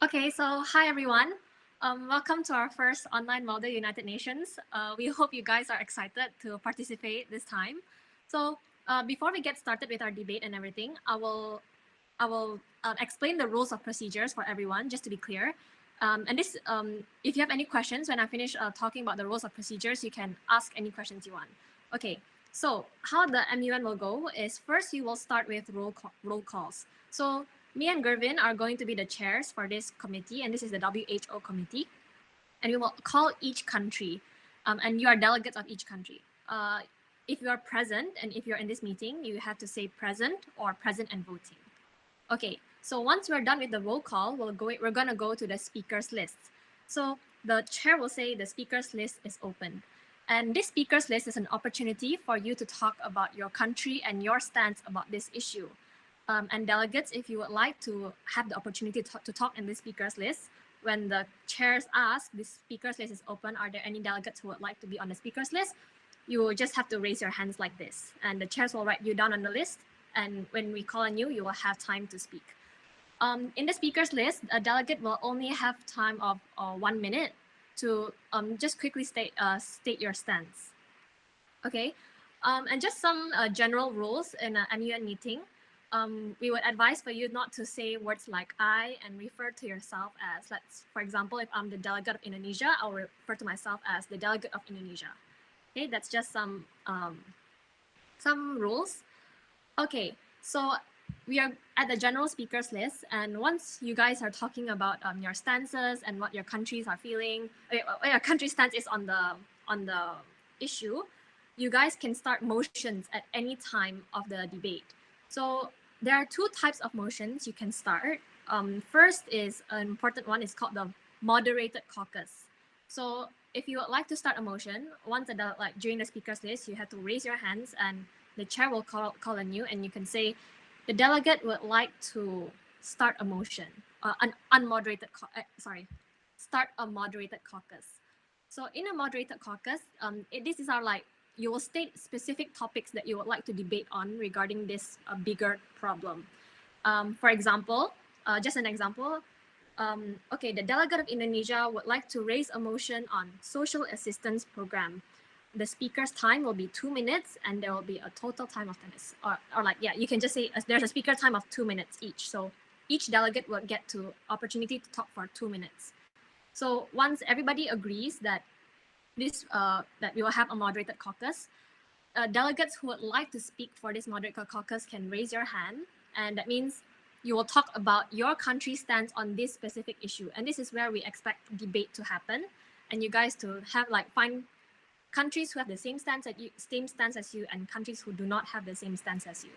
Okay, so hi everyone. Welcome to our first online model United Nations. We hope you guys are excited to participate this time. So before we get started with our debate and everything, I will explain the rules of procedures for everyone, just to be clear. If you have any questions when I finish talking about the rules of procedures, you can ask any questions you want. Okay, so how the MUN will go is first you will start with roll calls. So me and Gervin are going to be the chairs for this committee, and this is the WHO committee. And we will call each country, and you are delegates of each country. If you are present and if you're in this meeting, you have to say present or present and voting. Okay, so once we're done with the roll call, we're gonna go to the speakers list. So the chair will say the speakers list is open. And this speakers list is an opportunity for you to talk about your country and your stance about this issue. And delegates, if you would like to have the opportunity to talk in the speakers list, when the chairs ask, this speakers list is open, are there any delegates who would like to be on the speakers list? You will just have to raise your hands like this, and the chairs will write you down on the list, and when we call on you, you will have time to speak. In the speakers list, a delegate will only have time of 1 minute to just quickly state your stance. Okay, and just some general rules in an MUN meeting. We would advise for you not to say words like I and refer to yourself as, for example, if I'm the delegate of Indonesia, I'll refer to myself as the delegate of Indonesia. Okay, that's just some rules. Okay, so we are at the general speakers list, and once you guys are talking about your stances and what your countries are feeling, what your country's stance is on the issue, you guys can start motions at any time of the debate. So there are two types of motions you can start. First is an important one, is called the moderated caucus. So if you would like to start a motion, once during the speakers list, you have to raise your hands and the chair will call on you, and you can say, the delegate would like to start a motion, start a moderated caucus. So in a moderated caucus, this is our you will state specific topics that you would like to debate on regarding this bigger problem. For example, just an example, okay, the delegate of Indonesia would like to raise a motion on social assistance program. The speaker's time will be 2 minutes, and there will be a total time of 10 minutes. You can just say there's a speaker time of 2 minutes each. So each delegate will get to opportunity to talk for 2 minutes. So once everybody agrees that that we will have a moderated caucus, delegates who would like to speak for this moderated caucus can raise your hand, and that means you will talk about your country's stance on this specific issue. And this is where we expect debate to happen, and you guys to have find countries who have the same stance as you and countries who do not have the same stance as you.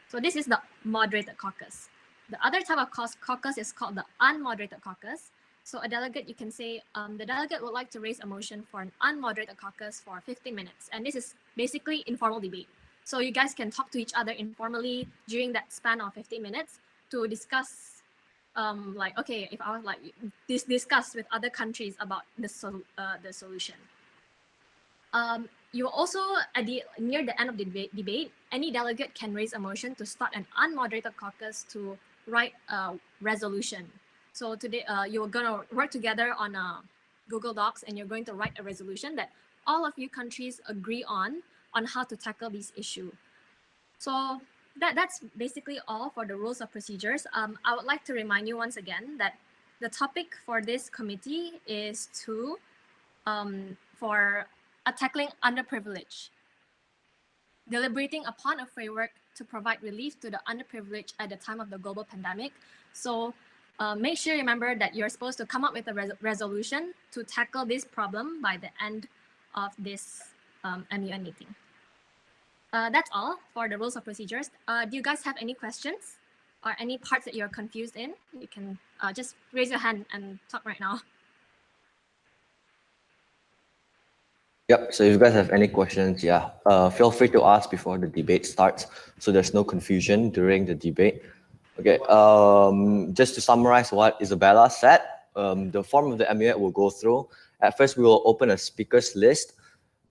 So this is the moderated caucus. The other type of caucus is called the unmoderated caucus. So a delegate, you can say, the delegate would like to raise a motion for an unmoderated caucus for 15 minutes. And this is basically informal debate. So you guys can talk to each other informally during that span of 15 minutes to discuss, okay, if I was discuss with other countries about the solution. You also, near the end of the debate, any delegate can raise a motion to start an unmoderated caucus to write a resolution. So today, you're gonna work together on Google Docs, and you're going to write a resolution that all of you countries agree on how to tackle this issue. So that's basically all for the rules of procedures. I would like to remind you once again that the topic for this committee is for tackling underprivileged, deliberating upon a framework to provide relief to the underprivileged at the time of the global pandemic. So make sure you remember that you're supposed to come up with a resolution to tackle this problem by the end of this MUN meeting. That's all for the rules of procedures. Do you guys have any questions or any parts that you're confused in? You can just raise your hand and talk right now. Yep, so if you guys have any questions, feel free to ask before the debate starts, so there's no confusion during the debate. Okay, just to summarize what Isabella said, the form of the MUN will go through. At first, we will open a speakers list.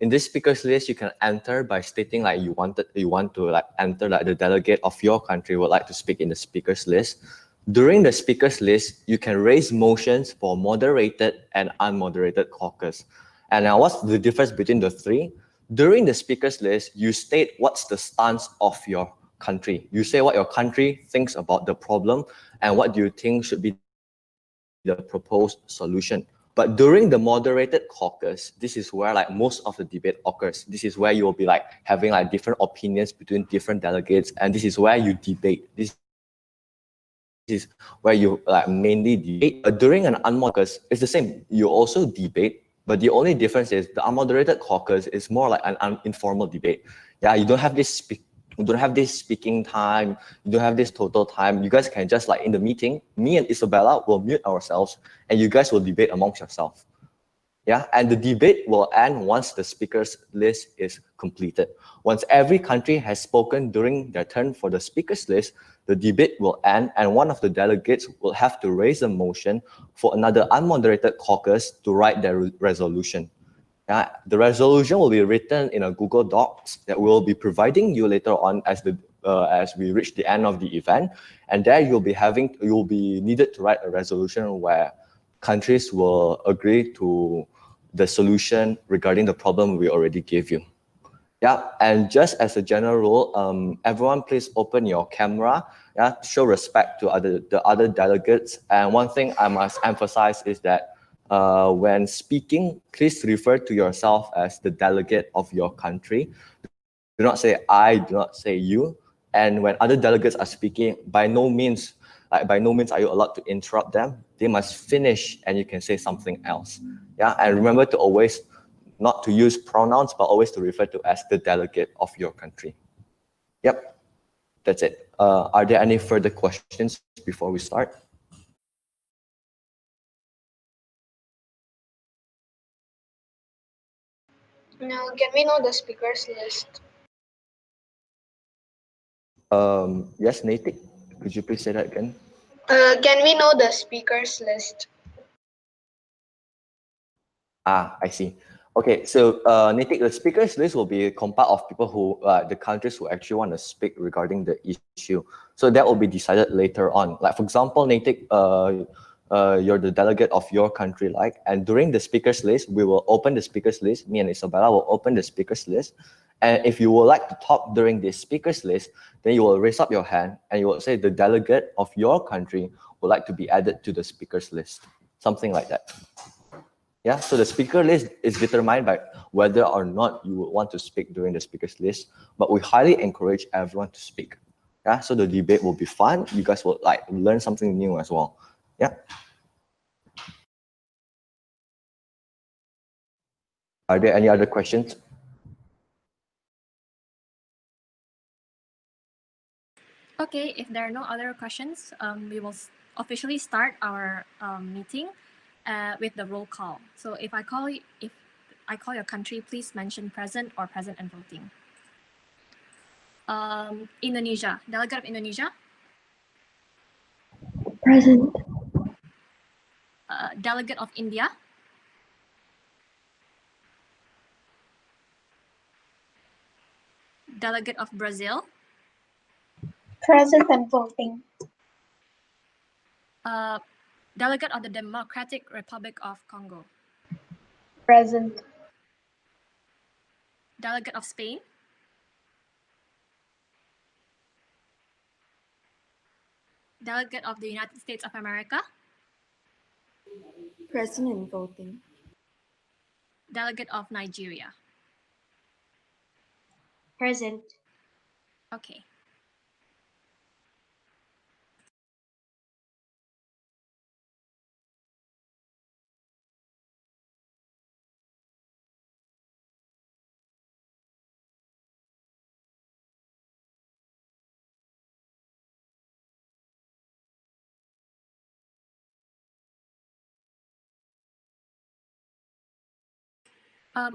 In this speakers list, you can enter by stating you want to enter the delegate of your country would like to speak in the speakers list. During the speakers list, you can raise motions for moderated and unmoderated caucus. And now what's the difference between the three? During the speakers list, you state what's the stance of your country. You say what your country thinks about the problem and what do you think should be the proposed solution. But during the moderated caucus, this is where like most of the debate occurs. This is where you will be like having like different opinions between different delegates, and this is where you debate. This is where you like mainly debate. During an unmoderated caucus, it's the same. You also debate, but the only difference is the unmoderated caucus is more like an informal debate. Yeah, you don't have this speaking time, you don't have this total time. You guys can just like in the meeting, me and Isabella will mute ourselves and you guys will debate amongst yourselves. Yeah, and the debate will end once the speakers list is completed. Once every country has spoken during their turn for the speakers list, the debate will end and one of the delegates will have to raise a motion for another unmoderated caucus to write their resolution. The resolution will be written in a Google Docs that we'll be providing you later on as we reach the end of the event, and there you'll be needed to write a resolution where countries will agree to the solution regarding the problem we already gave you. Yeah, and just as a general rule, everyone please open your camera. Yeah, show respect to the other delegates. And one thing I must emphasize is that when speaking, please refer to yourself as the delegate of your country. Do not say I, do not say you. And when other delegates are speaking, by no means are you allowed to interrupt them. They must finish and you can say something else. Yeah, and remember to always not to use pronouns, but always to refer to as the delegate of your country. Yep, that's it. Are there any further questions before we start? Now, can we know the speakers list? Yes, Natik, could you please say that again? Can we know the speakers list? I see. Okay, so Nitik, the speakers list will be compiled of people who, the countries who actually want to speak regarding the issue. So that will be decided later on. Like for example, Nitik, you're the delegate of your country, like, and during the speakers list, we will open the speakers list. Me and Isabella will open the speakers list. And if you would like to talk during this speakers list, then you will raise up your hand and you will say the delegate of your country would like to be added to the speakers list. Something like that. Yeah, so the speaker list is determined by whether or not you would want to speak during the speakers list, but we highly encourage everyone to speak. Yeah, so the debate will be fun. You guys will like learn something new as well. Yeah. Are there any other questions? Okay, if there are no other questions, we will officially start our meeting with the roll call. So if I call your country, please mention present or present and voting. Indonesia, delegate of Indonesia. Present. Delegate of India. Delegate of Brazil. Present and voting. Delegate of the Democratic Republic of Congo. Present. Delegate of Spain. Delegate of the United States of America. Present and voting. Delegate of Nigeria. Present. Okay.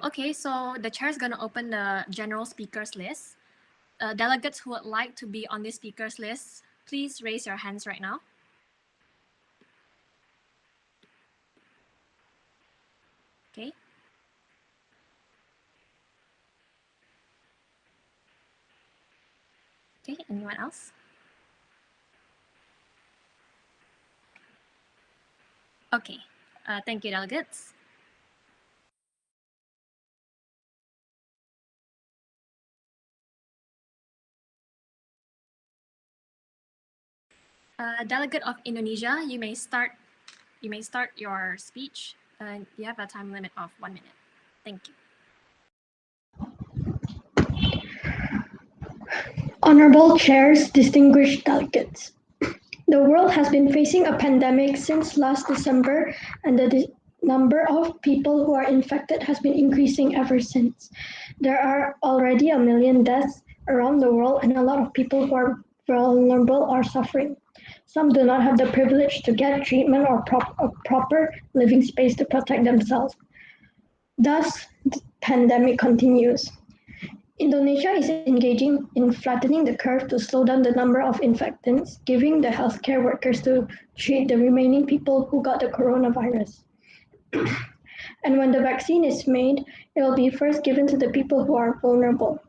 Okay, so the chair is going to open the general speakers list. Delegates who would like to be on this speakers list, please raise your hands right now. Okay. Okay, anyone else? Okay, thank you, delegates. Delegate of Indonesia, you may start your speech. You have a time limit of 1 minute. Thank you. Honorable chairs, distinguished delegates. The world has been facing a pandemic since last December, and the number of people who are infected has been increasing ever since. There are already 1 million deaths around the world, and a lot of people who are vulnerable are suffering. Some do not have the privilege to get treatment or a proper living space to protect themselves. Thus, the pandemic continues. Indonesia is engaging in flattening the curve to slow down the number of infectants, giving the healthcare workers to treat the remaining people who got the coronavirus. And when the vaccine is made, it will be first given to the people who are vulnerable.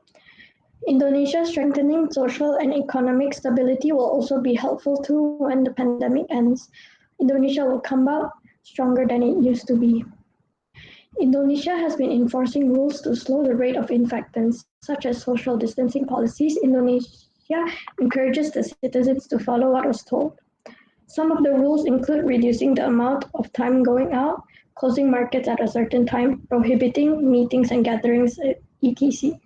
Indonesia strengthening social and economic stability will also be helpful too when the pandemic ends. Indonesia will come out stronger than it used to be. Indonesia has been enforcing rules to slow the rate of infectants, such as social distancing policies. Indonesia encourages the citizens to follow what was told. Some of the rules include reducing the amount of time going out, closing markets at a certain time, prohibiting meetings and gatherings, etc.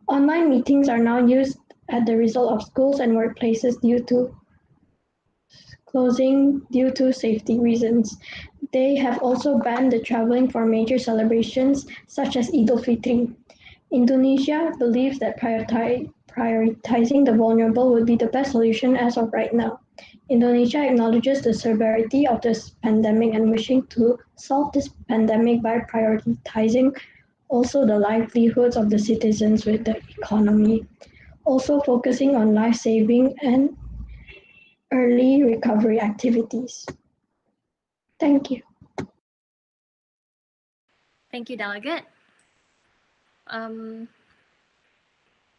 Online meetings are now used as the result of schools and workplaces due to closing due to safety reasons. They have also banned the traveling for major celebrations such as Eid al-Fitr. Indonesia believes that prioritizing the vulnerable would be the best solution as of right now. Indonesia acknowledges the severity of this pandemic and wishing to solve this pandemic by prioritizing also the livelihoods of the citizens with the economy, also focusing on life-saving and early recovery activities. Thank you. Thank you, delegate.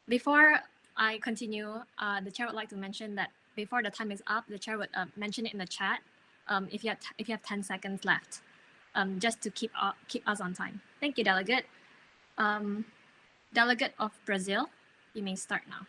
Before I continue, the chair would like to mention that before the time is up, the chair would mention it in the chat if you have 10 seconds left, just to keep us on time. Thank you, delegate. Delegate of Brazil, you may start now.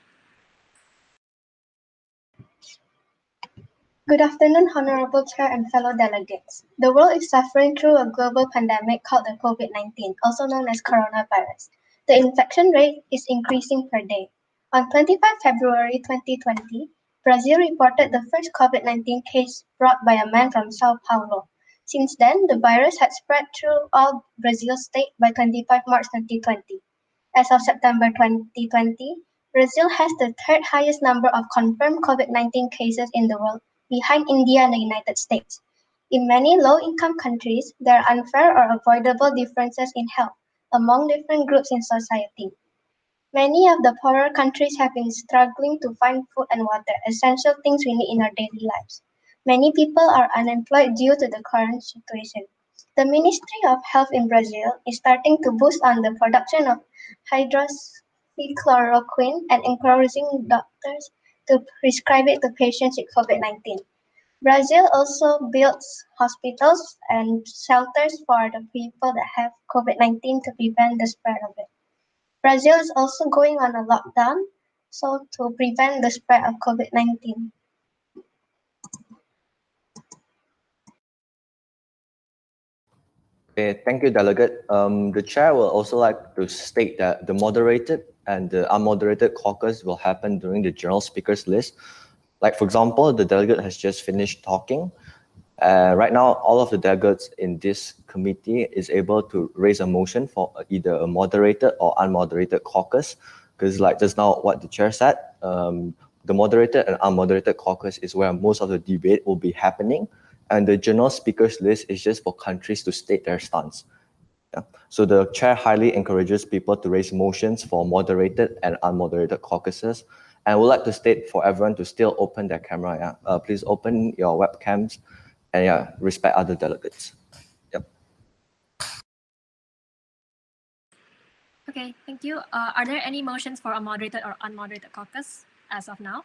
Good afternoon, Honorable Chair and fellow delegates. The world is suffering through a global pandemic called the COVID-19, also known as coronavirus. The infection rate is increasing per day. On 25 February 2020, Brazil reported the first COVID-19 case brought by a man from Sao Paulo. Since then, the virus had spread through all Brazil states by 25 March 2020. As of September 2020, Brazil has the third highest number of confirmed COVID-19 cases in the world, behind India and the United States. In many low-income countries, there are unfair or avoidable differences in health among different groups in society. Many of the poorer countries have been struggling to find food and water, essential things we need in our daily lives. Many people are unemployed due to the current situation. The Ministry of Health in Brazil is starting to boost on the production of hydroxychloroquine and encouraging doctors to prescribe it to patients with COVID-19. Brazil also builds hospitals and shelters for the people that have COVID-19 to prevent the spread of it. Brazil is also going on a lockdown, so to prevent the spread of COVID-19. Okay, thank you, Delegate. The chair will also like to state that the moderated and the unmoderated caucus will happen during the general speakers list. Like, for example, the delegate has just finished talking. Right now, all of the delegates in this committee is able to raise a motion for either a moderated or unmoderated caucus, because like just now what the chair said, the moderated and unmoderated caucus is where most of the debate will be happening, and the general speakers list is just for countries to state their stance. Yeah. So the chair highly encourages people to raise motions for moderated and unmoderated caucuses, and I would like to state for everyone to still open their camera. Yeah? Please open your webcams and yeah, respect other delegates. Yep. Okay, thank you. Are there any motions for a moderated or unmoderated caucus as of now?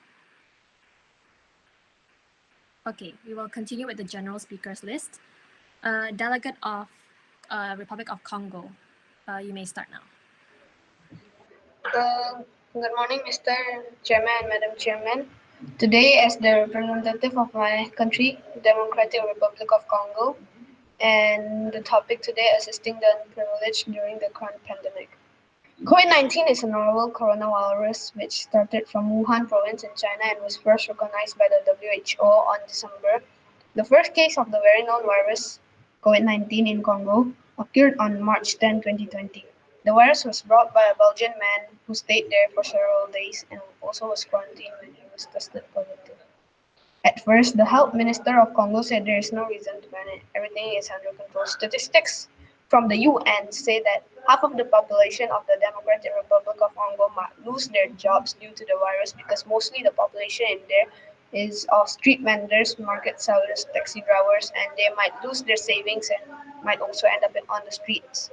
Okay, we will continue with the general speakers list. Delegate of Republic of Congo, you may start now. Good morning, Mr. Chairman and Madam Chairman. Today, as the representative of my country, Democratic Republic of Congo, and the topic today, assisting the unprivileged during the current pandemic. COVID-19 is a novel coronavirus which started from Wuhan province in China and was first recognized by the WHO on December. The first case of the very known virus, COVID-19 in Congo, occurred on March 10, 2020. The virus was brought by a Belgian man who stayed there for several days and also was quarantined when he was tested positive. At first, the health minister of Congo said there is no reason to panic. Everything is under control. Statistics from the UN say that half of the population of the Democratic Republic of Congo might lose their jobs due to the virus because mostly the population in there is of street vendors, market sellers, taxi drivers, and they might lose their savings and might also end up on the streets.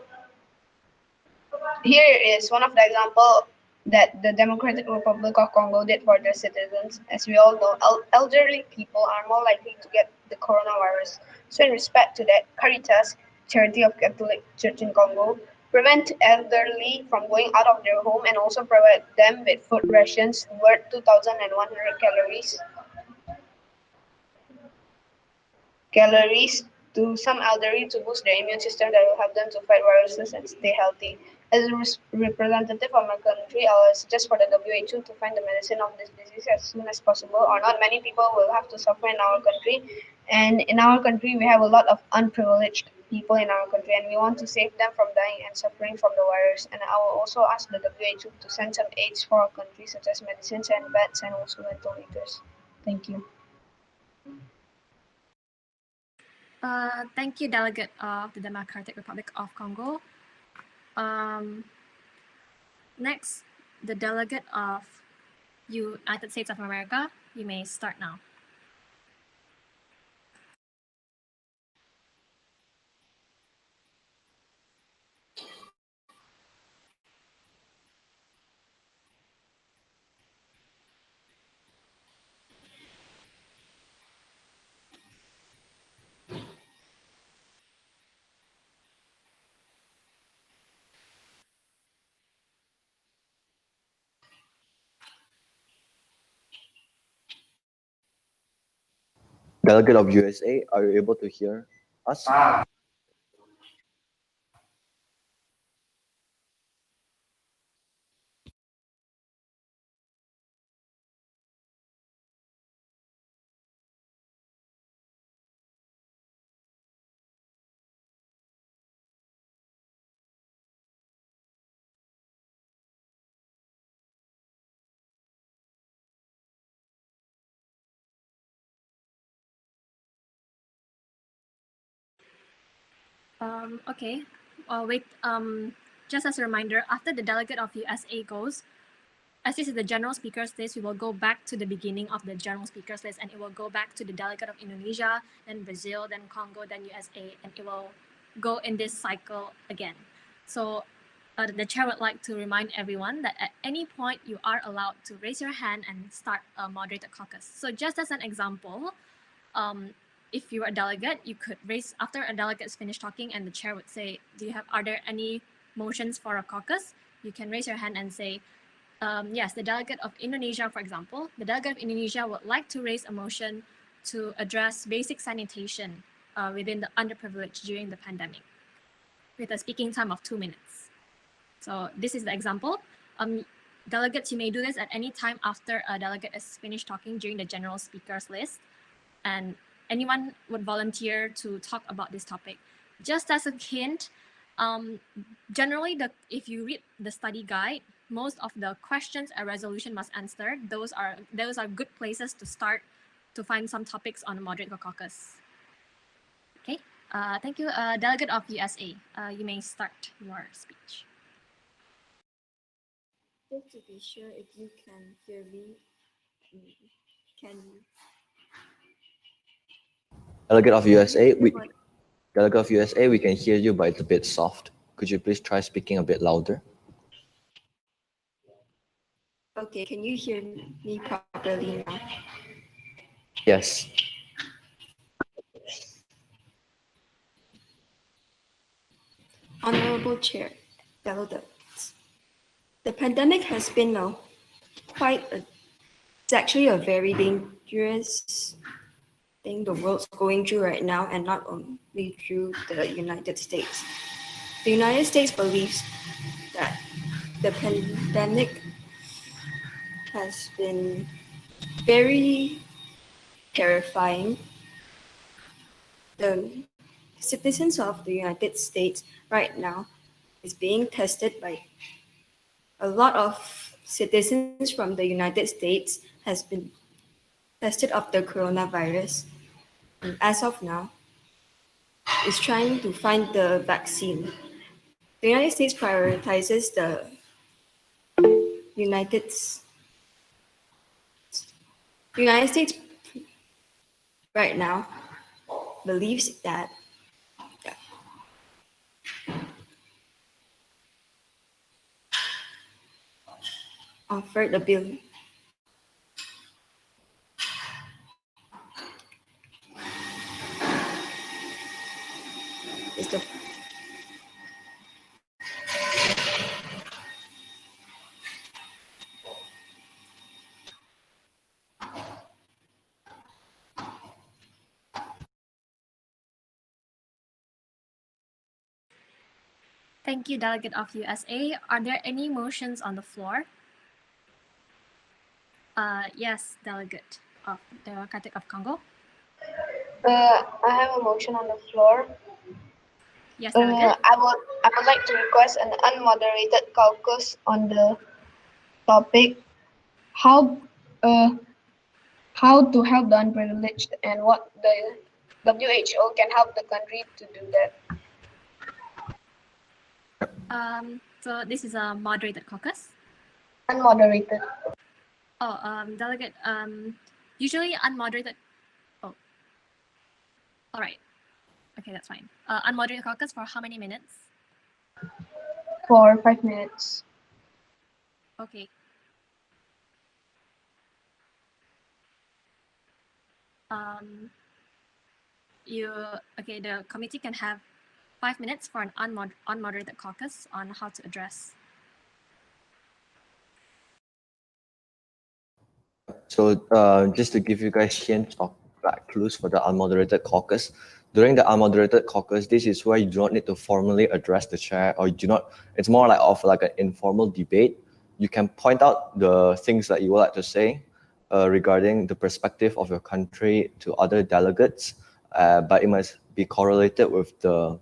Here is one of the example that the Democratic Republic of Congo did for their citizens. As we all know, elderly people are more likely to get the coronavirus. So in respect to that, Caritas, Charity of Catholic Church in Congo, prevent elderly from going out of their home and also provide them with food rations worth 2,100 calories to some elderly to boost their immune system that will help them to fight viruses and stay healthy. As a representative of my country, I will suggest for the WHO to find the medicine of this disease as soon as possible, or not many people will have to suffer in our country. And in our country, we have a lot of unprivileged people in our country, and we want to save them from dying and suffering from the virus. And I will also ask the WHO to send some aids for our country, such as medicines and beds and also ventilators. Thank you. Thank you, Delegate of the Democratic Republic of Congo. Next, the Delegate of United States of America, you may start now. Delegate of USA, are you able to hear us? Okay. Wait. Just as a reminder, after the Delegate of USA goes, as this is the general speakers list, we will go back to the beginning of the general speakers list, and it will go back to the Delegate of Indonesia, then Brazil, then Congo, then USA, and it will go in this cycle again. So the chair would like to remind everyone that at any point you are allowed to raise your hand and start a moderated caucus. So just as an example, if you're a delegate, you could raise after a delegate is finished talking and the chair would say, are there any motions for a caucus? You can raise your hand and say, yes, the Delegate of Indonesia, for example, the Delegate of Indonesia would like to raise a motion to address basic sanitation within the underprivileged during the pandemic with a speaking time of 2 minutes. So this is the example. Delegates, you may do this at any time after a delegate is finished talking during the general speakers list, and anyone would volunteer to talk about this topic. Just as a hint, generally, if you read the study guide, most of the questions a resolution must answer, those are good places to start to find some topics on the moderated caucus. Okay, thank you. Delegate of USA, you may start your speech. Just to be sure if you can hear me, can you? Delegate of USA, we can hear you, but it's a bit soft. Could you please try speaking a bit louder? Okay, can you hear me properly now? Yes. Honorable Chair, Delegates. The pandemic has been it's actually a very dangerous thing the world's going through right now, and not only through the United States. The United States believes that the pandemic has been very terrifying. The citizens of the United States right now is being tested by a lot of citizens from the United States has been tested of the coronavirus, and as of now is trying to find the vaccine. The United States prioritizes United United States right now believes that offered a bill is the Thank you, Delegate of USA. Are there any motions on the floor? Yes, Delegate of Democratic of Congo. I have a motion on the floor. Yes, Delegate. I would like to request an unmoderated caucus on the topic how to help the unprivileged and what the WHO can help the country to do that. So this is a moderated caucus. Unmoderated. Oh, Delegate, usually unmoderated. Oh, all right. Okay, that's fine. Unmoderated caucus for how many minutes? For 5 minutes. Okay. The committee can have 5 minutes for an unmoderated caucus on how to address. So just to give you guys hints of clues for the unmoderated caucus. During the unmoderated caucus, this is where you do not need to formally address the chair, or you do not. It's more like an informal debate. You can point out the things that you would like to say regarding the perspective of your country to other delegates, but it must be correlated with the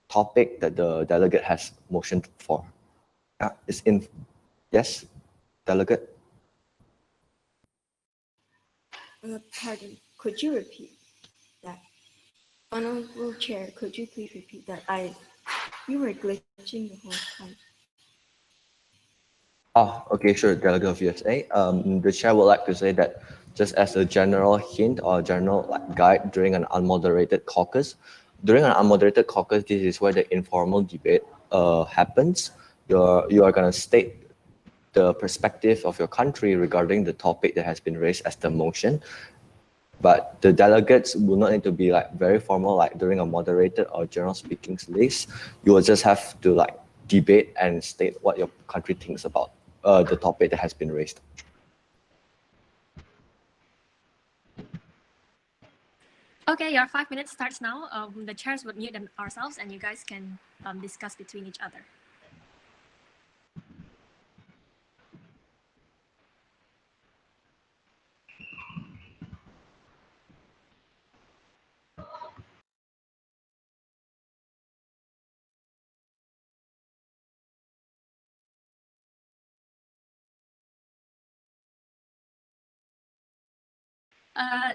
topic that the delegate has motioned for. Yes, delegate. Pardon, could you repeat that? Honorable Chair, could you please repeat that? You were glitching the whole time. Oh, okay, sure, Delegate of USA. The chair would like to say that just as a general hint or general guide during an unmoderated caucus, this is where the informal debate happens. You are going to state the perspective of your country regarding the topic that has been raised as the motion. But the delegates will not need to be very formal, like during a moderated or general speaking list. You will just have to debate and state what your country thinks about the topic that has been raised. Okay, your 5 minutes starts now. The chairs would mute ourselves and you guys can discuss between each other.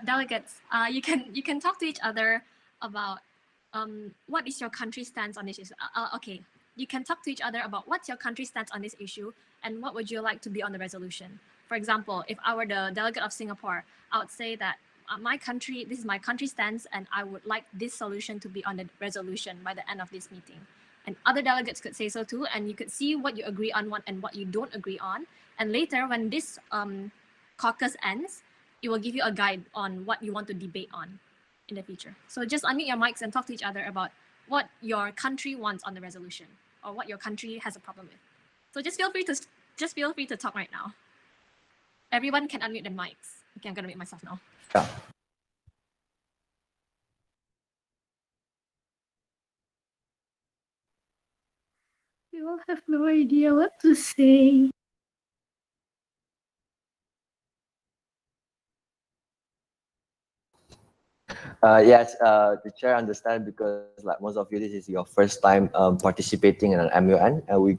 Delegates, you can talk to each other about what is your country's stance on this issue. Okay, you can talk to each other about what's your country's stance on this issue and what would you like to be on the resolution. For example, if I were the delegate of Singapore, I would say that this is my country's stance and I would like this solution to be on the resolution by the end of this meeting. And other delegates could say so too, and you could see what you agree on and what you don't agree on. And later, when this caucus ends, it will give you a guide on what you want to debate on in the future. So just unmute your mics and talk to each other about what your country wants on the resolution or what your country has a problem with. So just feel free to talk right now. Everyone can unmute their mics. Okay, I'm gonna mute myself now. Yeah. We all have no idea what to say. Yes, the chair understand because like most of you, this is your first time participating in an MUN, and we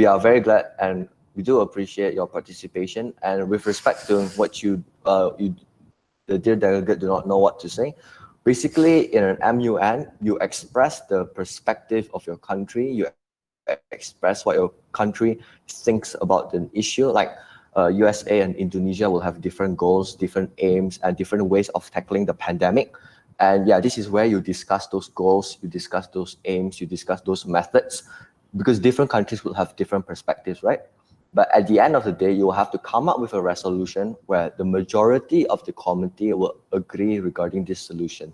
are very glad and we do appreciate your participation. And with respect to what the dear delegate do not know what to say. Basically, in an MUN, you express the perspective of your country. You express what your country thinks about an issue. Like USA and Indonesia will have different goals, different aims, and different ways of tackling the pandemic. And yeah, this is where you discuss those goals, you discuss those aims, you discuss those methods, because different countries will have different perspectives, right? But at the end of the day, you will have to come up with a resolution where the majority of the committee will agree regarding this solution.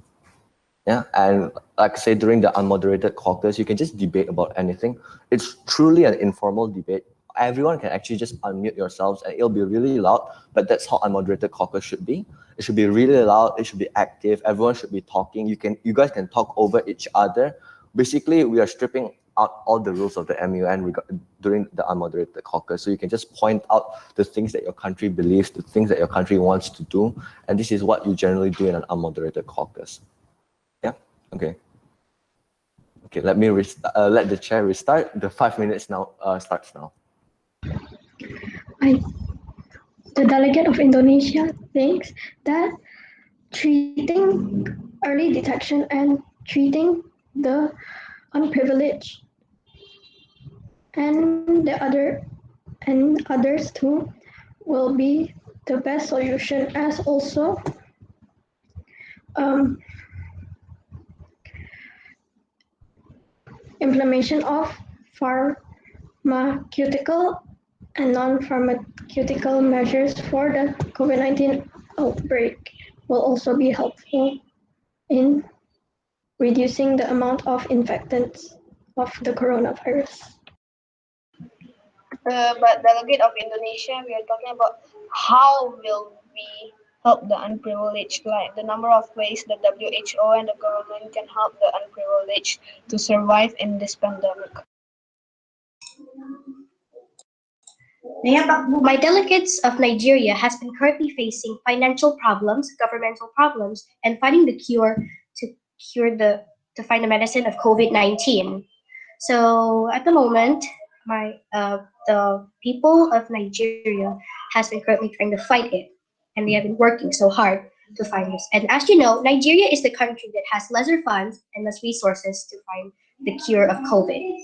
Yeah, and like I say, during the unmoderated caucus, you can just debate about anything. It's truly an informal debate. Everyone can actually just unmute yourselves and it'll be really loud, but that's how unmoderated caucus should be. It should be really loud, it should be active, everyone should be talking. You guys can talk over each other. Basically, we are stripping out all the rules of the MUN during the unmoderated caucus. So you can just point out the things that your country believes, the things that your country wants to do. And this is what you generally do in an unmoderated caucus. Yeah, okay. Okay, let me let the chair restart. The 5 minutes now starts now. The delegate of Indonesia thinks that treating early detection and treating the unprivileged and others too will be the best solution, as also implementation of pharmaceutical and non-pharmaceutical measures for the COVID-19 outbreak will also be helpful in reducing the amount of infectants of the coronavirus. But Delegate of Indonesia, we are talking about how will we help the unprivileged, like the number of ways the WHO and the government can help the unprivileged to survive in this pandemic. My delegates of Nigeria has been currently facing financial problems, governmental problems, and finding the cure to find the medicine of COVID-19. So at the moment, the people of Nigeria has been currently trying to fight it, and they have been working so hard to find this. And as you know, Nigeria is the country that has lesser funds and less resources to find the cure of COVID.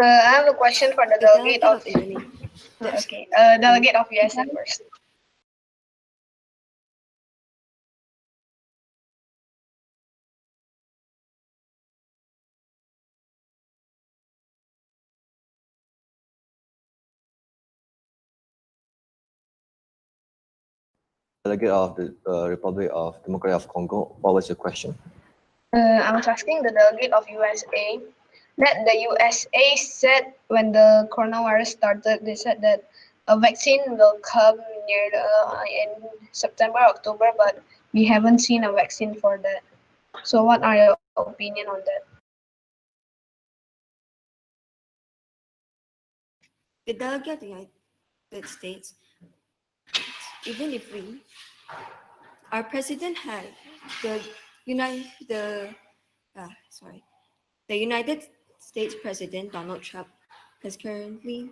I have a question for the delegate of Indonesia. okay, delegate of USA first. Delegate of the Republic of Democratic of Congo, what was your question? I was asking the delegate of USA that the USA said when the coronavirus started, they said that a vaccine will come in September, October, but we haven't seen a vaccine for that. So what are your opinion on that? The delegate of the United States, even if our president had the United States President Donald Trump has currently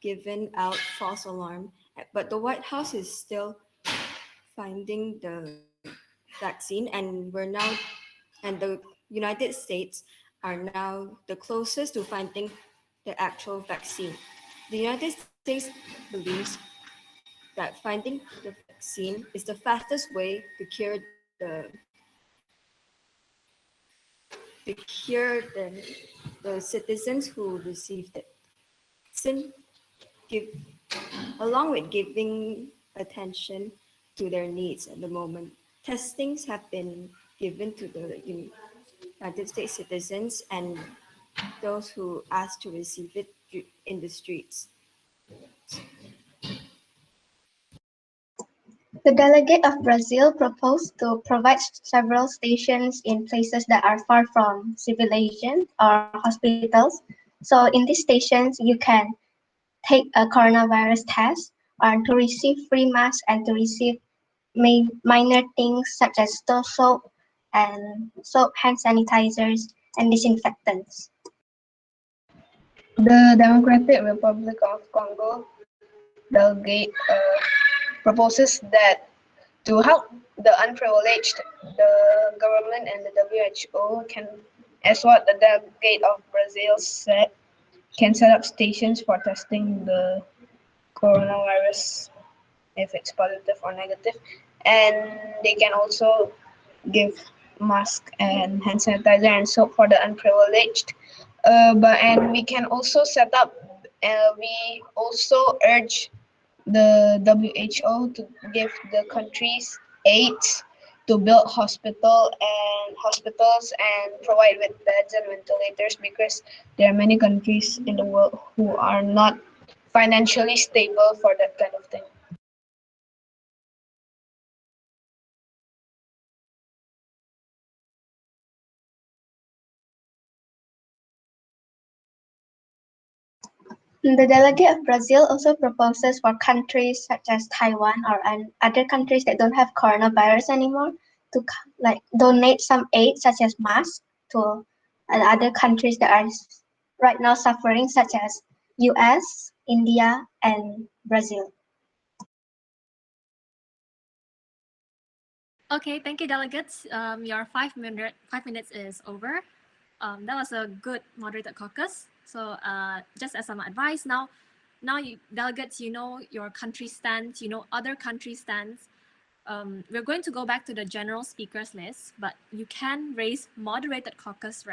given out false alarm, but the White House is still finding the vaccine, and the United States are now the closest to finding the actual vaccine. The United States believes that finding the vaccine is the fastest way to cure the citizens who received it. Along with giving attention to their needs at the moment, Testings have been given to the United States citizens and those who asked to receive it in the streets. The Delegate of Brazil proposed to provide several stations in places that are far from civilization or hospitals. So in these stations, you can take a coronavirus test or to receive free masks and to receive minor things such as soap, hand sanitizers, and disinfectants. The Democratic Republic of Congo delegate proposes that to help the unprivileged, the government and the WHO can, as what the Delegate of Brazil said, can set up stations for testing the coronavirus if it's positive or negative, and they can also give mask and hand sanitizer and soap for the unprivileged. And we can also set up. We also urge the WHO to give the countries aid to build hospitals and provide with beds and ventilators, because there are many countries in the world who are not financially stable for that kind of thing. The Delegate of Brazil also proposes for countries such as Taiwan or other countries that don't have coronavirus anymore to donate some aid such as masks to other countries that are right now suffering such as US, India, and Brazil. Okay, thank you, delegates. Your 5 minutes is over. That was a good moderated caucus. So just as some advice, now you delegates, you know your country stands, you know other country stands. We're going to go back to the general speakers list, but you can raise moderated caucus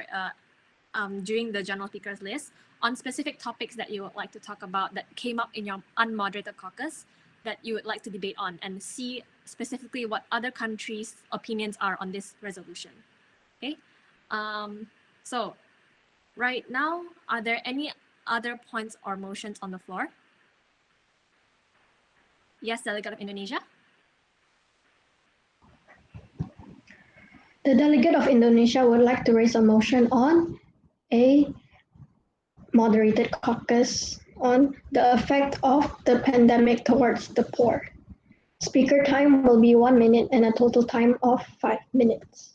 during the general speakers list on specific topics that you would like to talk about that came up in your unmoderated caucus that you would like to debate on, and see specifically what other countries' opinions are on this resolution. Okay, so right now, are there any other points or motions on the floor? Yes, Delegate of Indonesia. The Delegate of Indonesia would like to raise a motion on a moderated caucus on the effect of the pandemic towards the poor. Speaker time will be 1 minute and a total time of 5 minutes.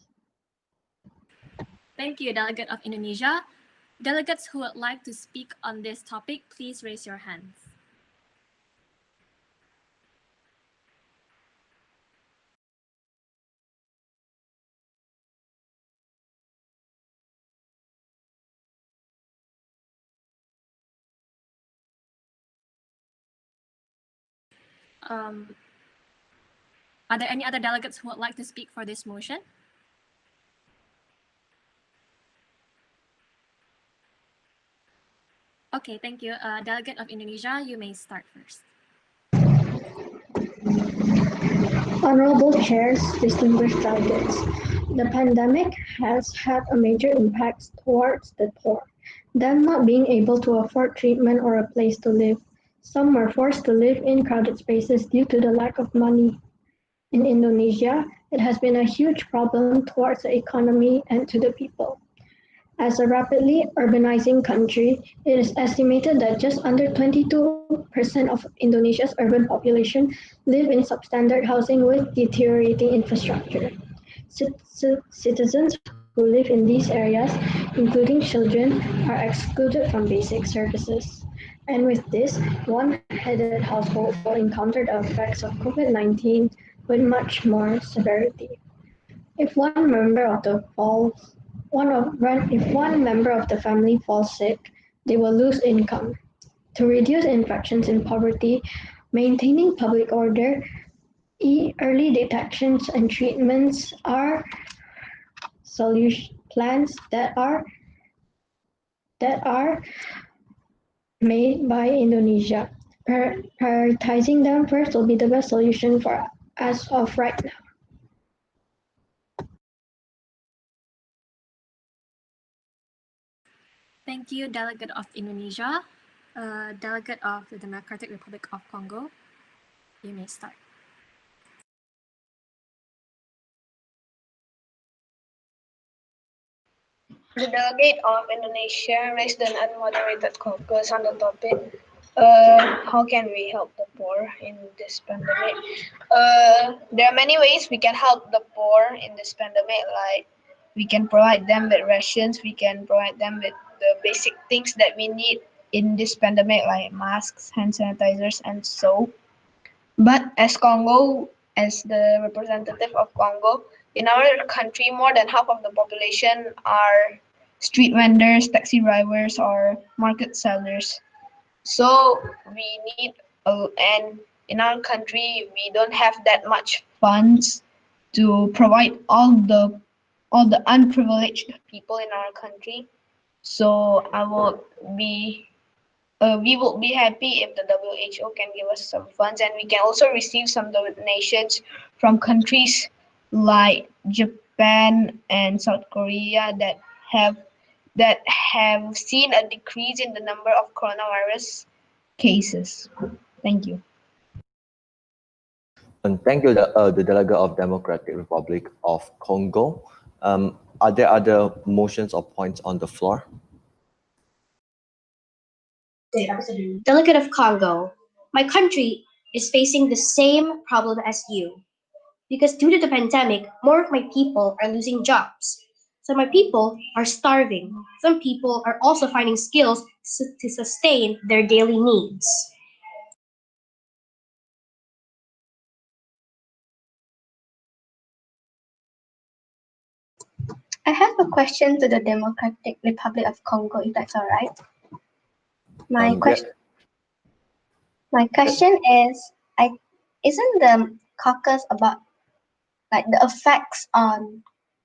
Thank you, Delegate of Indonesia. Delegates who would like to speak on this topic, please raise your hands. Are there any other delegates who would like to speak for this motion? Okay, thank you. Delegate of Indonesia, you may start first. Honorable chairs, distinguished delegates, the pandemic has had a major impact towards the poor, them not being able to afford treatment or a place to live. Some were forced to live in crowded spaces due to the lack of money. In Indonesia, it has been a huge problem towards the economy and to the people. As a rapidly urbanizing country, it is estimated that just under 22% of Indonesia's urban population live in substandard housing with deteriorating infrastructure. Citizens who live in these areas, including children, are excluded from basic services. And with this, one-headed household will encounter the effects of COVID-19 with much more severity. If one member of the family falls sick, they will lose income. To reduce infections in poverty, maintaining public order, early detections and treatments are solution plans that are made by Indonesia. Prioritizing them first will be the best solution for as of right now. Thank you, Delegate of Indonesia. Delegate of the Democratic Republic of Congo, you may start. The delegate of Indonesia raised an unmoderated caucus on the topic, how can we help the poor in this pandemic? There are many ways we can help the poor in this pandemic, like we can provide them with rations, we can provide them with the basic things that we need in this pandemic, like masks, hand sanitizers, and soap. But as Congo, as the representative of Congo, in our country, more than half of the population are street vendors, taxi drivers, or market sellers. So we need, and in our country, we don't have that much funds to provide all the unprivileged people in our country. So we will be happy if the WHO can give us some funds, and we can also receive some donations from countries like Japan and South Korea that have seen a decrease in the number of coronavirus cases. Thank you. And thank you, the Delegate of Democratic Republic of Congo. Are there other motions or points on the floor? Delegate of Congo, my country is facing the same problem as you. Because due to the pandemic, more of my people are losing jobs. Some of my people are starving. Some people are also finding skills to sustain their daily needs. I have a question to the Democratic Republic of Congo, if that's all right. My question is, isn't the caucus about like the effects on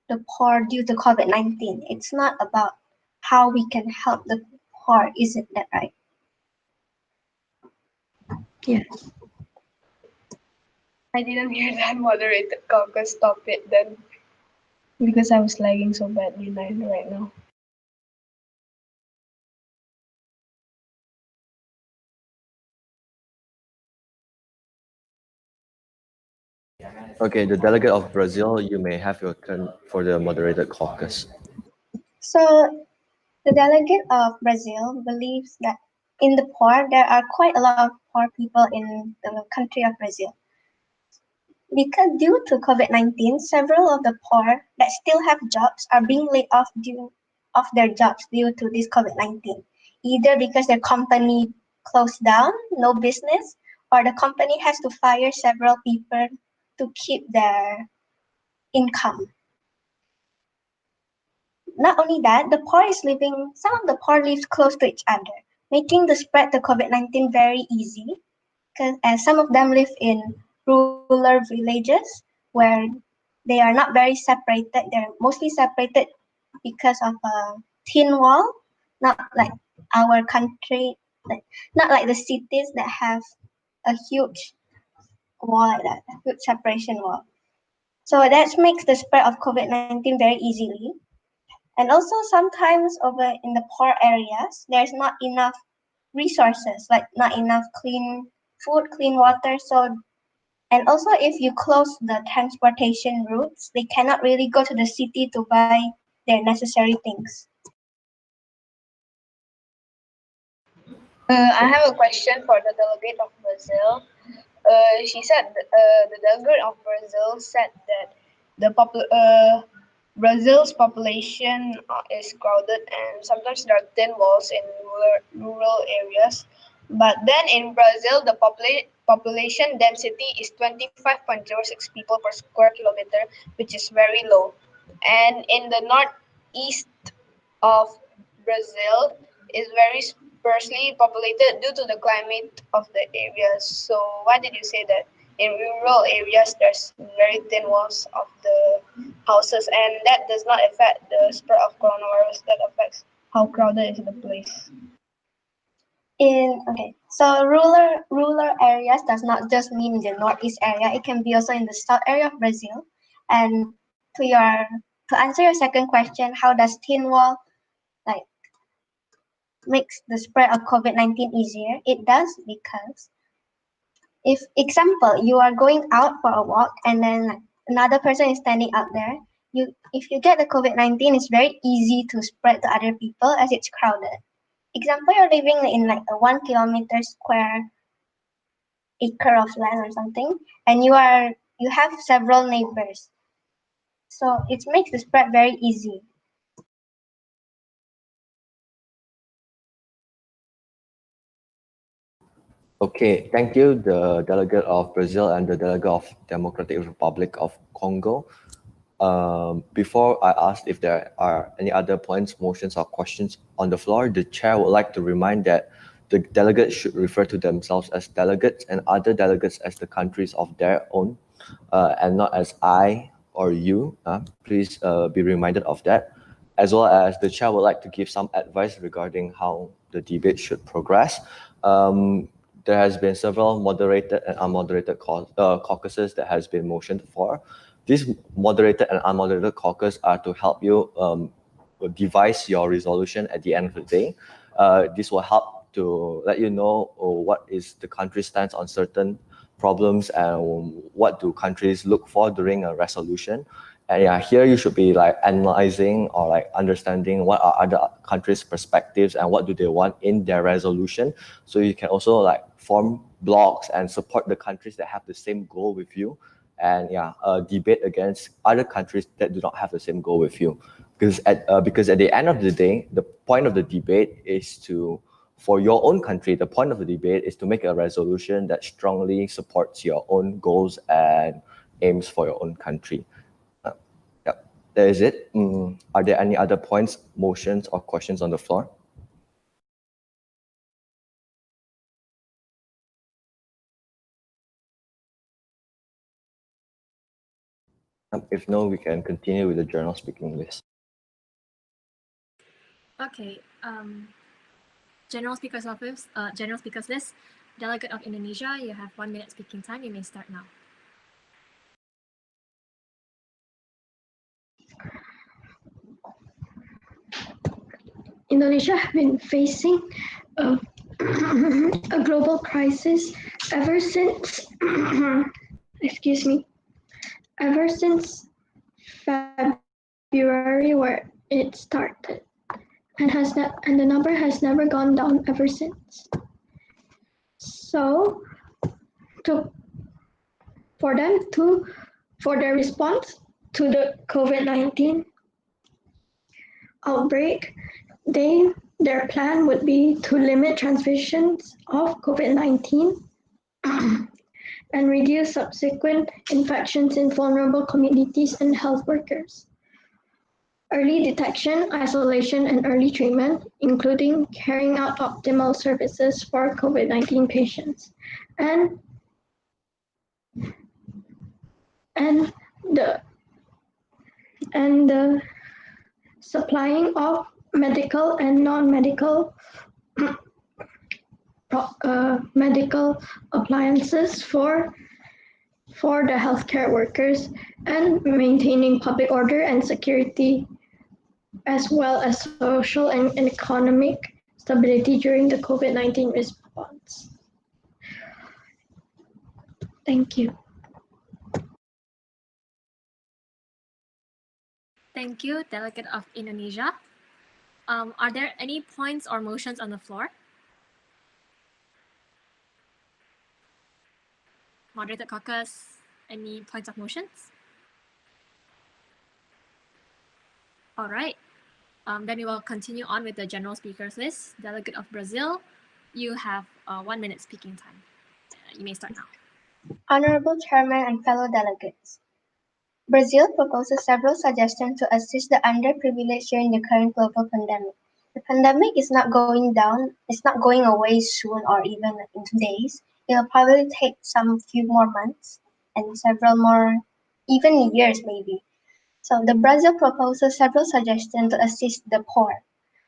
the poor due to COVID-19? It's not about how we can help the poor, isn't that right? Yes. I didn't hear that moderated caucus. Stop it then, because I was lagging so badly right now. Okay, the Delegate of Brazil, you may have your turn for the moderated caucus. So the delegate of Brazil believes that in the poor, there are quite a lot of poor people in the country of Brazil. Because due to COVID-19, several of the poor that still have jobs are being laid off their jobs due to this COVID-19, either because their company closed down, no business, or the company has to fire several people to keep their income. Not only that, some of the poor live close to each other, making the spread of COVID-19 very easy, as some of them live in rural villages where they are not very separated. They're mostly separated because of a thin wall, not like our country, not like the cities that have a huge wall like that, a huge separation wall. So that makes the spread of COVID-19 very easily. And also sometimes over in the poor areas, there's not enough resources, like not enough clean food, clean water. And also if you close the transportation routes, they cannot really go to the city to buy their necessary things. I have a question for the delegate of Brazil. She said the delegate of Brazil said that Brazil's population is crowded and sometimes there are thin walls in rural areas. But then in Brazil, the population density is 25.06 people per square kilometer, which is very low. And in the northeast of Brazil is very sparsely populated due to the climate of the areas. So why did you say that in rural areas there's very thin walls of the houses and that does not affect the spread of coronavirus, that affects how crowded is the place? So rural areas does not just mean the northeast area. It can be also in the south area of Brazil. And to answer your second question, how does thin wall makes the spread of COVID-19 easier? It does because if, example, you are going out for a walk and then another person is standing out there, if you get the COVID-19, it's very easy to spread to other people as it's crowded. Example, you're living in like a 1 kilometer square acre of land or something, and you have several neighbors. So it makes the spread very easy. Okay, thank you, the Delegate of Brazil and the Delegate of Democratic Republic of Congo. Before I ask if there are any other points, motions, or questions on the floor, the chair would like to remind that the delegates should refer to themselves as delegates and other delegates as the countries of their own, and not as I or you. Please be reminded of that. As well as the chair would like to give some advice regarding how the debate should progress. There has been several moderated and unmoderated caucuses that has been motioned for. These moderated and unmoderated caucus are to help you devise your resolution at the end of the day. This will help to let you know what is the country's stance on certain problems and what do countries look for during a resolution. And yeah, here you should be like analyzing or like understanding what are other countries' perspectives and what do they want in their resolution. So you can also like form blocks and support the countries that have the same goal with you. And yeah, debate against other countries that do not have the same goal with you. Because at the end of the day, the point of the debate is for your own country, the point of the debate is to make a resolution that strongly supports your own goals and aims for your own country. That is it. Are there any other points, motions, or questions on the floor? If no, we can continue with the general speaking list. Okay. General Speakers Office, General Speakers List. Delegate of Indonesia, you have 1 minute speaking time. You may start now. Indonesia has been facing a, a global crisis ever since, excuse me, ever since February where it started, and the number has never gone down ever since. So, for their response to the COVID-19 outbreak, their plan would be to limit transmissions of COVID-19 and reduce subsequent infections in vulnerable communities and health workers. Early detection, isolation, and early treatment, including carrying out optimal services for COVID-19 patients, and the supplying of medical and non-medical medical appliances for the healthcare workers, and maintaining public order and security, as well as social and economic stability during the COVID-19 response. Thank you. Thank you, Delegate of Indonesia. Are there any points or motions on the floor? Moderated Caucus, any points of motions? All right. Then we will continue on with the general speakers list. Delegate of Brazil, you have 1 minute speaking time. You may start now. Honorable Chairman and fellow delegates, Brazil proposes several suggestions to assist the underprivileged during the current global pandemic. The pandemic is not going down, it's not going away soon or even in 2 days. It will probably take some few more months and several more, even years maybe. So the Brazil proposes several suggestions to assist the poor.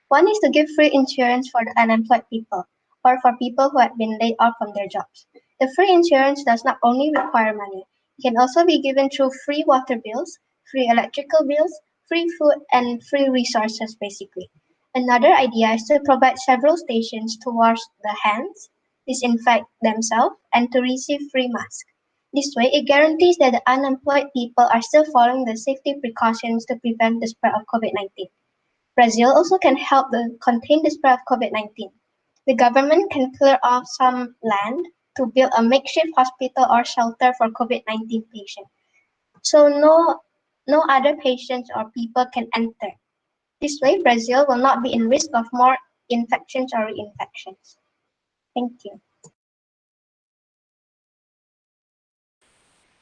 One is to give free insurance for the unemployed people or for people who have been laid off from their jobs. The free insurance does not only require money. It can also be given through free water bills, free electrical bills, free food, and free resources basically. Another idea is to provide several stations to wash the hands, disinfect themselves, and to receive free masks. This way, it guarantees that the unemployed people are still following the safety precautions to prevent the spread of COVID-19. Brazil also can help contain the spread of COVID-19. The government can clear off some land to build a makeshift hospital or shelter for COVID-19 patients. So no other patients or people can enter. This way, Brazil will not be in risk of more infections or reinfections. Thank you.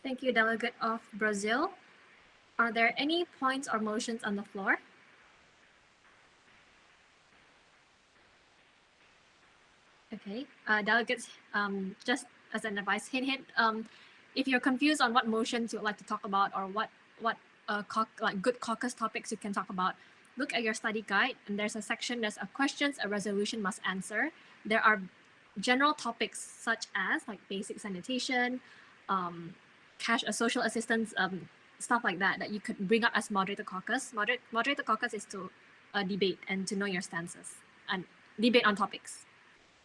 Thank you, Delegate of Brazil. Are there any points or motions on the floor? Okay, delegates, just as an advice, hint, if you're confused on what motions you would like to talk about or what good caucus topics you can talk about, look at your study guide, and there's a questions a resolution must answer. There are general topics such as like basic sanitation, social assistance, stuff like that you could bring up as moderated caucus. Moderated caucus is to debate and to know your stances and debate on topics.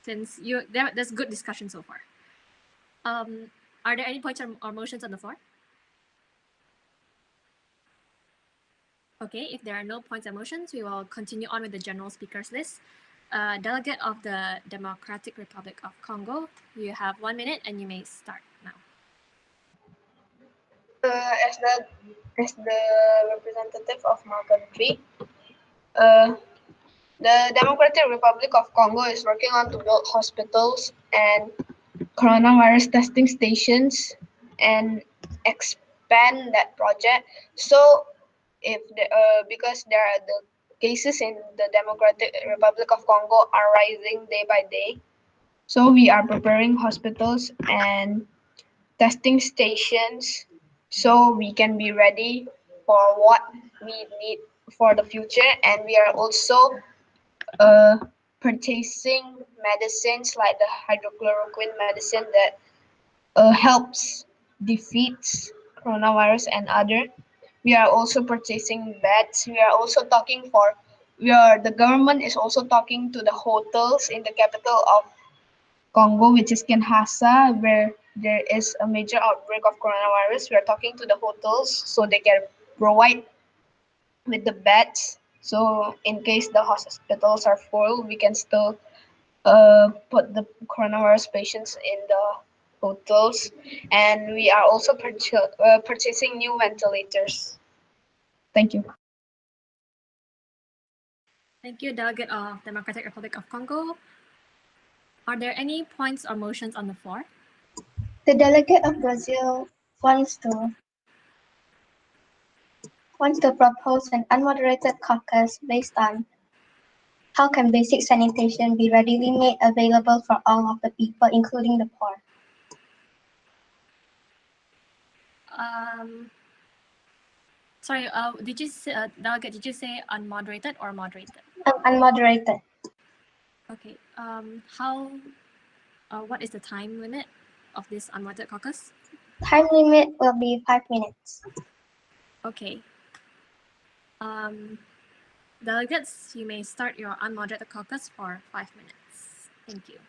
Since there's good discussion so far. Are there any points or motions on the floor? Okay, if there are no points or motions, we will continue on with the general speakers list. Delegate of the Democratic Republic of Congo, you have 1 minute and you may start now. As the representative of my country, the Democratic Republic of Congo is working on to build hospitals and coronavirus testing stations and expand that project. So, because there are the cases in the Democratic Republic of Congo are rising day by day, so we are preparing hospitals and testing stations so we can be ready for what we need for the future, and we are also purchasing medicines like the hydrochloroquine medicine that helps defeats coronavirus and other. We are also purchasing beds. The government is also talking to the hotels in the capital of Congo, which is Kinshasa, where there is a major outbreak of coronavirus. We are talking to the hotels so they can provide with the beds. So in case the hospitals are full, we can still put the coronavirus patients in the hotels. And we are also purchasing new ventilators. Thank you. Thank you, Delegate of Democratic Republic of Congo. Are there any points or motions on the floor? The delegate of Brazil wants to propose an unmoderated caucus based on how can basic sanitation be readily made available for all of the people, including the poor. Sorry, did you say, Delegate, did you say unmoderated or moderated? Unmoderated. Okay, what is the time limit of this unmoderated caucus? Time limit will be 5 minutes. Okay. Delegates, you may start your unmoderated caucus for 5 minutes. Thank you.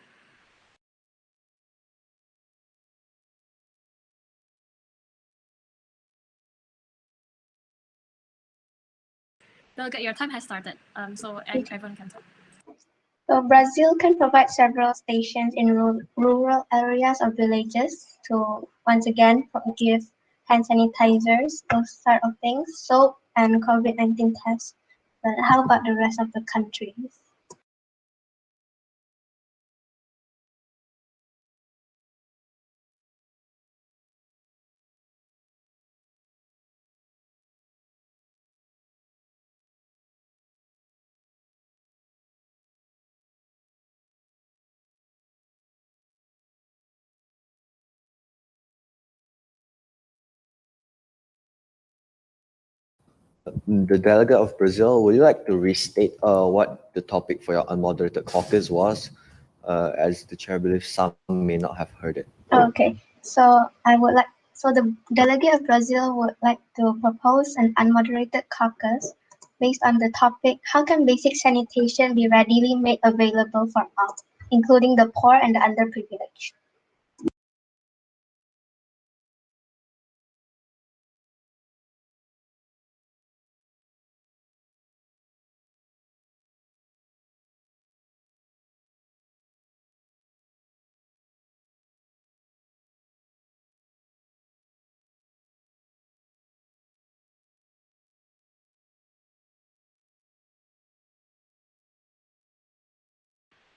Delegate, your time has started, so everyone can talk. So Brazil can provide several stations in rural areas or villages to, once again, give hand sanitizers, those sort of things, soap, and COVID-19 tests. But how about the rest of the countries? The delegate of Brazil, would you like to restate what the topic for your unmoderated caucus was, as the chair believes some may not have heard it? Okay, so the delegate of Brazil would like to propose an unmoderated caucus based on the topic, how can basic sanitation be readily made available for all, including the poor and the underprivileged?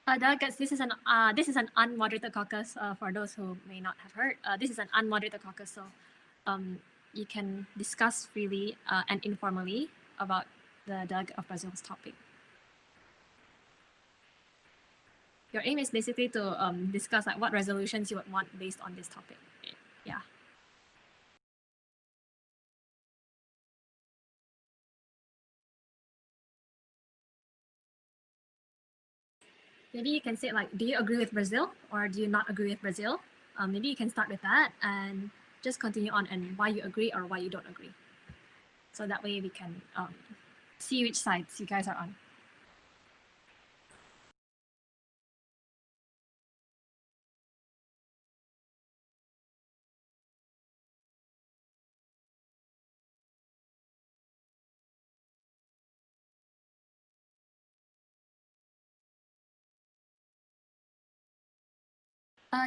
Delegates, this is an unmoderated caucus. For those who may not have heard, this is an unmoderated caucus, so you can discuss freely and informally about the Delegate of Brazil's topic. Your aim is basically to discuss like what resolutions you would want based on this topic. Yeah. Maybe you can say like, do you agree with Brazil or do you not agree with Brazil? Maybe you can start with that and just continue on and why you agree or why you don't agree. So that way we can see which sides you guys are on.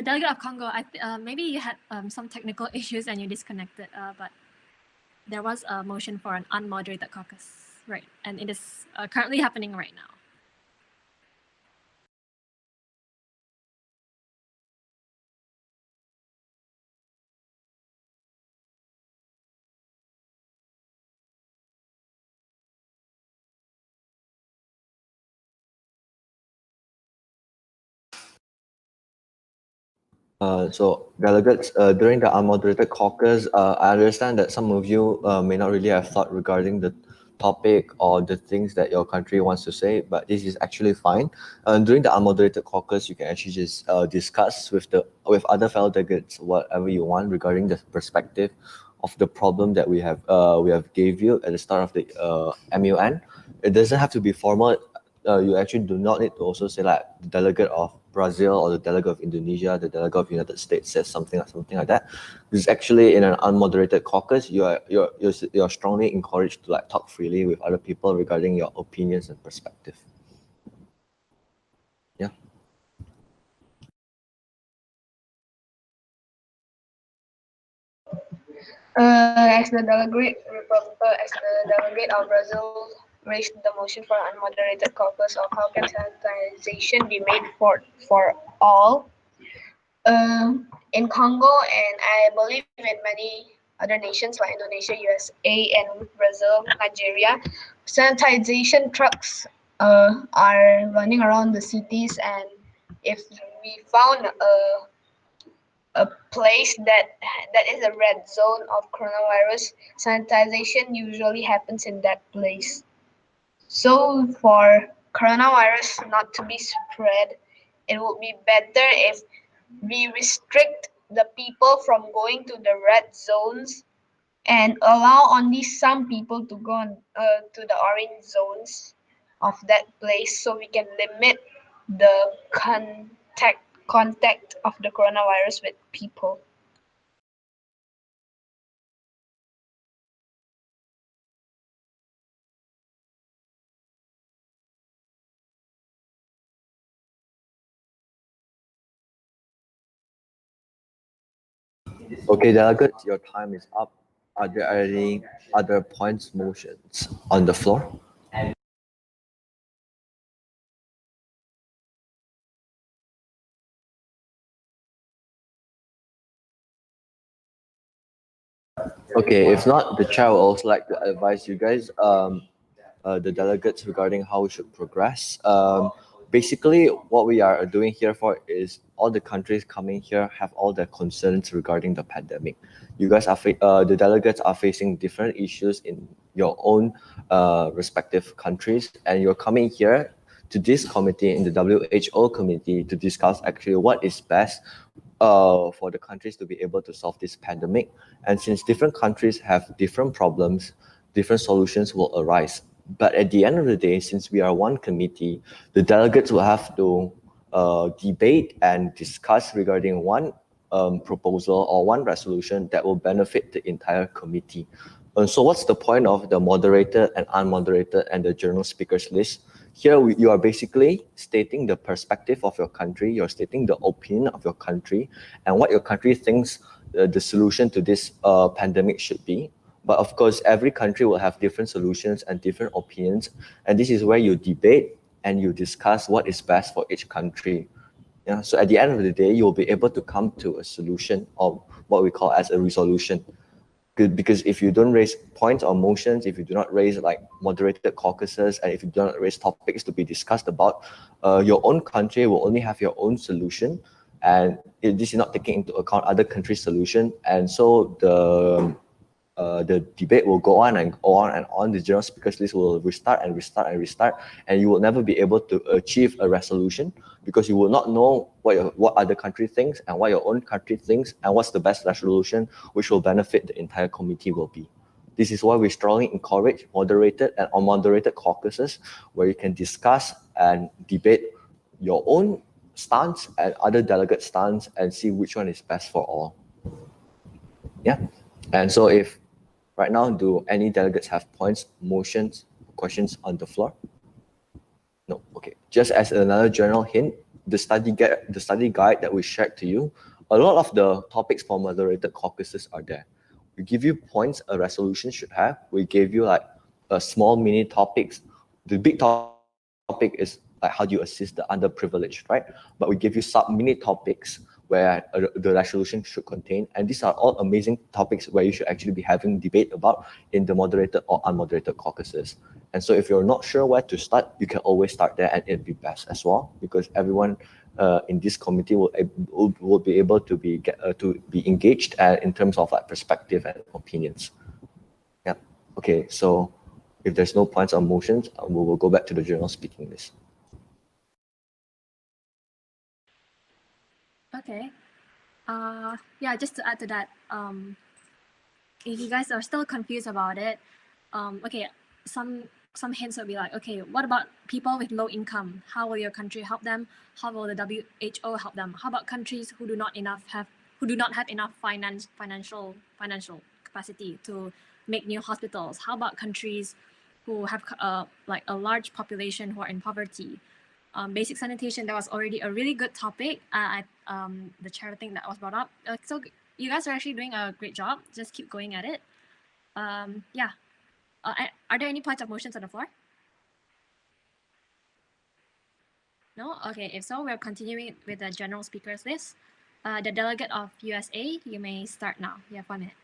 Delegate of Congo, maybe you had some technical issues and you disconnected, but there was a motion for an unmoderated caucus, right? And it is currently happening right now. So delegates, during the unmoderated caucus, I understand that some of you may not really have thought regarding the topic or the things that your country wants to say, but this is actually fine. During the unmoderated caucus, you can actually just discuss with other fellow delegates whatever you want regarding the perspective of the problem that we have gave you at the start of the MUN. It doesn't have to be formal. You actually do not need to also say like the delegate of Brazil or the delegate of Indonesia, the delegate of United States says something like that. Because actually in an unmoderated caucus, you're strongly encouraged to like talk freely with other people regarding your opinions and perspective. Yeah. As the delegate of Brazil raised the motion for unmoderated caucus, or how can sanitization be made for all? In Congo, and I believe in many other nations like Indonesia, USA, and Brazil, Nigeria, sanitization trucks are running around the cities, and if we found a place that is a red zone of coronavirus, sanitization usually happens in that place. So for coronavirus not to be spread, it would be better if we restrict the people from going to the red zones and allow only some people to go on, to the orange zones of that place, so we can limit the contact of the coronavirus with people. Okay, delegates, your time is up. Are there any other points, motions on the floor? Okay, if not, the chair would also like to advise you guys, the delegates, regarding how we should progress. Basically, what we are doing here for is all the countries coming here have all their concerns regarding the pandemic. You guys are, the delegates are facing different issues in your own respective countries, and you're coming here to this committee, in the WHO committee, to discuss actually what is best for the countries to be able to solve this pandemic. And since different countries have different problems, different solutions will arise. But at the end of the day, since we are one committee, the delegates will have to debate and discuss regarding one proposal or one resolution that will benefit the entire committee. So what's the point of the moderated and unmoderated and the general speakers list? Here you are basically stating the perspective of your country, you're stating the opinion of your country and what your country thinks the solution to this pandemic should be. But of course, every country will have different solutions and different opinions. And this is where you debate and you discuss what is best for each country. Yeah, so at the end of the day, you'll be able to come to a solution or what we call as a resolution. Because if you don't raise points or motions, if you do not raise like moderated caucuses, and if you do not raise topics to be discussed about, your own country will only have your own solution, and this is not taking into account other countries' solution, and so the debate will go on and on and on. The general speakers list will restart and restart and restart, and you will never be able to achieve a resolution because you will not know what other country thinks and what your own country thinks and what's the best resolution which will benefit the entire committee will be. This is why we strongly encourage moderated and unmoderated caucuses where you can discuss and debate your own stance and other delegate stance and see which one is best for all. Yeah. And so if right now, do any delegates have points, motions, questions on the floor? No. Okay. Just as another general hint, the study guide that we shared to you, a lot of the topics for moderated caucuses are there. We give you points a resolution should have. We gave you like a small mini topics. The big topic is like how do you assist the underprivileged, right? But we give you sub mini topics where the resolution should contain. And these are all amazing topics where you should actually be having debate about in the moderated or unmoderated caucuses. And so if you're not sure where to start, you can always start there and it'll be best as well, because everyone in this committee will be able to be engaged in terms of like perspective and opinions. Yeah. Okay, so if there's no points or motions, we will go back to the general speaking list. Okay. Yeah, just to add to that, if you guys are still confused about it, okay, some hints will be like, okay, what about people with low income? How will your country help them? How will the WHO help them? How about countries who do not have enough financial capacity to make new hospitals? How about countries who have like a large population who are in poverty? Basic sanitation, that was already a really good topic. The chair thing that was brought up. So you guys are actually doing a great job. Just keep going at it. Yeah. Are there any points of motions on the floor? No? Okay, if so, we're continuing with the general speakers list. The delegate of USA, you may start now. You have 1 minute.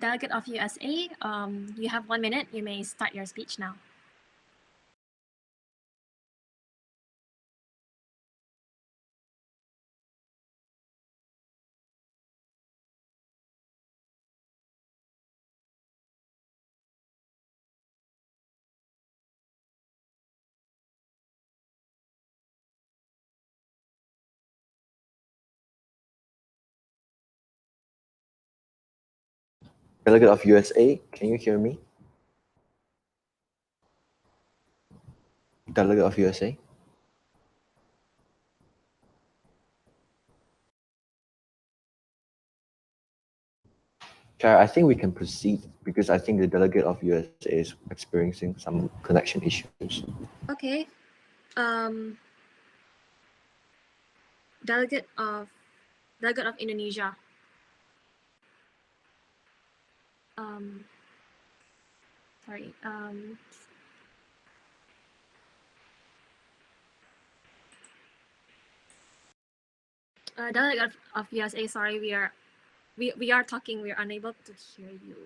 Delegate of USA, you have 1 minute. You may start your speech now. Delegate of USA, can you hear me? Delegate of USA? Chair, I think we can proceed because I think the delegate of USA is experiencing some connection issues. Okay. Delegate of Indonesia. Sorry. Delegate of USA, sorry, we are talking. We are unable to hear you.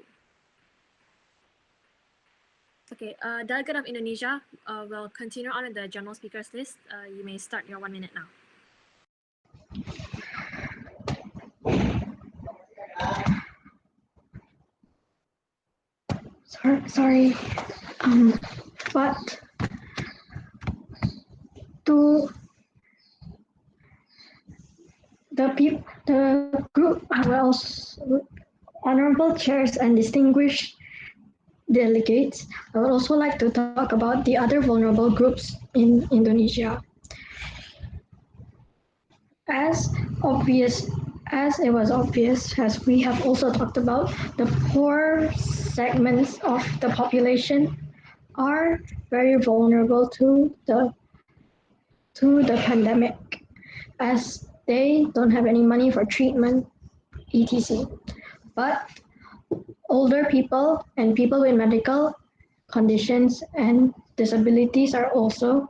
Okay, Delegate of Indonesia will continue on with the general speakers list. You may start your 1 minute now. Sorry. But to the group, honorable chairs and distinguished delegates, I would also like to talk about the other vulnerable groups in Indonesia. As it was obvious, as we have also talked about, the poor segments of the population are very vulnerable to the pandemic, as they don't have any money for treatment, etc. But older people and people with medical conditions and disabilities are also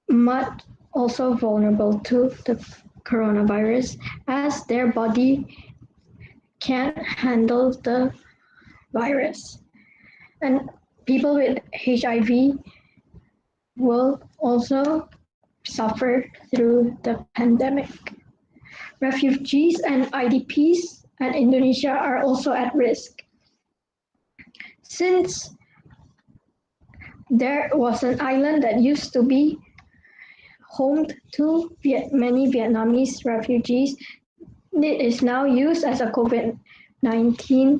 vulnerable to the coronavirus, as their body can't handle the virus. And people with HIV will also suffer through the pandemic. Refugees and IDPs in Indonesia are also at risk. Since there was an island that used to be home to many Vietnamese refugees, it is now used as a COVID-19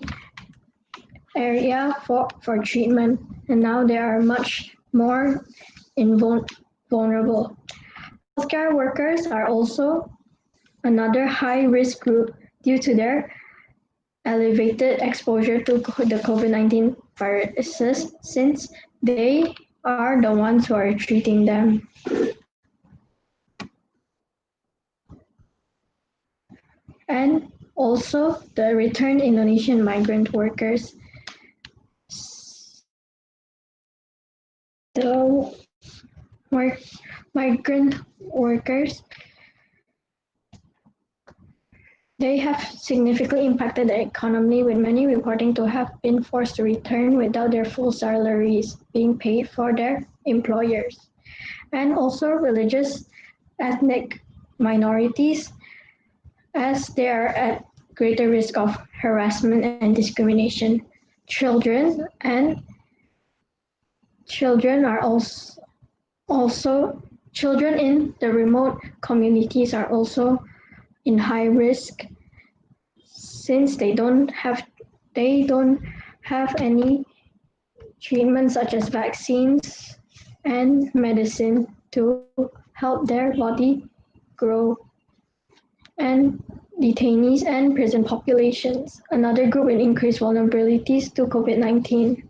area for treatment, and now they are much more vulnerable. Healthcare workers are also another high-risk group due to their elevated exposure to the COVID-19 viruses, since they are the ones who are treating them. And also the returned Indonesian migrant workers. The migrant workers, they have significantly impacted the economy, with many reporting to have been forced to return without their full salaries being paid for their employers. And also religious ethnic minorities, as they are at greater risk of harassment and discrimination. Children in the remote communities are also in high risk, since they don't have any treatment such as vaccines and medicine to help their body grow. And detainees and prison populations, another group with increased vulnerabilities to COVID-19.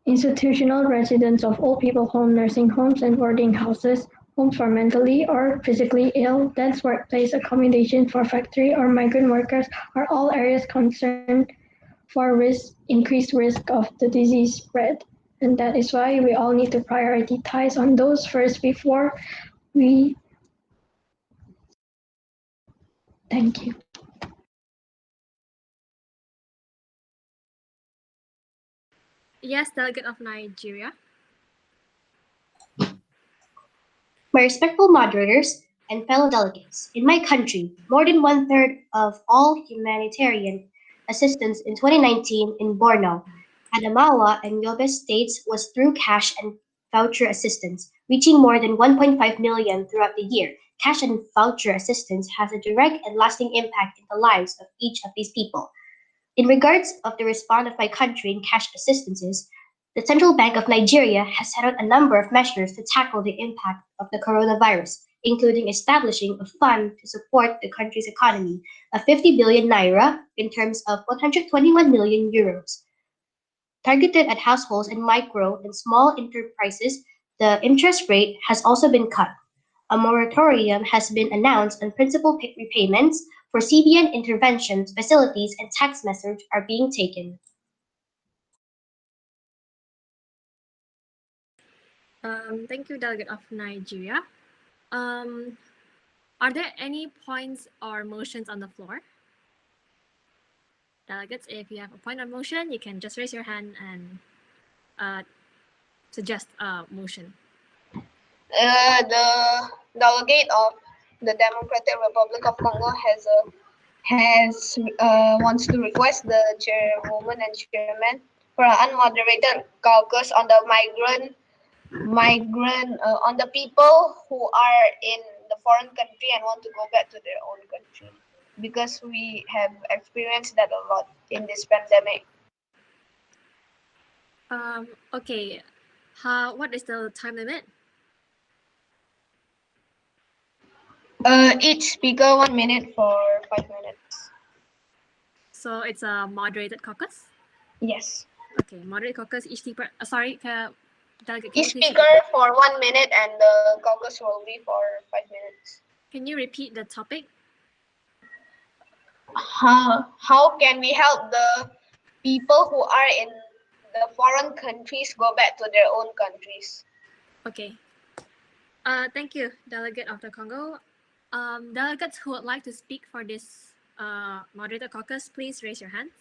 Institutional residents of old people home, nursing homes, and boarding houses, homes for mentally or physically ill, dense workplace accommodation for factory or migrant workers are all areas concerned for increased risk of the disease spread. And that is why we all need to prioritize on those first before we. Thank you. Yes, Delegate of Nigeria. My respectful moderators and fellow delegates, in my country, more than 1/3 of all humanitarian assistance in 2019 in Borno, Adamawa, and Yobe states was through cash and voucher assistance, reaching more than 1.5 million throughout the year. Cash and voucher assistance has a direct and lasting impact in the lives of each of these people. In regards of the response of my country in cash assistances, the Central Bank of Nigeria has set out a number of measures to tackle the impact of the coronavirus, including establishing a fund to support the country's economy of 50 billion naira in terms of 121 million euros. Targeted at households and micro and small enterprises, the interest rate has also been cut. A moratorium has been announced on principal repayments for CBN interventions, facilities, and tax measures are being taken. Thank you, Delegate of Nigeria. Are there any points or motions on the floor? Delegates, if you have a point or motion, you can just raise your hand and suggest a motion. The delegate of the Democratic Republic of Congo wants to request the chairwoman and chairman for an unmoderated caucus on the on the people who are in the foreign country and want to go back to their own country, because we have experienced that a lot in this pandemic. Okay. What is the time limit? Each speaker 1 minute for 5 minutes. So it's a moderated caucus? Yes. Okay, moderated caucus, each speaker, delegate, Each speaker for 1 minute and the caucus will be for 5 minutes. Can you repeat the topic? How can we help the people who are in the foreign countries go back to their own countries? Okay. Thank you, Delegate of the Congo. Delegates who would like to speak for this moderated caucus, please raise your hands.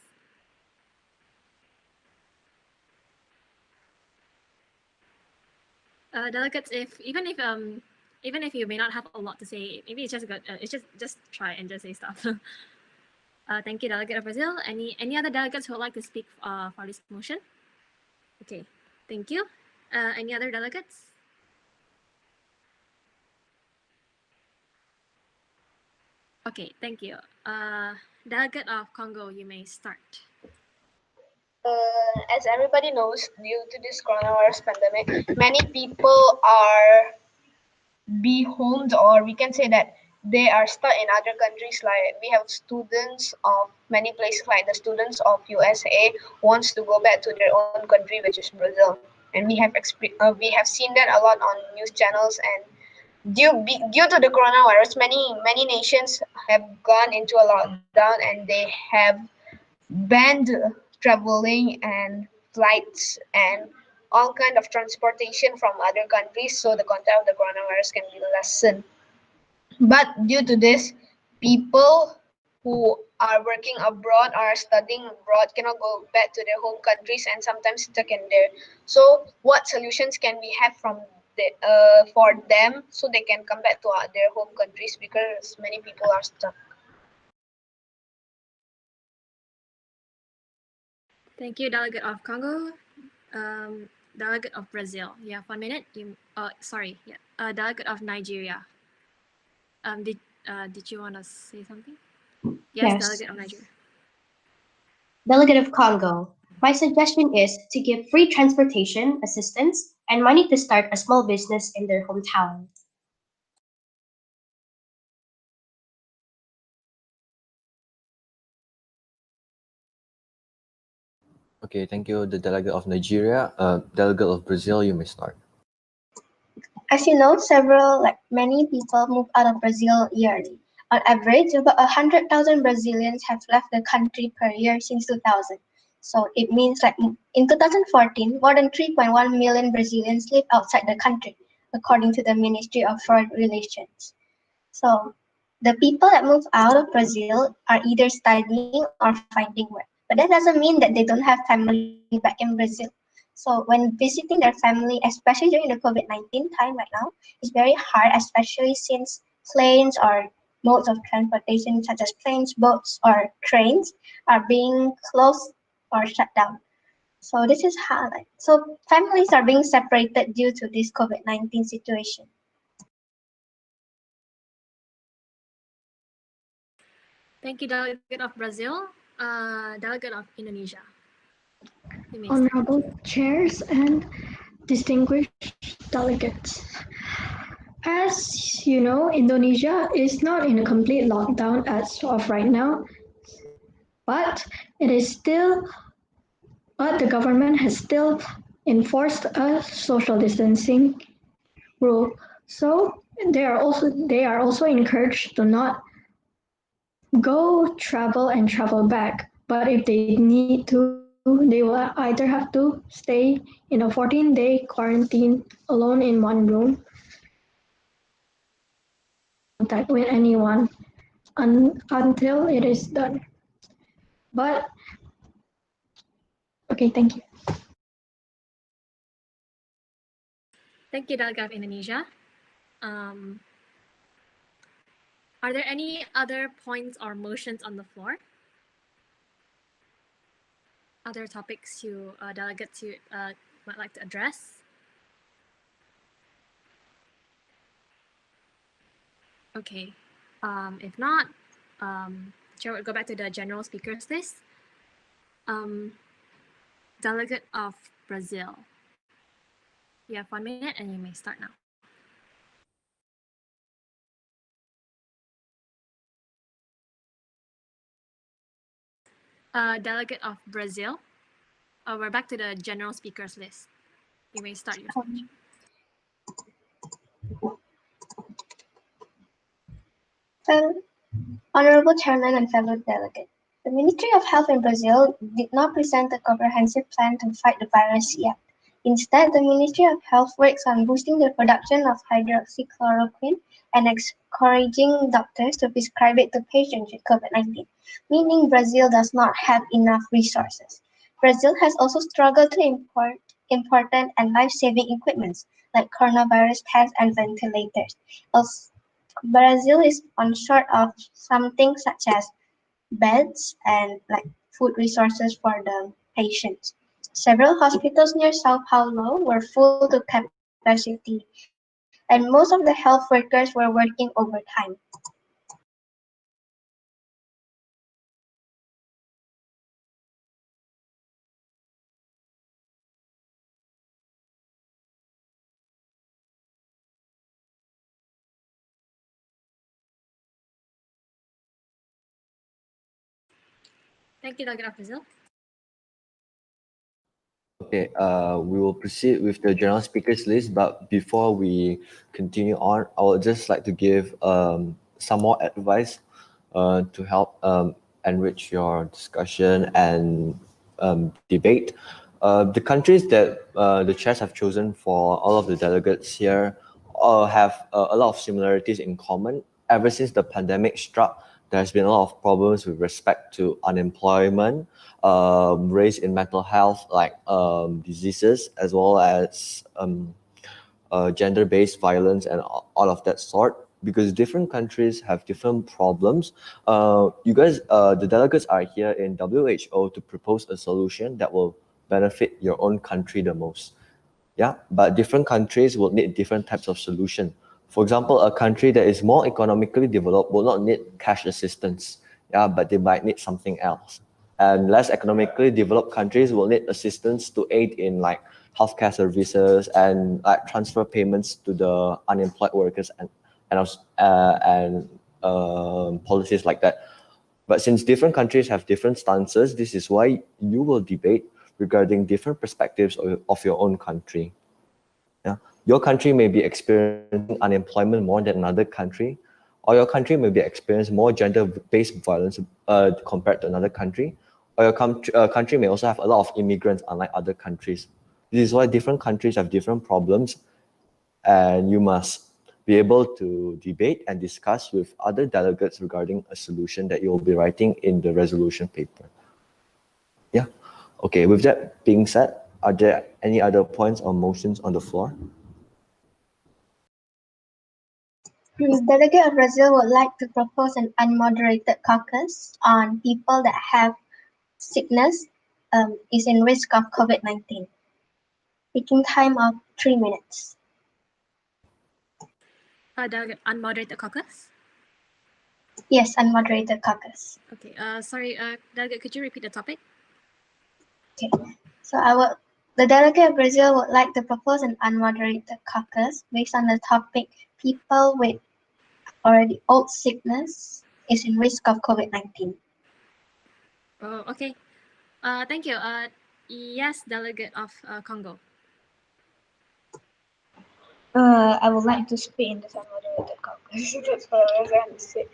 Delegates, even if you may not have a lot to say, maybe it's just good. It's just try and just say stuff. Thank you, Delegate of Brazil. Any other delegates who would like to speak for this motion? Okay, thank you. Any other delegates? Okay, thank you. Delegate of Congo, you may start. As everybody knows, due to this coronavirus pandemic, many people are behomed, or we can say that they are stuck in other countries. Like we have students of many places, like the students of USA wants to go back to their own country, which is Brazil, and we have seen that a lot on news channels. And due to the coronavirus, many nations have gone into a lockdown and they have banned traveling and flights and all kind of transportation from other countries, so the contact of the coronavirus can be lessened. But due to this, people who are working abroad or studying abroad cannot go back to their home countries and sometimes stuck in there. So what solutions can we have for them so they can come back to their home countries, because many people are stuck? Thank you, Delegate of Congo. Delegate of Brazil, you have 1 minute. Delegate of Nigeria. Did you want to say something? Yes. Delegate of Nigeria. Delegate of Congo, my suggestion is to give free transportation assistance and money to start a small business in their hometown. Okay, thank you, the delegate of Nigeria. Delegate of Brazil, you may start. As you know, many people move out of Brazil yearly. On average, about 100,000 Brazilians have left the country per year since 2000. So it means in 2014, more than 3.1 million Brazilians live outside the country, according to the Ministry of Foreign Relations. So the people that move out of Brazil are either studying or finding work. But that doesn't mean that they don't have family back in Brazil. So when visiting their family, especially during the COVID-19 time right now, it's very hard, especially since planes or modes of transportation such as planes, boats, or trains are being closed or shut down. So this is how, so families are being separated due to this COVID-19 situation. Thank you, Delegate of Brazil. Delegate of Indonesia. Honorable chairs and distinguished delegates. As you know, Indonesia is not in a complete lockdown as of right now, but the government has still enforced a social distancing rule. So they are also encouraged to not go travel and travel back. But if they need to, they will either have to stay in a 14-day quarantine alone in one room, contact with anyone until it is done. But, okay, thank you. Thank you, Delegate of Indonesia. Are there any other points or motions on the floor? Other topics you delegates you might like to address? Okay, if not, Chair would go back to the general speakers list. Delegate of Brazil. You have 1 minute and you may start now. Delegate of Brazil. We're back to the general speakers list. You may start your speech. Honorable Chairman and fellow delegates, the Ministry of Health in Brazil did not present a comprehensive plan to fight the virus yet. Instead, the Ministry of Health works on boosting the production of hydroxychloroquine and encouraging doctors to prescribe it to patients with COVID-19, meaning Brazil does not have enough resources. Brazil has also struggled to import important and life-saving equipment like coronavirus tests and ventilators. Brazil is on short of something such as beds and food resources for the patients. Several hospitals near Sao Paulo were full to capacity, and most of the health workers were working overtime. Thank you, Delegate of Brazil. Okay, we will proceed with the general speakers list, but before we continue on, I would just like to give some more advice to help enrich your discussion and debate. The countries that the chairs have chosen for all of the delegates here have a lot of similarities in common. Ever since the pandemic struck, there has been a lot of problems with respect to unemployment, race in mental health, like diseases, as well as gender-based violence and all of that sort. Because different countries have different problems. You guys, the delegates are here in WHO to propose a solution that will benefit your own country the most. Yeah, but different countries will need different types of solution. For example, a country that is more economically developed will not need cash assistance, yeah, but they might need something else. And less economically developed countries will need assistance to aid in like healthcare services and like transfer payments to the unemployed workers and policies like that. But since different countries have different stances, this is why you will debate regarding different perspectives of your own country. Yeah? Your country may be experiencing unemployment more than another country, or your country may be experiencing more gender-based violence compared to another country, or your country may also have a lot of immigrants unlike other countries. This is why different countries have different problems, and you must be able to debate and discuss with other delegates regarding a solution that you will be writing in the resolution paper. Yeah. Okay, with that being said, are there any other points or motions on the floor? The Delegate of Brazil would like to propose an unmoderated caucus on people that have sickness is in risk of COVID-19. Speaking time of 3 minutes. Delegate Unmoderated Caucus. Yes, unmoderated caucus. Okay, sorry, Delegate, could you repeat the topic? Okay, so the Delegate of Brazil would like to propose an unmoderated caucus based on the topic people with already old sickness is in risk of COVID-19. Oh, okay. Thank you. Yes, Delegate of Congo. I would like to speak in the unmoderated caucus. That's what I was going to say.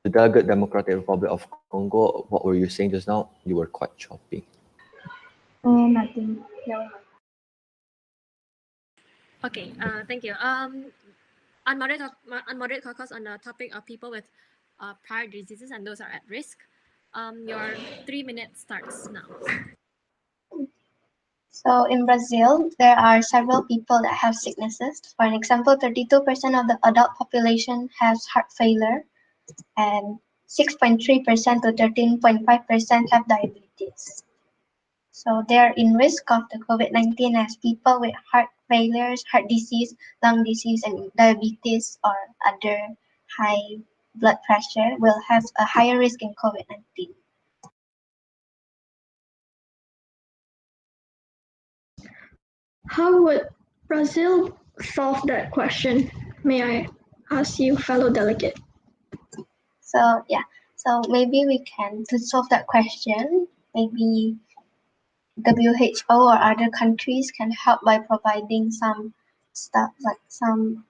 The Delegate Democratic Republic of Congo, what were you saying just now? You were quite choppy. Nothing. No. Okay, thank you. Unmoderated caucus on the topic of people with prior diseases and those are at risk. Your 3 minutes starts now. So in Brazil, there are several people that have sicknesses. For an example, 32% of the adult population has heart failure, and 6.3% to 13.5% have diabetes. So they are in risk of the COVID-19 as people with heart failures, heart disease, lung disease, and diabetes or other high blood pressure will have a higher risk in COVID-19. How would Brazil solve that question? May I ask you, fellow delegate? So maybe we can, to solve that question, maybe WHO or other countries can help by providing some stuff like some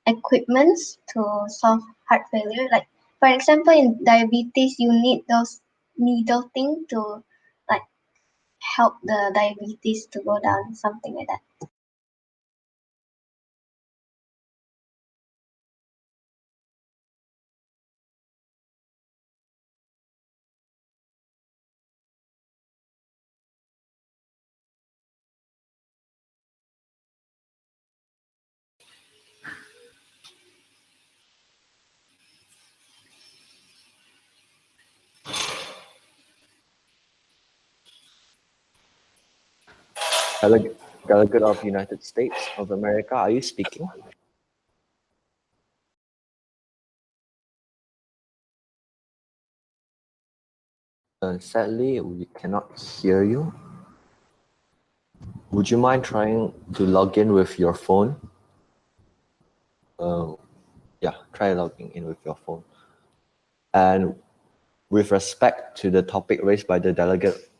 equipments to solve heart failure. Like for example, in diabetes, you need those needle thing to like help the diabetes to go down, something like that. Delegate of United States of America, are you speaking? Sadly, we cannot hear you. Would you mind trying to log in with your phone? Yeah, try logging in with your phone. And with respect to the topic raised by the delegate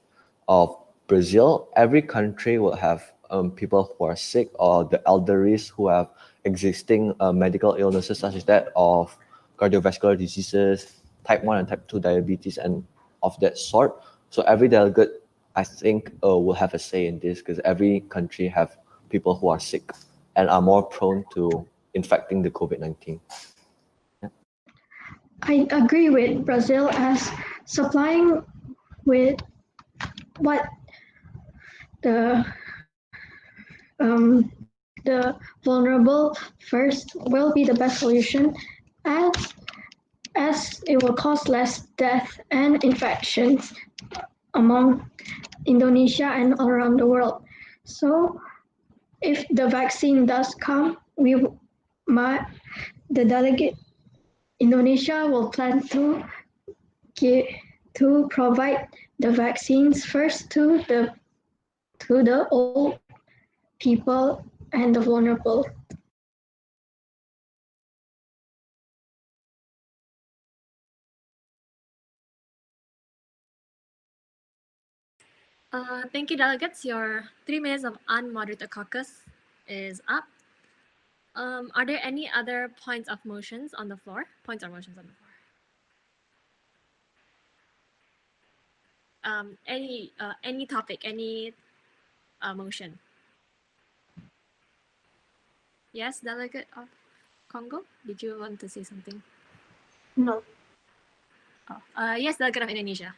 of Brazil, every country will have people who are sick or the elderlies who have existing medical illnesses such as that of cardiovascular diseases, type 1 and type 2 diabetes, and of that sort. So every delegate, I think, will have a say in this because every country have people who are sick and are more prone to infecting the COVID-19. I agree with Brazil as supplying with what the the vulnerable first will be the best solution as it will cause less death and infections among Indonesia and around the world. So if the vaccine does come, the delegate Indonesia will plan to provide the vaccines first to the old people and the vulnerable. Thank you, delegates. Your 3 minutes of unmoderated caucus is up. Are there any other points of motions on the floor? Points or motions on the floor? Any topic, any motion? Yes, Delegate of Congo, did you want to say something? No. Oh, yes, Delegate of Indonesia.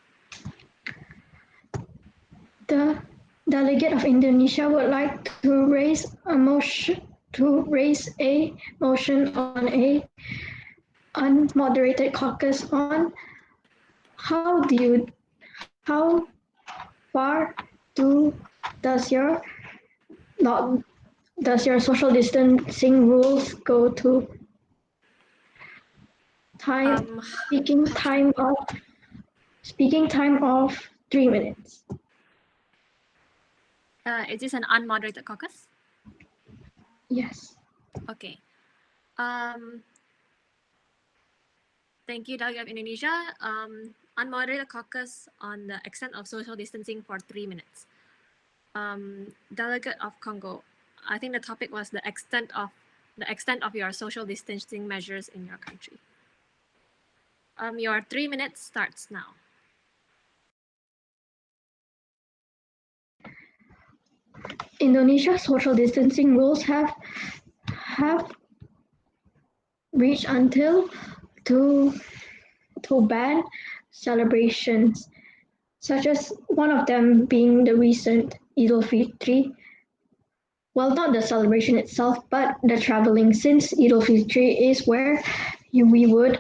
The delegate of Indonesia would like to raise a motion on a unmoderated caucus on how far does your social distancing rules go to speaking time of 3 minutes. Is this an unmoderated caucus? Yes. Okay. Thank you, Delegate of Indonesia. Unmoderated caucus on the extent of social distancing for 3 minutes. Delegate of Congo, I think the topic was the extent of your social distancing measures in your country. Your 3 minutes starts now. Indonesia's social distancing rules have reached until to ban celebrations, such as one of them being the recent Eid al-Fitr. Well, not the celebration itself, but the traveling, since Eid al-Fitr is where we would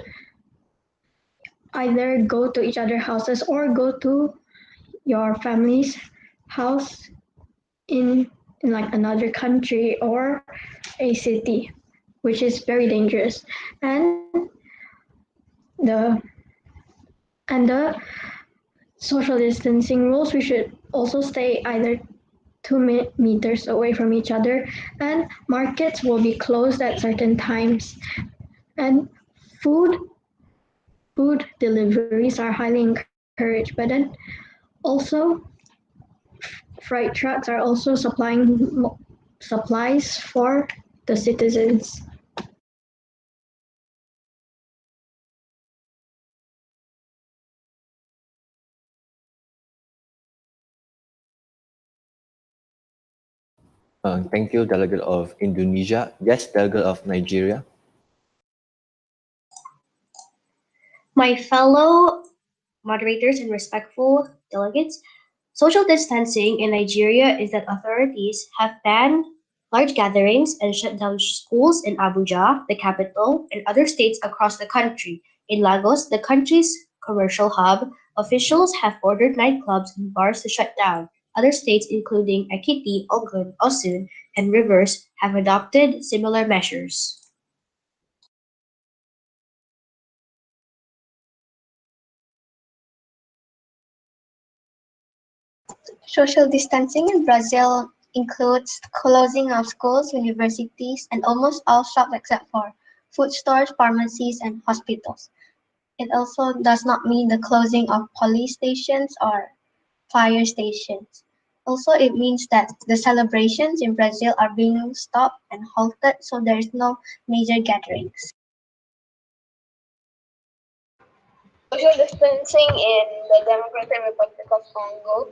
either go to each other's houses or go to your family's house in like another country or a city, which is very dangerous. And the social distancing rules, we should also stay either 2 meters away from each other, and markets will be closed at certain times. And food deliveries are highly encouraged, but then also freight trucks are also supplying supplies for the citizens. Thank you, Delegate of Indonesia. Yes, Delegate of Nigeria. My fellow moderators and respectful delegates, social distancing in Nigeria is that authorities have banned large gatherings and shut down schools in Abuja, the capital, and other states across the country. In Lagos, the country's commercial hub, officials have ordered nightclubs and bars to shut down. Other states, including Ekiti, Ogun, Osun, and Rivers, have adopted similar measures. Social distancing in Brazil includes closing of schools, universities, and almost all shops except for food stores, pharmacies, and hospitals. It also does not mean the closing of police stations or fire stations. Also, it means that the celebrations in Brazil are being stopped and halted, so there is no major gatherings. Social distancing in the Democratic Republic of Congo.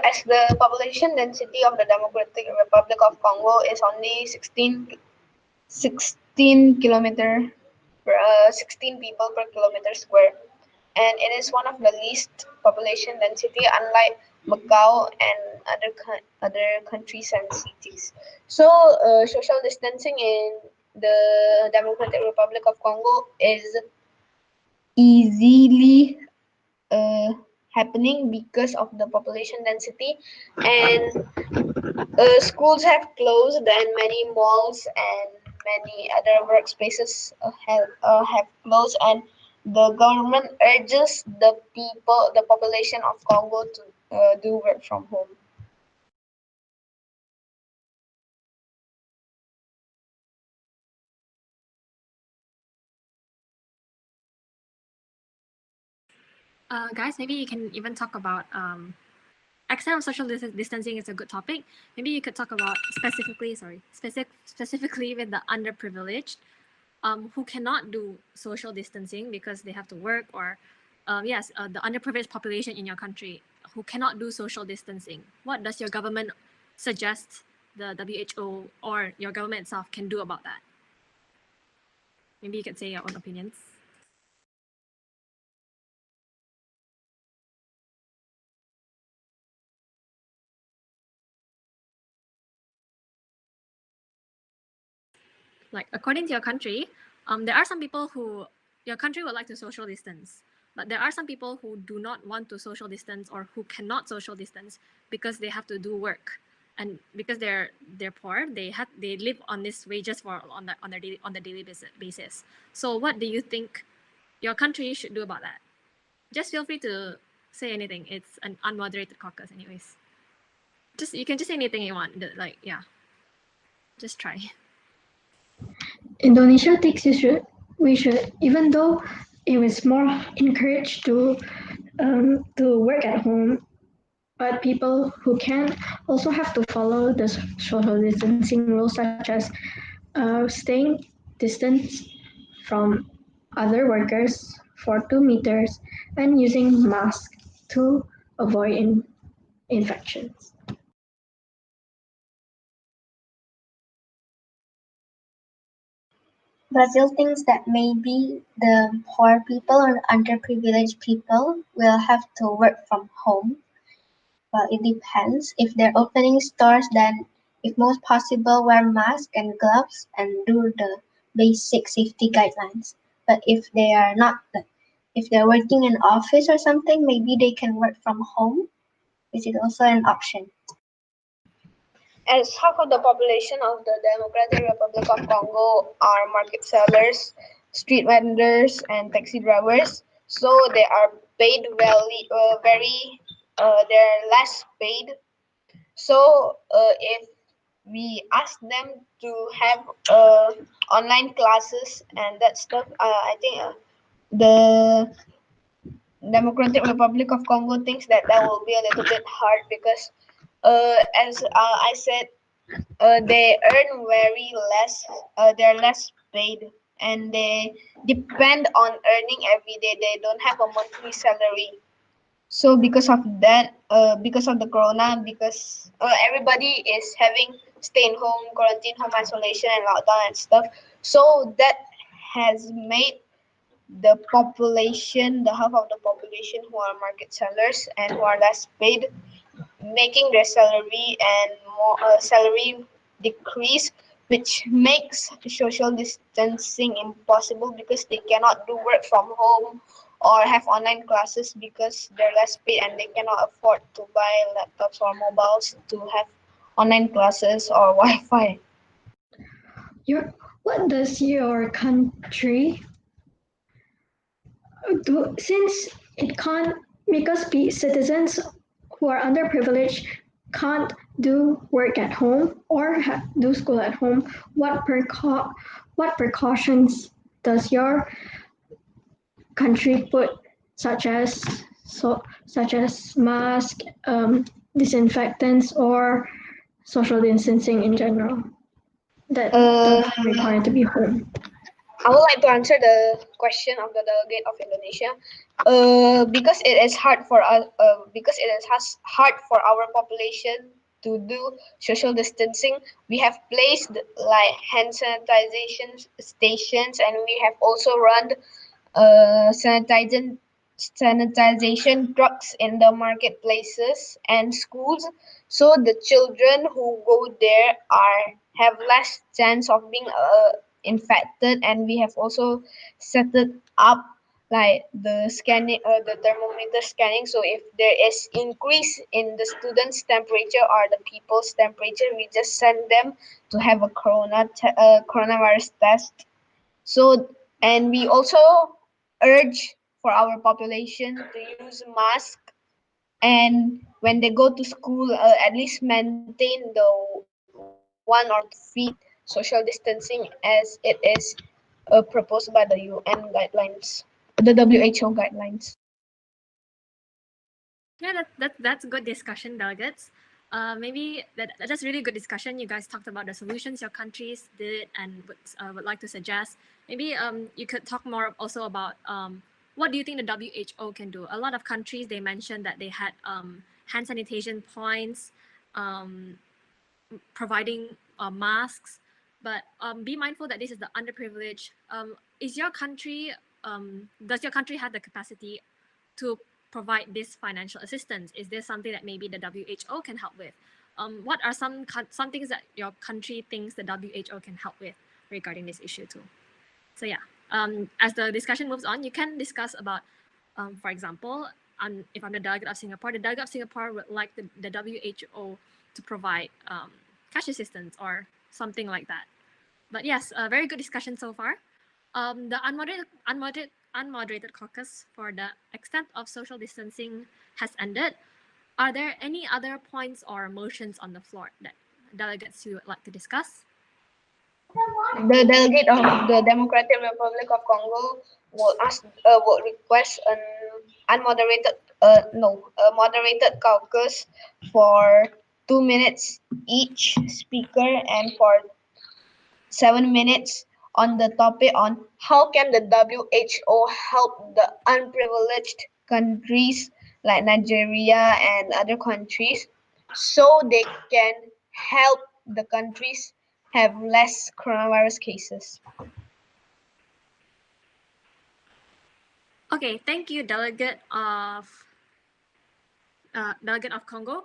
As the population density of the Democratic Republic of Congo is only 16 kilometer 16 people per kilometer square, and it is one of the least population density, unlike Macau and other countries and cities. So, social distancing in the Democratic Republic of Congo is easily happening because of the population density, and schools have closed, and many malls and many other workspaces have closed, and the government urges the population of Congo to do work from home. Guys, maybe you can even talk about extent of social distancing is a good topic. Maybe you could talk about specifically with the underprivileged, who cannot do social distancing because they have to work, or the underprivileged population in your country who cannot do social distancing. What does your government suggest the WHO or your government itself can do about that? Maybe you could say your own opinions. Like, according to your country, there are some people who your country would like to social distance, but there are some people who do not want to social distance or who cannot social distance because they have to do work, and because they're poor, they live on these wages on the daily basis. So what do you think your country should do about that? Just feel free to say anything. It's an unmoderated caucus, anyways. You can just say anything you want. Like, yeah, just try. Indonesia thinks we should, even though it was more encouraged to work at home, but people who can also have to follow the social distancing rules, such as staying distance from other workers for 2 meters and using masks to avoid infections. Brazil thinks that maybe the poor people or underprivileged people will have to work from home. Well, it depends. If they're opening stores, then if most possible, wear masks and gloves and do the basic safety guidelines. But if they are not, if they're working in office or something, maybe they can work from home, which is also an option. As half of the population of the Democratic Republic of Congo are market sellers, street vendors, and taxi drivers, so they are paid they're less paid. So if we ask them to have online classes and that stuff, I think the Democratic Republic of Congo thinks that that will be a little bit hard because, as I said, they earn very less. They're less paid, and they depend on earning every day. They don't have a monthly salary. So because of that, because of the corona, because everybody is having stay in home, quarantine, home isolation, and lockdown and stuff. So that has made the population, the half of the population who are market sellers and who are less paid, making their salary and more salary decrease, which makes social distancing impossible because they cannot do work from home or have online classes because they're less paid and they cannot afford to buy laptops or mobiles to have online classes or Wi-Fi. What does your country do since it can't, because citizens who are underprivileged can't do work at home or do school at home? What precautions does your country put, such as mask, disinfectants, or social distancing in general that doesn't require to be home? I would like to answer the question of the delegate of Indonesia. Because it is hard for us, because it is hard for our population to do social distancing. We have placed like hand sanitization stations, and we have also run sanitization trucks in the marketplaces and schools, so the children who go there are have less chance of being infected. And we have also set it up like the scanning, the thermometer scanning, so if there is increase in the students temperature or the people's temperature, we just send them to have a coronavirus test. So, and we also urge for our population to use mask, and when they go to school, at least maintain the 1 or 2 feet social distancing as it is proposed by the UN guidelines, the WHO guidelines. Yeah, that's a good discussion, delegates. Maybe that's really good discussion. You guys talked about the solutions your countries did and would like to suggest. Maybe you could talk more also about what do you think the WHO can do? A lot of countries, they mentioned that they had hand sanitation points, providing masks, but be mindful that this is the underprivileged. Is your country, does your country have the capacity to provide this financial assistance? Is this something that maybe the WHO can help with? What are some things that your country thinks the WHO can help with regarding this issue too? So yeah, as the discussion moves on, you can discuss about, for example, if I'm the delegate of Singapore, the delegate of Singapore would like the WHO to provide cash assistance or something like that. But yes, a very good discussion so far. The unmoderated caucus for the extent of social distancing has ended. Are there any other points or motions on the floor that delegates you would like to discuss? The delegate of the Democratic Republic of Congo will request an moderated caucus for 2 minutes each speaker, and for 7 minutes on the topic on how can the WHO help the unprivileged countries like Nigeria and other countries, so they can help the countries have less coronavirus cases. Okay, thank you, Delegate of Congo.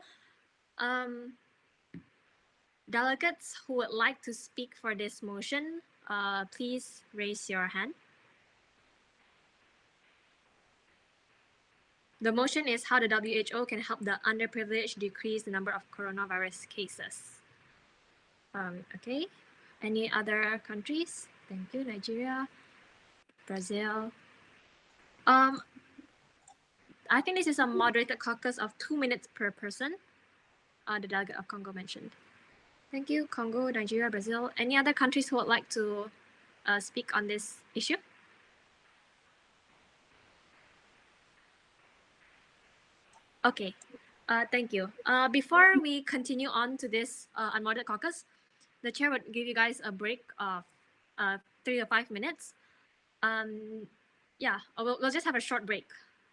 Delegates who would like to speak for this motion, please raise your hand. The motion is how the WHO can help the underprivileged decrease the number of coronavirus cases. Okay, any other countries? Thank you, Nigeria, Brazil. I think this is a moderated caucus of 2 minutes per person. The Delegate of Congo mentioned. Thank you, Congo, Nigeria, Brazil. Any other countries who would like to speak on this issue? Okay, thank you. Before we continue on to this unmoderated caucus, the chair would give you guys a break of 3 to 5 minutes. Yeah, we'll just have a short break.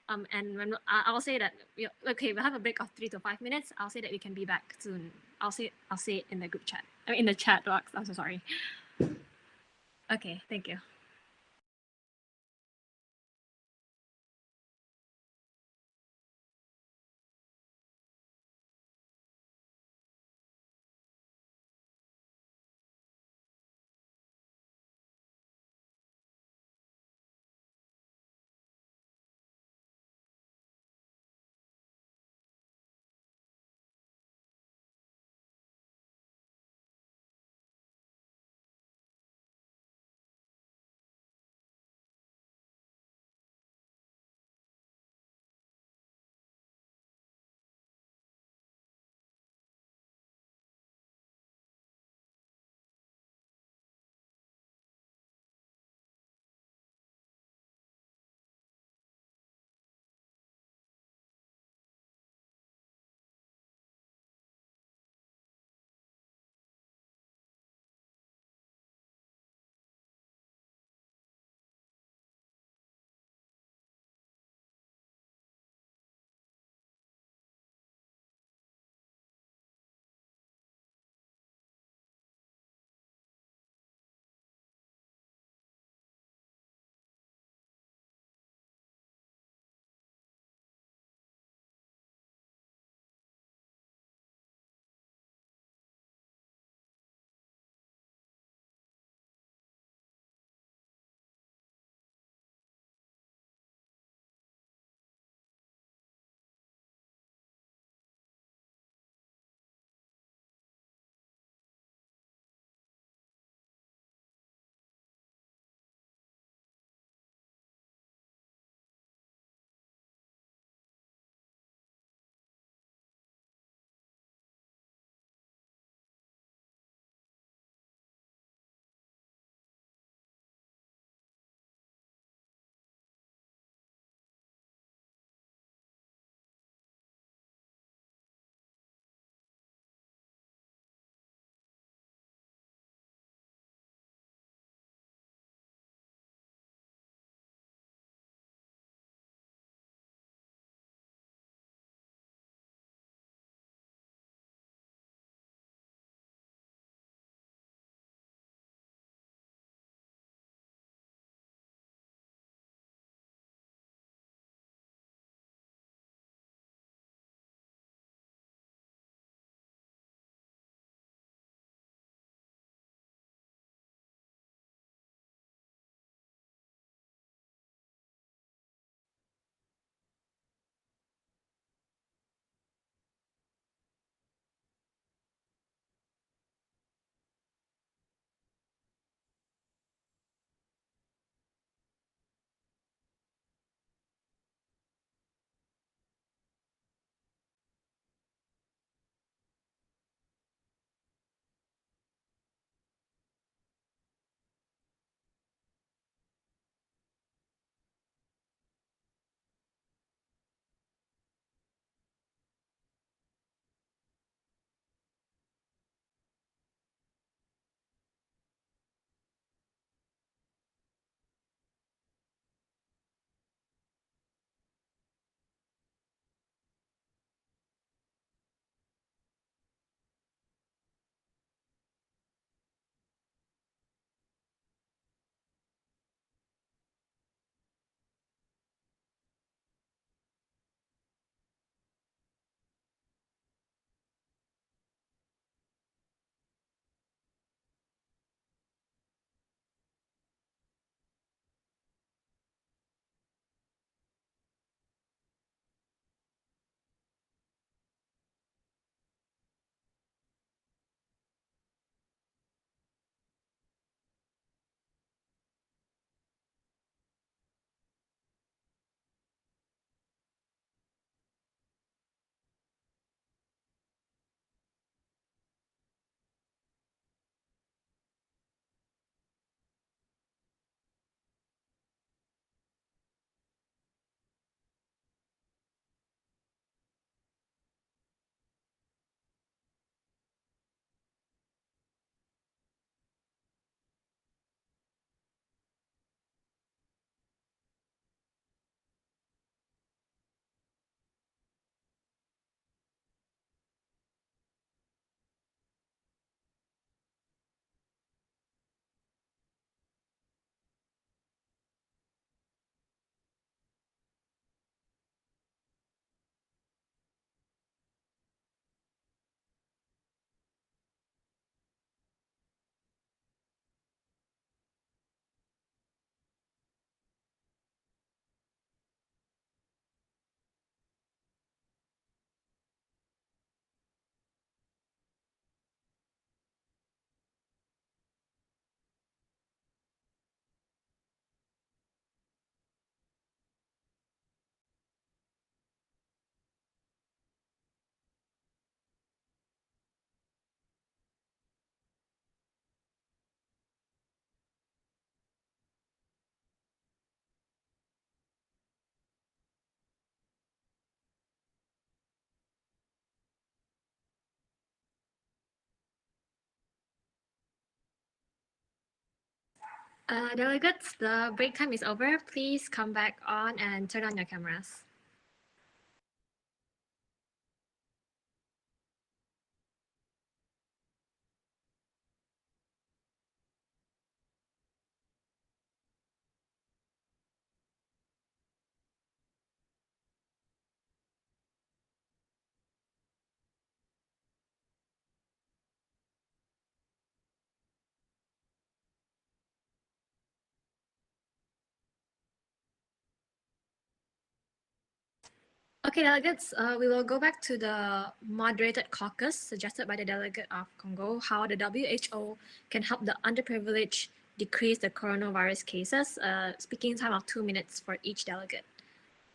And when I'll say that we'll have a break of 3 to 5 minutes. I'll say that we can be back soon. I'll say it in the group chat. I mean, in the chat box. I'm so sorry. Okay, thank you. Delegates, the break time is over. Please come back on and turn on your cameras. Okay, delegates, we will go back to the moderated caucus suggested by the Delegate of Congo, how the WHO can help the underprivileged decrease the coronavirus cases. Speaking time of 2 minutes for each delegate.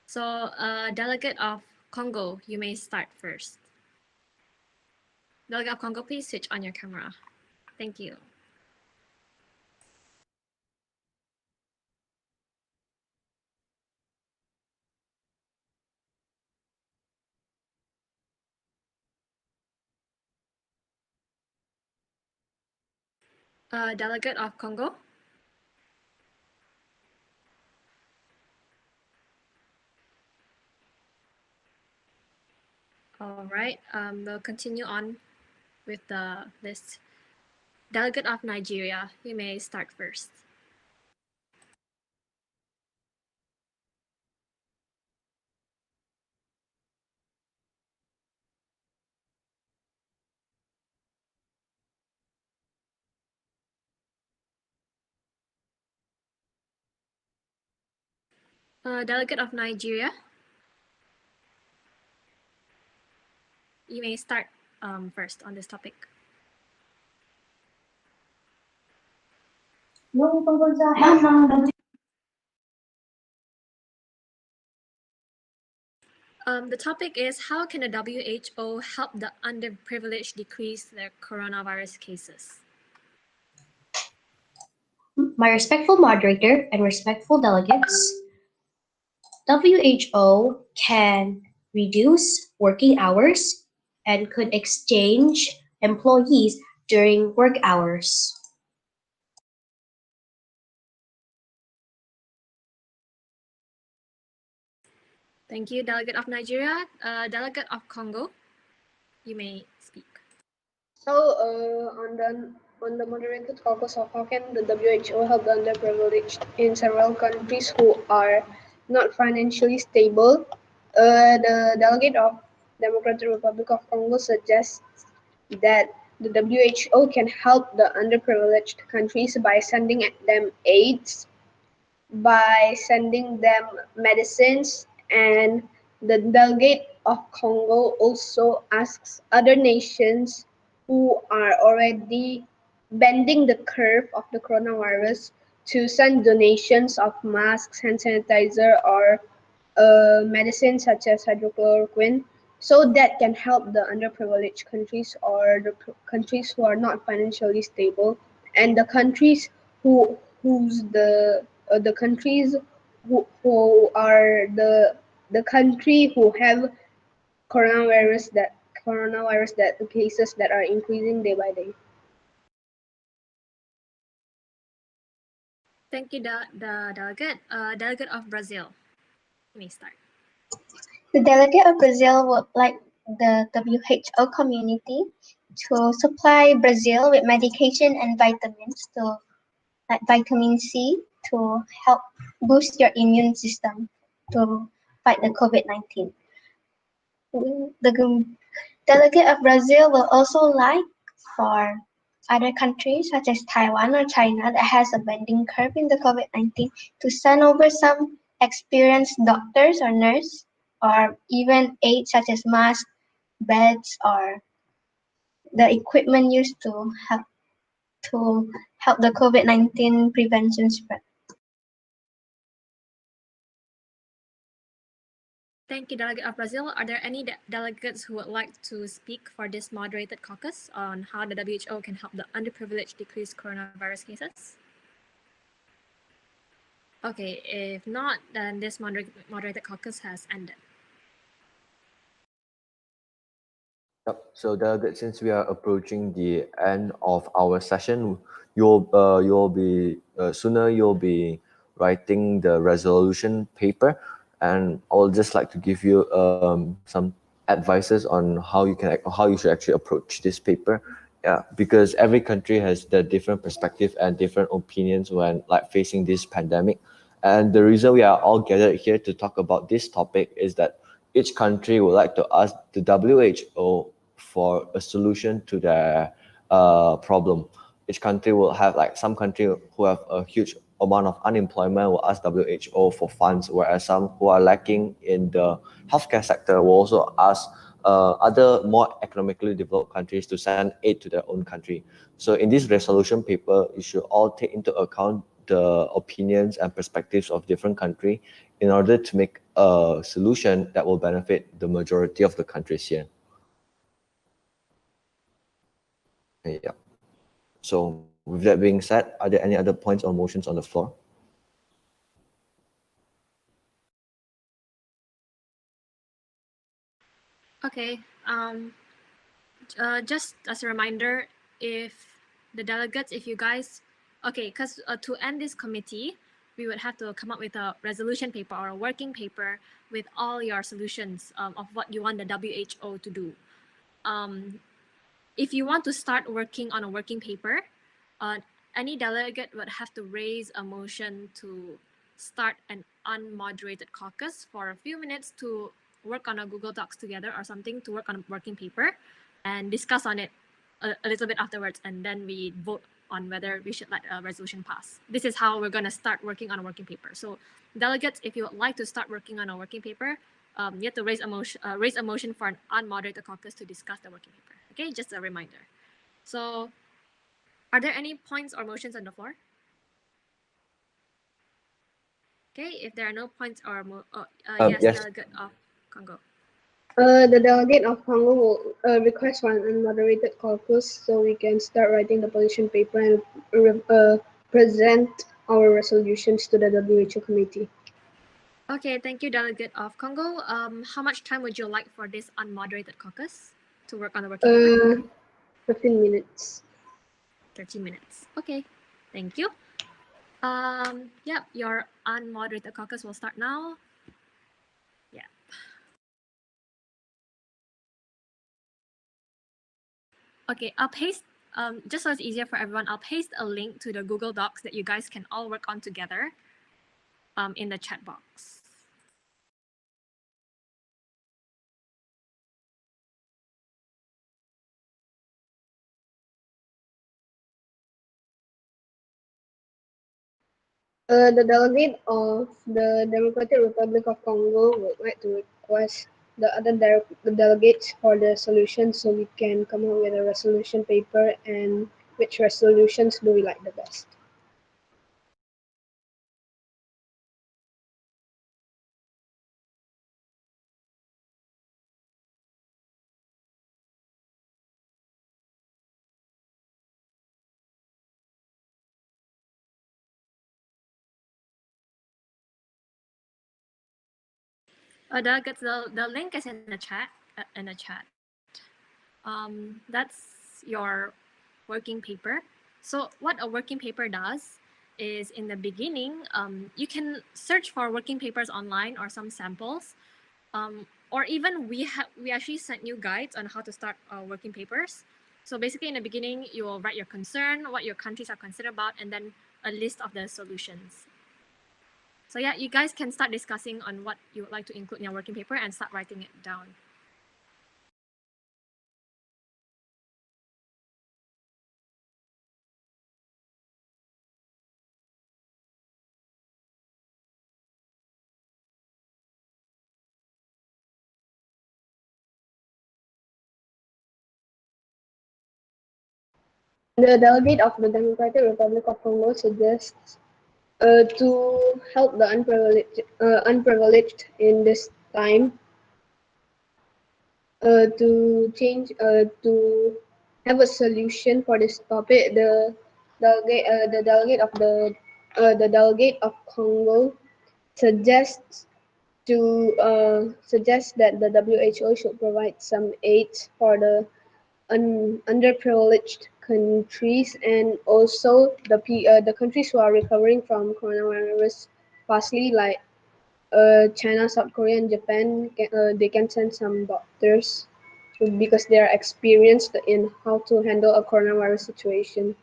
So, Delegate of Congo, you may start first. Delegate of Congo, please switch on your camera. Thank you. Delegate of Congo. All right, we'll continue on with the list. Delegate of Nigeria, you may start first. Delegate of Nigeria, you may start first on this topic. The topic is how can the WHO help the underprivileged decrease their coronavirus cases? My respectful moderator and respectful delegates, WHO can reduce working hours and could exchange employees during work hours. Thank you, Delegate of Nigeria. Delegate of Congo, you may speak. So, on the moderated caucus of how can the WHO help the underprivileged in several countries who are not financially stable, the delegate of Democratic Republic of Congo suggests that the WHO can help the underprivileged countries by sending them aids, by sending them medicines, and the delegate of Congo also asks other nations who are already bending the curve of the coronavirus to send donations of masks, hand sanitizer, or medicines such as hydrochloroquine, so that can help the underprivileged countries or the countries who are not financially stable, and the countries the countries who are the country who have coronavirus that cases that are increasing day by day. Thank you, the delegate. Delegate of Brazil, you may start. The delegate of Brazil would like the WHO community to supply Brazil with medication and vitamins like vitamin C to help boost your immune system to fight the COVID-19. The delegate of Brazil will also like for other countries such as Taiwan or China that has a bending curve in the COVID-19 to send over some experienced doctors or nurse or even aids such as masks, beds, or the equipment used to help the COVID-19 prevention spread. Thank you, Delegate of Brazil. Are there any delegates who would like to speak for this moderated caucus on how the WHO can help the underprivileged decrease coronavirus cases? Okay, if not, then this moderated caucus has ended. Yep. So, delegates, since we are approaching the end of our session, you'll be sooner you'll be writing the resolution paper, and I would just like to give you some advices on how you should actually approach this paper. Yeah, because every country has the different perspective and different opinions when like facing this pandemic. And the reason we are all gathered here to talk about this topic is that each country would like to ask the WHO for a solution to their problem. Each country will have, like, some country who have a huge amount of unemployment will ask WHO for funds, whereas some who are lacking in the healthcare sector will also ask other more economically developed countries to send aid to their own country. So in this resolution paper, you should all take into account the opinions and perspectives of different countries in order to make a solution that will benefit the majority of the countries here. Yeah. So with that being said, are there any other points or motions on the floor? Okay. Just as a reminder, if the delegates, if you guys, okay, because to end this committee, we would have to come up with a resolution paper or a working paper with all your solutions of what you want the WHO to do. If you want to start working on a working paper, any delegate would have to raise a motion to start an unmoderated caucus for a few minutes to work on a Google Docs together or something, to work on a working paper and discuss on it a little bit afterwards, and then we vote on whether we should let a resolution pass. This is how we're going to start working on a working paper. So delegates, if you would like to start working on a working paper, you have to raise a motion for an unmoderated caucus to discuss the working paper. Okay, just a reminder. So are there any points or motions on the floor? Okay, if there are no points or yes, Yes. Delegate of Congo. The delegate of Congo will request for an unmoderated caucus so we can start writing the position paper and present our resolutions to the WHO committee. Okay, thank you, Delegate of Congo. How much time would you like for this unmoderated caucus to work on the working paper? 15 minutes. 30 minutes. Okay, thank you. Yeah, your unmoderated caucus will start now. Yeah. Okay, I'll paste, just so it's easier for everyone, I'll paste a link to the Google Docs that you guys can all work on together in the chat box. The delegate of the Democratic Republic of Congo would like to request the other delegates for the solution so we can come up with a resolution paper and which resolutions do we like the best. Delegates, the link is in the chat. That's your working paper. So what a working paper does is, in the beginning, you can search for working papers online or some samples, or even we actually sent you guides on how to start working papers. So basically, in the beginning, you will write your concern, what your countries are concerned about, and then a list of the solutions. So yeah, you guys can start discussing on what you would like to include in your working paper and start writing it down. The delegate of the Democratic Republic of Congo suggests to help the unprivileged in this time, to have a solution for this topic. The delegate of Congo suggests that the WHO should provide some aid for the underprivileged countries, and also the countries who are recovering from coronavirus fastly, like China, South Korea, and Japan. They can send some doctors because they are experienced in how to handle a coronavirus situation.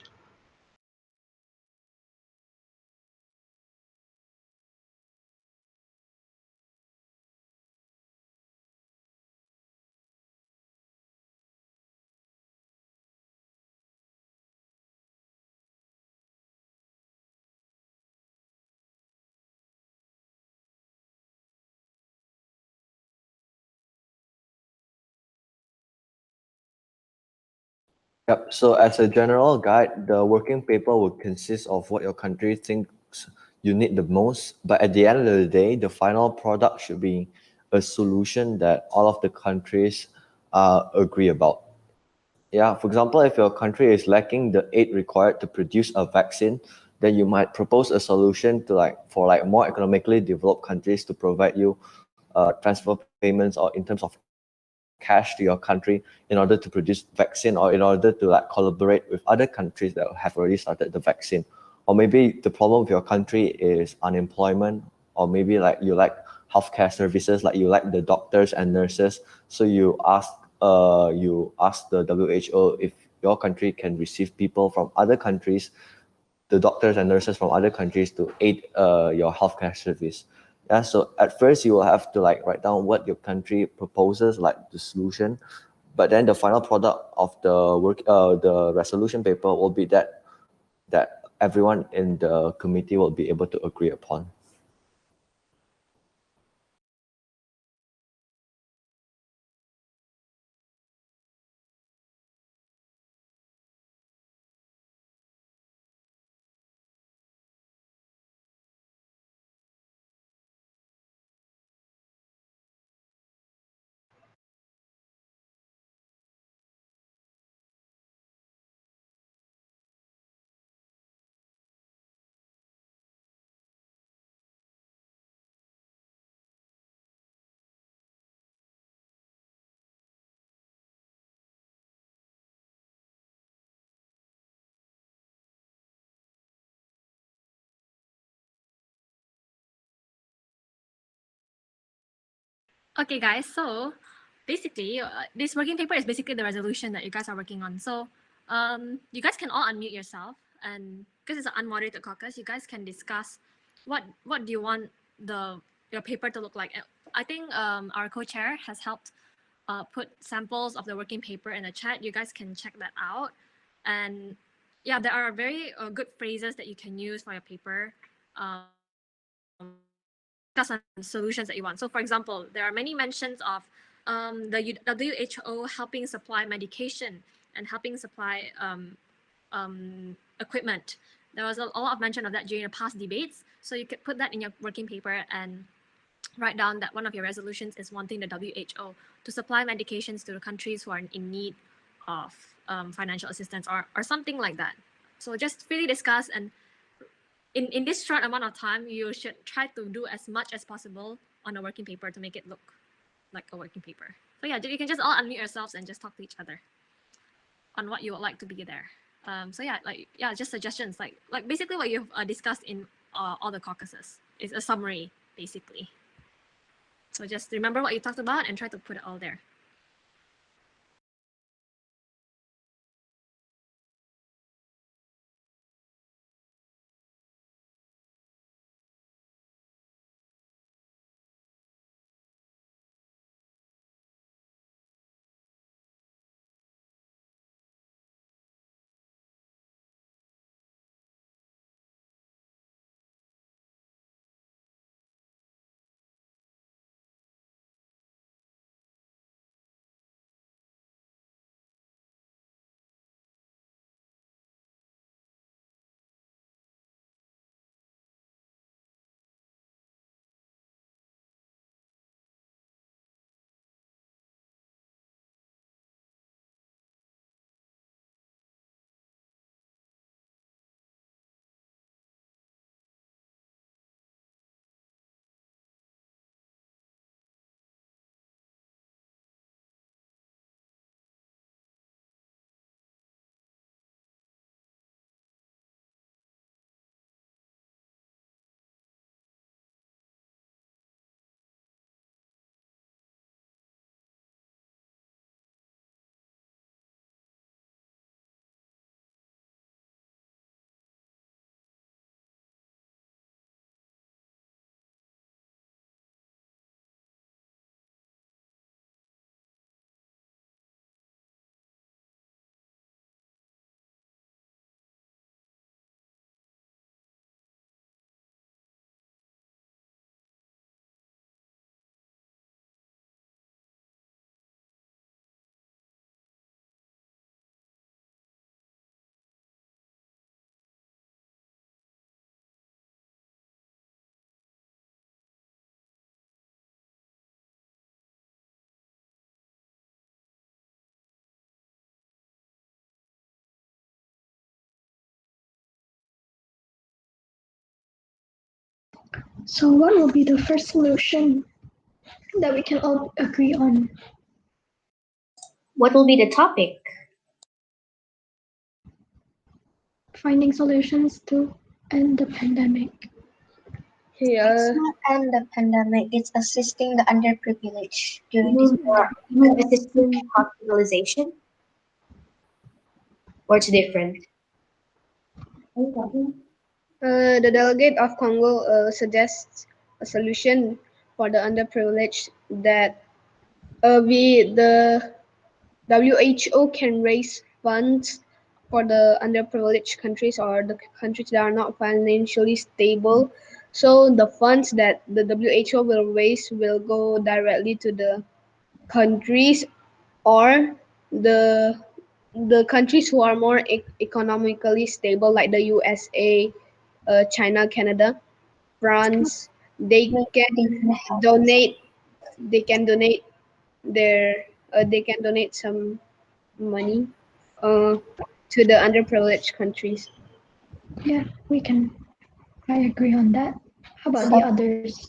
Yep. So as a general guide, the working paper will consist of what your country thinks you need the most. But at the end of the day, the final product should be a solution that all of the countries agree about. Yeah. For example, if your country is lacking the aid required to produce a vaccine, then you might propose a solution to for more economically developed countries to provide you transfer payments or in terms of cash to your country in order to produce vaccine or in order to collaborate with other countries that have already started the vaccine. Or maybe the problem with your country is unemployment, or maybe you like healthcare services, like you like the doctors and nurses. So you ask the WHO if your country can receive people from other countries, the doctors and nurses from other countries, to aid your healthcare service. Yeah, so at first you will have to write down what your country proposes, like the solution, but then the final product of the resolution paper will be that everyone in the committee will be able to agree upon. Okay, guys. So basically, this working paper is basically the resolution that you guys are working on. So you guys can all unmute yourself, and because it's an unmoderated caucus, you guys can discuss what do you want your paper to look like. I think our co-chair has helped put samples of the working paper in the chat. You guys can check that out, and yeah, there are very good phrases that you can use for your paper. Discuss on solutions that you want. So, for example, there are many mentions of the WHO helping supply medication and helping supply equipment. There was a lot of mention of that during the past debates. So you could put that in your working paper and write down that one of your resolutions is wanting the WHO to supply medications to the countries who are in need of financial assistance or something like that. So just really discuss, and in this short amount of time, you should try to do as much as possible on a working paper to make it look like a working paper. So yeah, you can just all unmute yourselves and just talk to each other on what you would like to be there. So yeah, just suggestions, like basically what you've discussed in all the caucuses is a summary, basically. So just remember what you talked about and try to put it all there. So what will be the first solution that we can all agree on? What will be the topic? Finding solutions to end the pandemic. It's not end the pandemic, it's assisting the underprivileged during this You mean assisting hospitalization? Or it's different? The delegate of Congo suggests a solution for the underprivileged that the WHO can raise funds for the underprivileged countries or the countries that are not financially stable. So the funds that the WHO will raise will go directly to the countries or the countries who are more economically stable, like the USA, China, Canada, France. They can donate. They can donate their. They can donate some money to the underprivileged countries. Yeah, I agree on that. How about the others?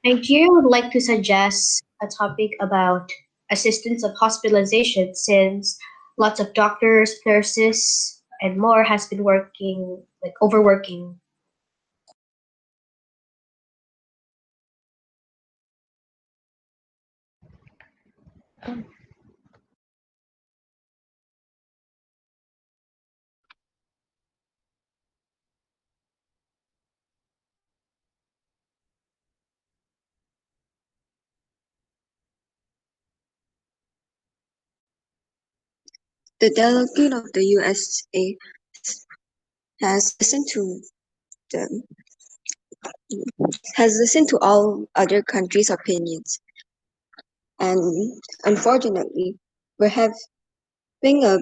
Nigeria would like to suggest a topic about assistance of hospitalization since lots of doctors, nurses, and more has been working, like overworking. Um, The delegate of the USA has listened to the has listened to all other countries' opinions, and unfortunately, we're having a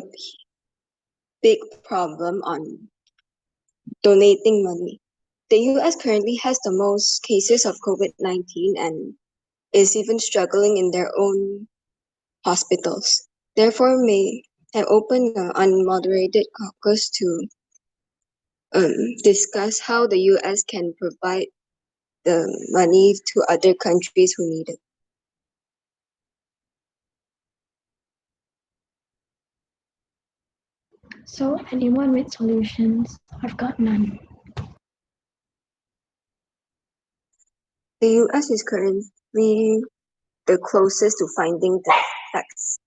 big problem on donating money. The US currently has the most cases of COVID-19 and is even struggling in their own hospitals. Therefore, may I open an unmoderated caucus to discuss how the US can provide the money to other countries who need it. So anyone with solutions? I've got none. The US is currently the closest to finding the facts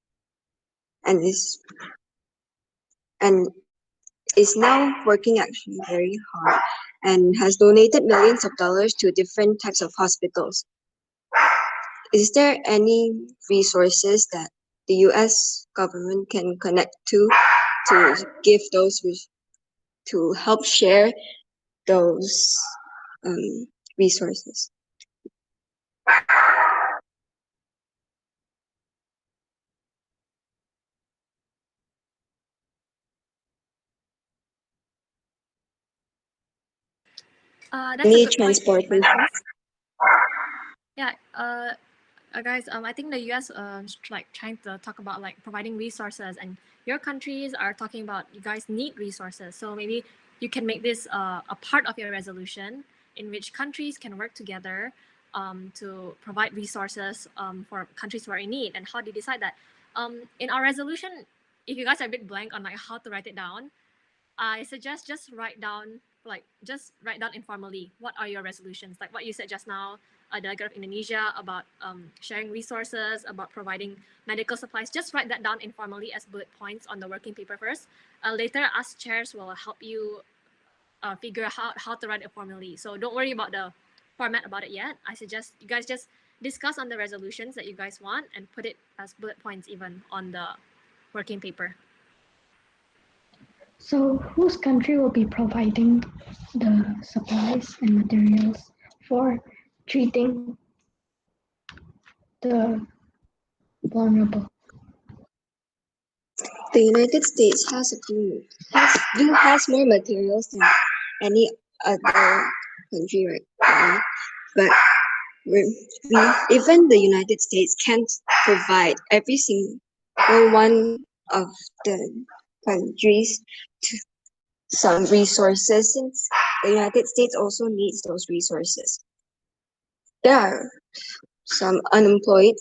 and is now working actually very hard and has donated millions of dollars to different types of hospitals. Is there any resources that the US government can connect to give those to help share those resources? That's a Any good point. transportation? Yeah, guys, I think the US like trying to talk about like providing resources, and your countries are talking about you guys need resources. So maybe you can make this a part of your resolution in which countries can work together to provide resources for countries who are in need. And how do you decide that? In our resolution, if you guys are a bit blank on like how to write it down, I suggest just write down informally what are your resolutions, like what you said just now, Delegate of Indonesia, about sharing resources, about providing medical supplies. Just write that down informally as bullet points on the working paper first. Later, us chairs will help you figure out how to write it formally. So don't worry about the format about it yet. I suggest you guys just discuss on the resolutions that you guys want and put it as bullet points even on the working paper. So whose country will be providing the supplies and materials for treating the vulnerable? The United States has more materials than any other country right now, but even the United States can't provide every single one of the countries to some resources since the United States also needs those resources. There are some unemployed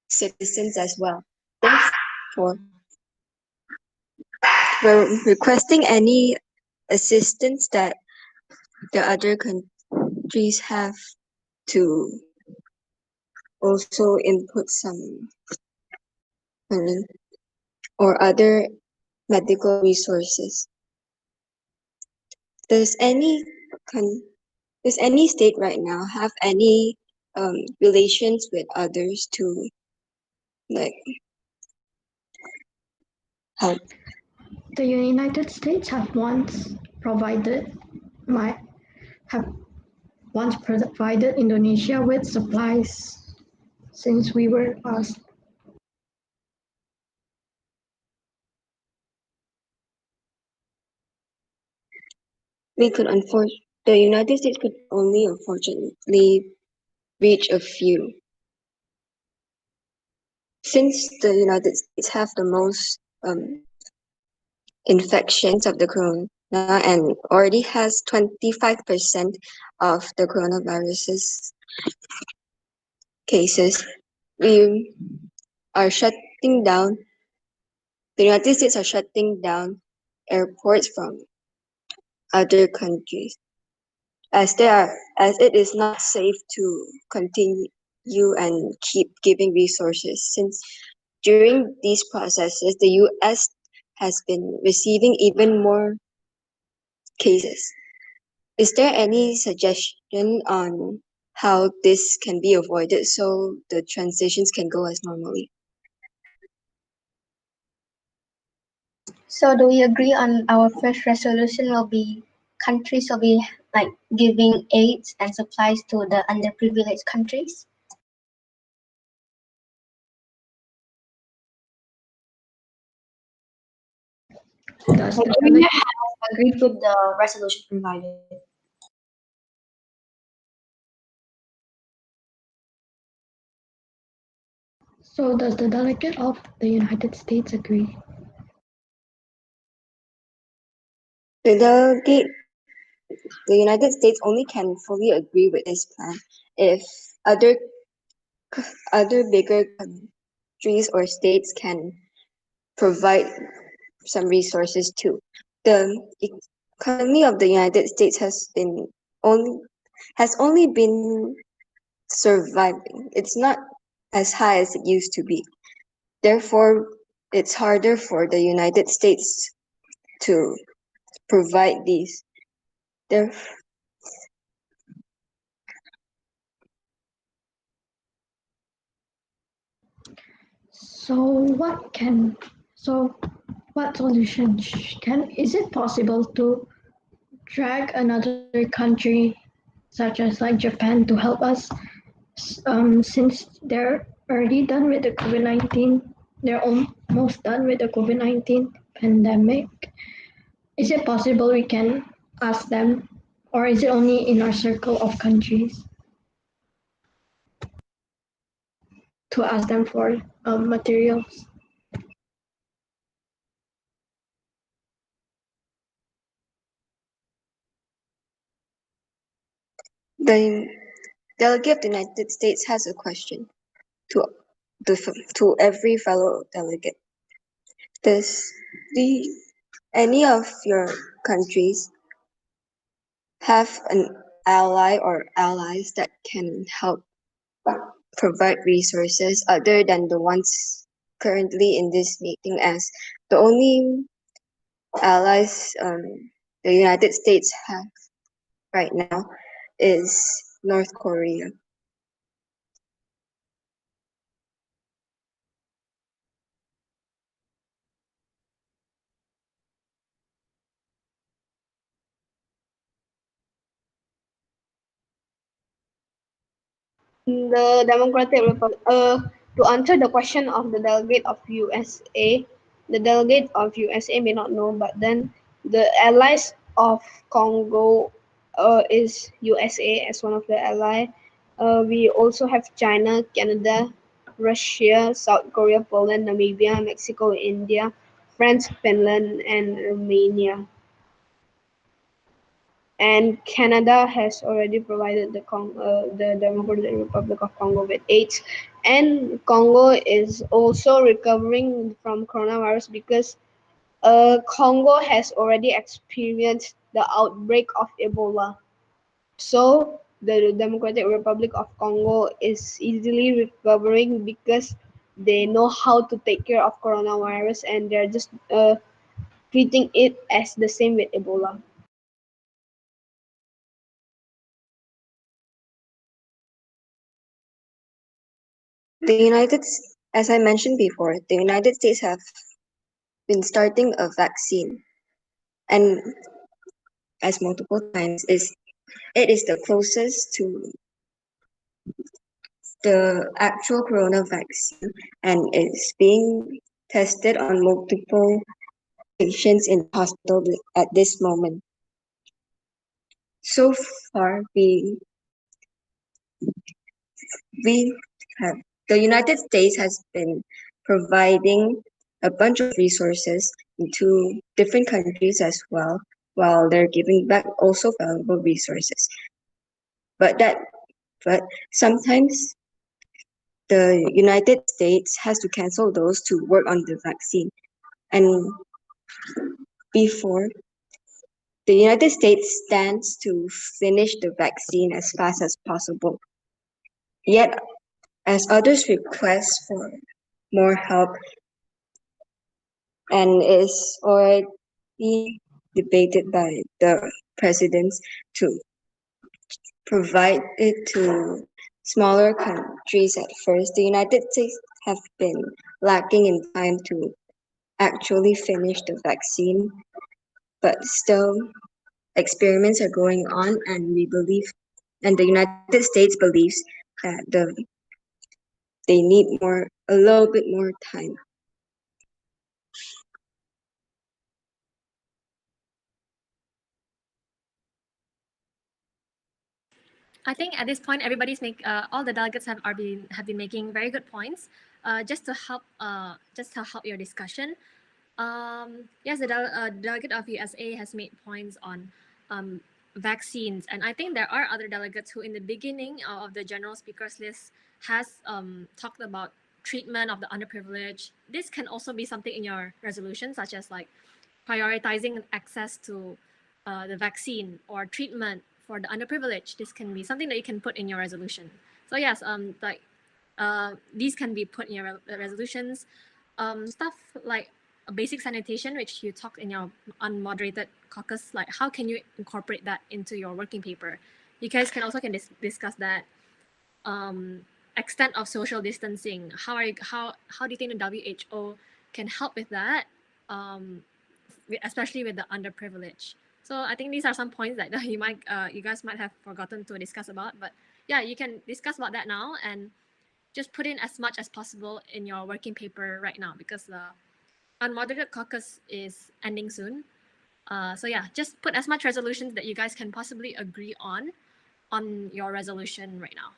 citizens as well. Therefore, we're requesting any assistance that the other countries have to also input some money or other medical resources. Does any state right now have any relations with others to like help? The United States have once provided Indonesia with supplies since we were asked. The United States could only unfortunately reach a few. Since the United States have the most infections of the corona and already has 25% of the coronavirus cases, we are shutting down. The United States are shutting down airports from other countries as it is not safe to continue and keep giving resources, since during these processes the US has been receiving even more cases. Is there any suggestion on how this can be avoided so the transitions can go as normally? So do we agree on our first resolution will be countries will be like giving aids and supplies to the underprivileged countries? Does the Nigeria has agreed with the resolution provided. So does the delegate of the United States agree? The United States only can fully agree with this plan if other bigger countries or states can provide some resources too. The economy of the United States has only been surviving. It's not as high as it used to be. Therefore, it's harder for the United States to provide these. So what solution is it possible to drag another country such as like Japan to help us since they're already done with the COVID-19, they're almost done with the COVID-19 pandemic. Is it possible we can ask them, or is it only in our circle of countries to ask them for materials? The delegate of the United States has a question to every fellow delegate. Does any of your countries have an ally or allies that can help provide resources other than the ones currently in this meeting, as the only allies the United States have right now is North Korea? The Democratic Republic. To answer the question of the delegate of USA, the delegate of USA may not know, but then the allies of Congo is USA as one of the ally. We also have China, Canada, Russia, South Korea, Poland, Namibia, Mexico, India, France, Finland, and Romania. and Canada has already provided the Democratic Republic of Congo with AIDS, and Congo is also recovering from coronavirus because Congo has already experienced the outbreak of Ebola. So the Democratic Republic of Congo is easily recovering because they know how to take care of coronavirus, and they're just treating it as the same with Ebola. As I mentioned before, the United States have been starting a vaccine, and as multiple times, it is the closest to the actual corona vaccine, and it's being tested on multiple patients in the hospital at this moment. So far, we have the United States has been providing a bunch of resources to different countries as well, while they're giving back also valuable resources. But sometimes the United States has to cancel those to work on the vaccine. And before, the United States stands to finish the vaccine as fast as possible. Yet, as others request for more help and is already debated by the presidents to provide it to smaller countries at first, the United States have been lacking in time to actually finish the vaccine, but still experiments are going on, and the United States believes that they need a little bit more time. I think at this point, all the delegates have been making very good points. Just to help your discussion. Yes, the delegate of USA has made points on vaccines, and I think there are other delegates who, in the beginning of the general speakers list, has talked about treatment of the underprivileged. This can also be something in your resolution, such as like prioritizing access to the vaccine or treatment for the underprivileged. This can be something that you can put in your resolution. So yes, these can be put in your resolutions. Stuff like basic sanitation, which you talked in your unmoderated caucus, like how can you incorporate that into your working paper? You guys can also discuss that. Extent of social distancing. How do you think the WHO can help with that? Especially with the underprivileged. So I think these are some points that you guys might have forgotten to discuss about. But yeah, you can discuss about that now and just put in as much as possible in your working paper right now, because the unmoderated caucus is ending soon. So yeah, just put as much resolutions that you guys can possibly agree on your resolution right now.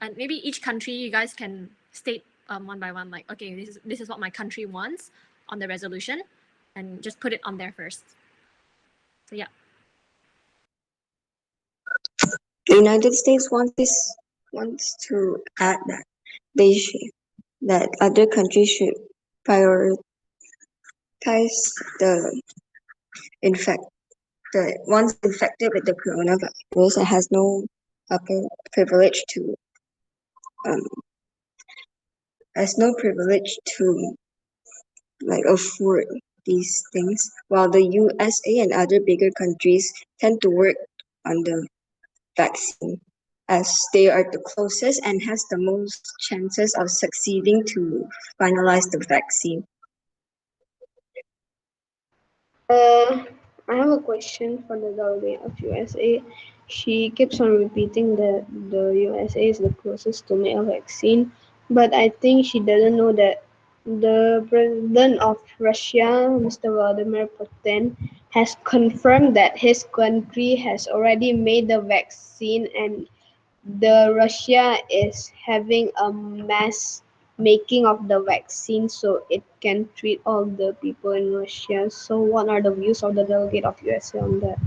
And maybe each country you guys can state one by one, like, okay, this is what my country wants on the resolution, and just put it on there first. So yeah. The United States wants to add that other countries should prioritize the ones infected with the coronavirus and has no upper privilege to um has no privilege to afford these things, while the USA and other bigger countries tend to work on the vaccine as they are the closest and has the most chances of succeeding to finalize the vaccine. I have a question for the delegate of USA. She keeps on repeating that the USA is the closest to make a vaccine, but I think she doesn't know that the president of Russia, Mr. Vladimir Putin, has confirmed that his country has already made the vaccine, and the Russia is having a mass making of the vaccine so it can treat all the people in Russia. So what are the views of the delegate of USA on that?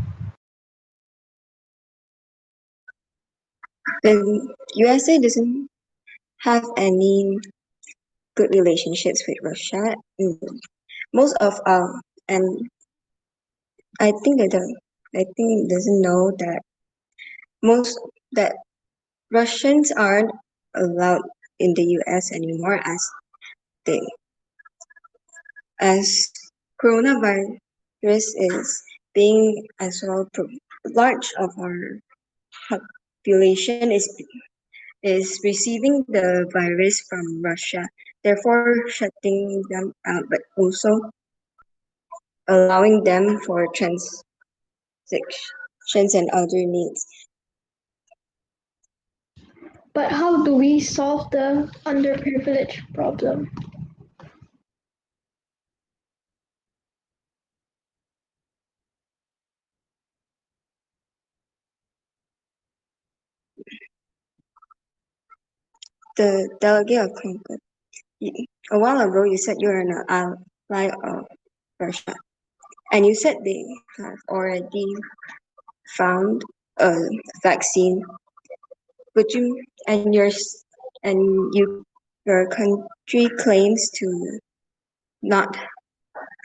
The USA doesn't have any good relationships with Russia. Most of and I think it doesn't know that most that Russians aren't allowed in the US anymore they as coronavirus is being as well large of our population is receiving the virus from Russia, therefore shutting them out, but also allowing them for transactions and other needs. But how do we solve the underprivileged problem? The delegate of Congo, a while ago you said you're an ally of Russia, and you said they have already found a vaccine. Would you and your country claims to not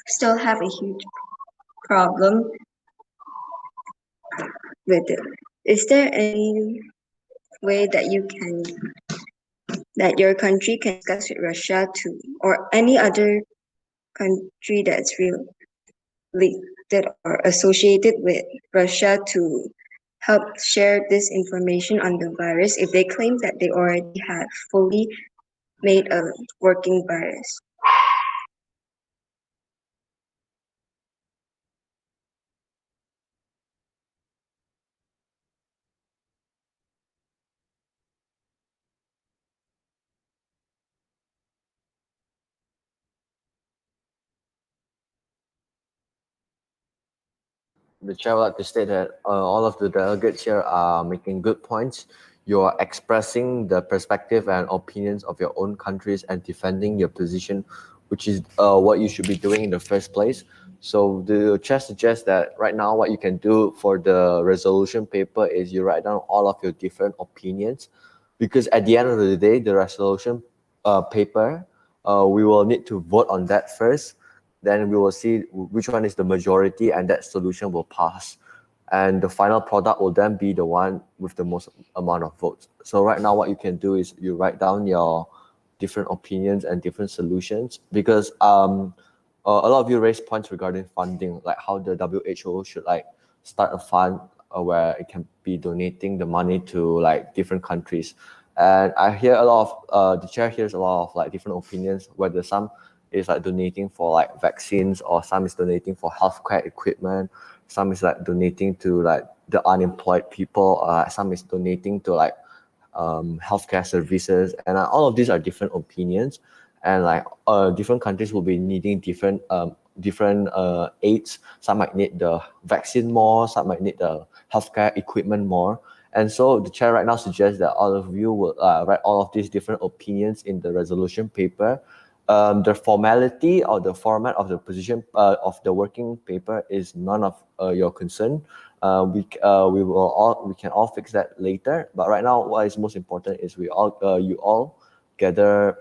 still have a huge problem with it. Is there any way that your country can discuss with Russia or any other country that's related or associated with Russia to help share this information on the virus if they claim that they already have fully made a working virus? The chair would like to state that all of the delegates here are making good points. You are expressing the perspective and opinions of your own countries and defending your position, which is what you should be doing in the first place. So the chair suggests that right now what you can do for the resolution paper is you write down all of your different opinions, because at the end of the day, the resolution paper, we will need to vote on that first. Then we will see which one is the majority and that solution will pass. And the final product will then be the one with the most amount of votes. So right now what you can do is you write down your different opinions and different solutions, because a lot of you raised points regarding funding, like how the WHO should like start a fund where it can be donating the money to like different countries. And I hear a lot of, the chair hears a lot of like different opinions, whether some is like donating for like vaccines, or some is donating for healthcare equipment, some is like donating to like the unemployed people, some is donating to like healthcare services, and all of these are different opinions, and like different countries will be needing different aids. Some might need the vaccine more, some might need the healthcare equipment more. And so the chair right now suggests that all of you will write all of these different opinions in the resolution paper. The formality or the format of the position of the working paper is none of your concern. We can all fix that later. But right now, what is most important is you all gather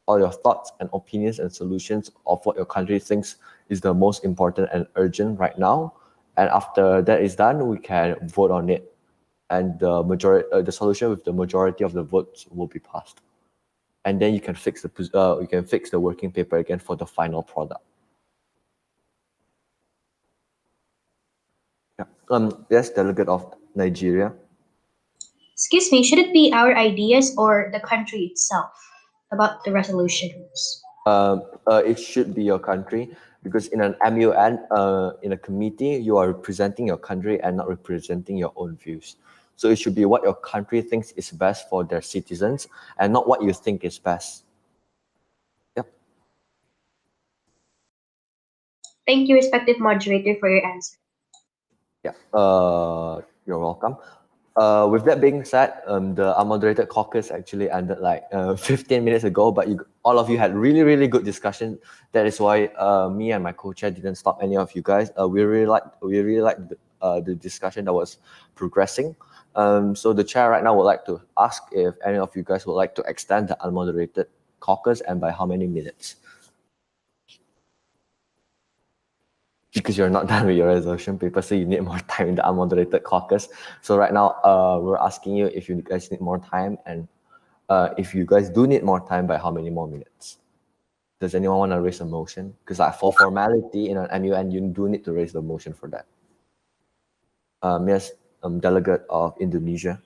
all your thoughts and opinions and solutions of what your country thinks is the most important and urgent right now. And after that is done, we can vote on it, and the solution with the majority of the votes will be passed. And then you can fix the working paper again for the final product. Yeah. Yes, Delegate of Nigeria. Excuse me, should it be our ideas or the country itself about the resolutions? It should be your country, because in an MUN, in a committee, you are representing your country and not representing your own views. So it should be what your country thinks is best for their citizens and not what you think is best. Yep. Thank you, respective moderator, for your answer. Yeah. You're welcome. With that being said, the Unmoderated Caucus actually ended like 15 minutes ago, but all of you had really, really good discussion. That is why me and my co-chair didn't stop any of you guys. We really liked the discussion that was progressing. So the chair right now would like to ask if any of you guys would like to extend the unmoderated caucus and by how many minutes? Because you're not done with your resolution paper, so you need more time in the unmoderated caucus. So right now, we're asking you if you guys need more time, and if you guys do need more time, by how many more minutes? Does anyone want to raise a motion? Because like for formality in an MUN, you do need to raise the motion for that. Yes, Delegate of Indonesia.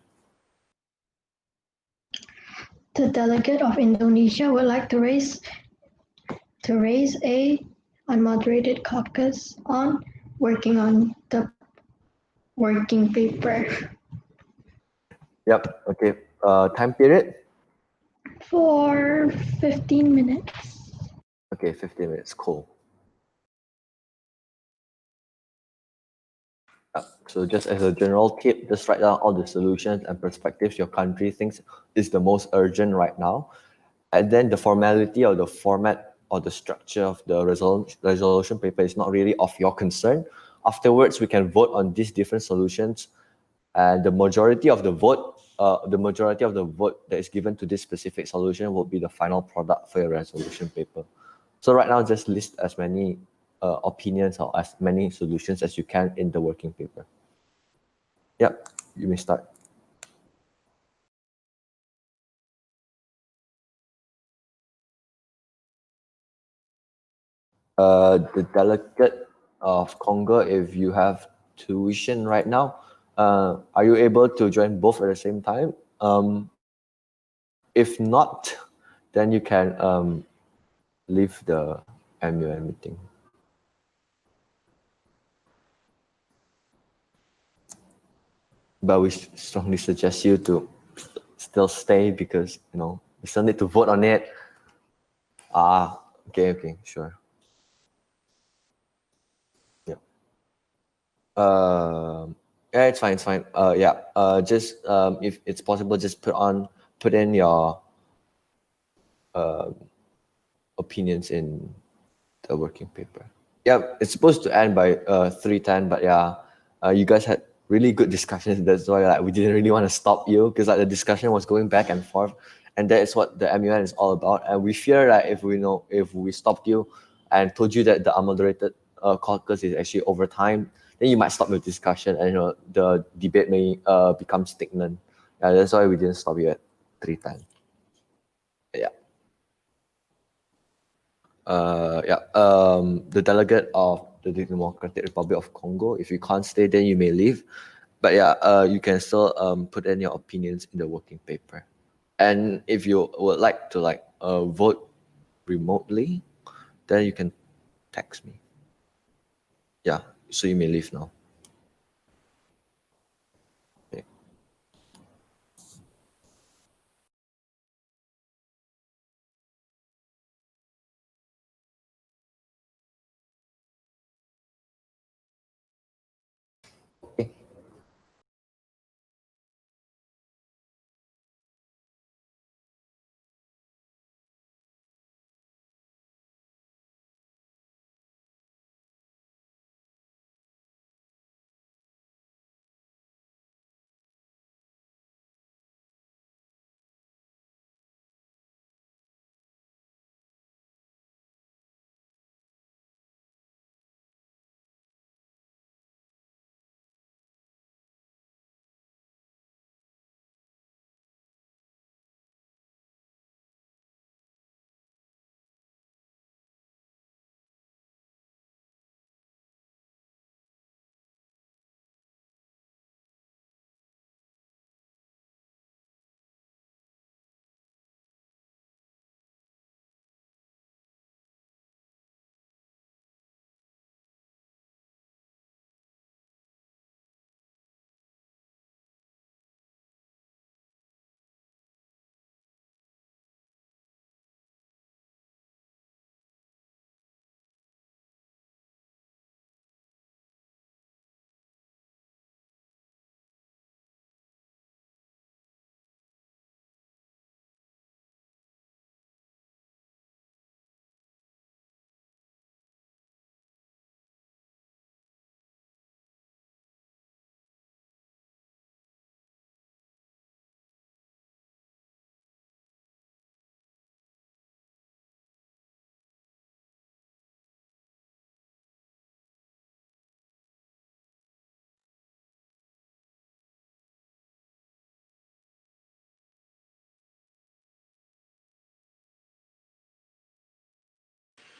The delegate of Indonesia would like to raise a unmoderated caucus on working on the working paper. Yep. Okay. Time period? For 15 minutes. Okay, 15 minutes. Cool. So just as a general tip, just write down all the solutions and perspectives your country thinks is the most urgent right now. And then the formality or the format or the structure of the resolution paper is not really of your concern. Afterwards, we can vote on these different solutions, and the majority of the vote that is given to this specific solution will be the final product for your resolution paper. So right now, just list as many opinions or as many solutions as you can in the working paper. Yep, you may start. The delegate of Congo, if you have tuition right now, are you able to join both at the same time? If not, then you can leave the MUN meeting. But we strongly suggest you to still stay because, you know, we still need to vote on it. Okay, sure. Yeah. Yeah, it's fine. Just if it's possible, just put in your opinions in the working paper. Yeah, it's supposed to end by 3:10, but yeah, you guys had really good discussions. That's why like we didn't really want to stop you, because like the discussion was going back and forth, and that is what the MUN is all about. And we fear that if we stopped you and told you that the unmoderated caucus is actually over time, then you might stop the discussion, and the debate may become stagnant. Yeah, that's why we didn't stop you at 3:10. Yeah. The delegate of the Democratic Republic of Congo. If you can't stay, then you may leave. But yeah, you can still put in your opinions in the working paper. And if you would like to vote remotely, then you can text me. Yeah, so you may leave now. Okay.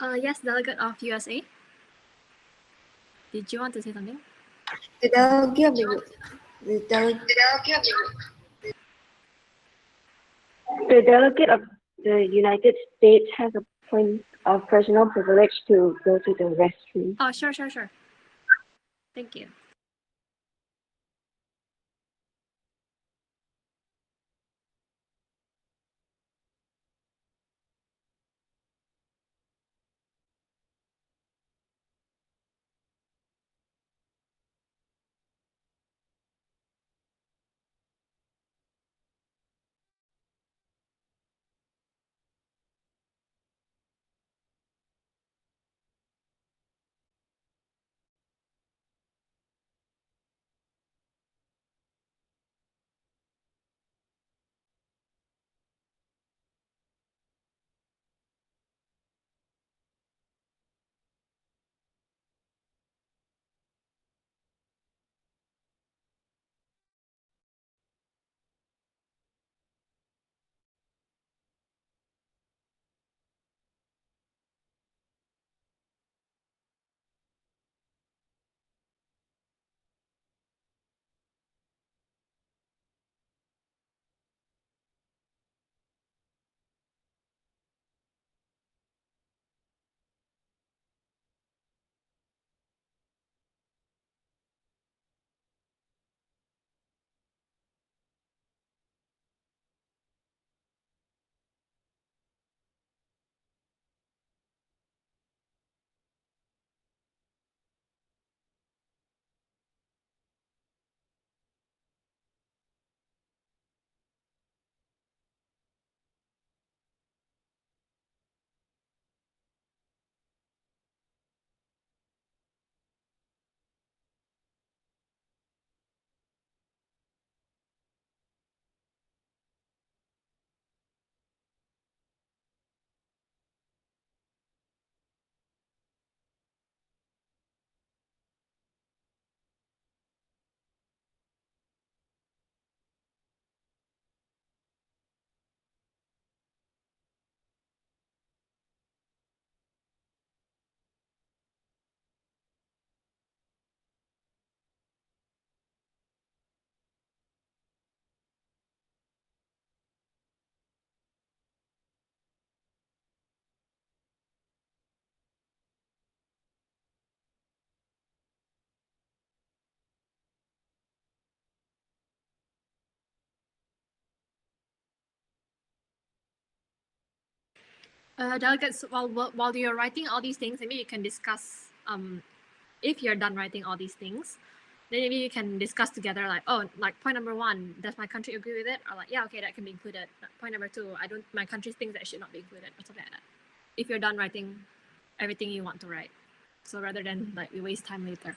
Yes, Delegate of USA. Did you want to say something? The delegate of the delegate of the United States has a point of personal privilege to go to the restroom. Oh, sure. Thank you. Delegates, while you're writing all these things, maybe you can discuss. If you're done writing all these things, then maybe you can discuss together. Like, oh, like point number 1, does my country agree with it? Or like, yeah, okay, that can be included. Point number 2, my country thinks that should not be included, or something like that. If you're done writing everything you want to write, so rather than like we waste time later.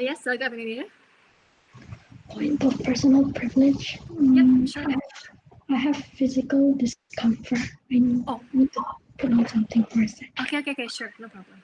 Yes, Delegate of Nigeria. Point of personal privilege. Yep, sure. I have physical discomfort. I need to put on something for a sec. Okay, sure, no problem.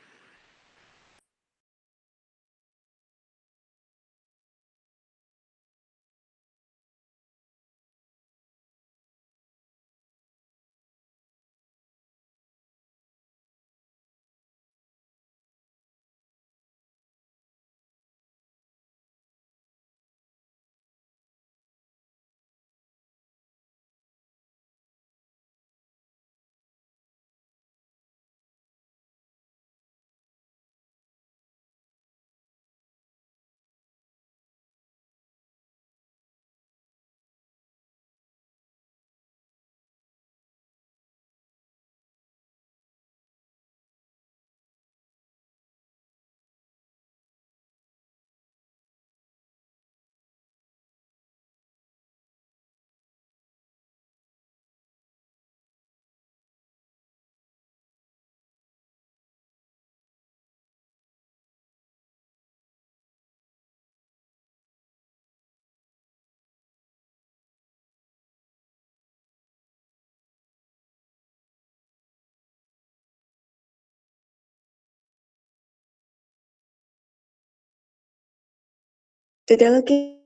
The delegate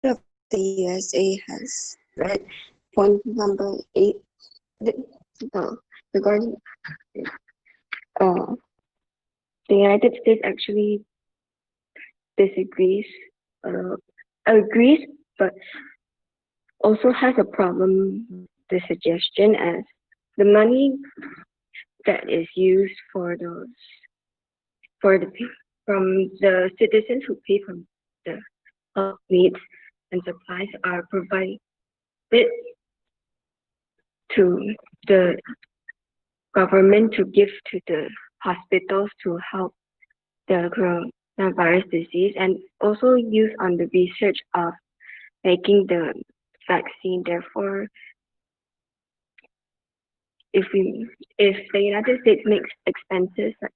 of the USA has read point number 8 regarding the United States actually disagrees, agrees, but also has a problem with the suggestion as the money that is used for those for the from the citizens who pay for the health needs and supplies are provided to the government to give to the hospitals to help the coronavirus disease, and also used on the research of making the vaccine. Therefore, if the United States makes expenses like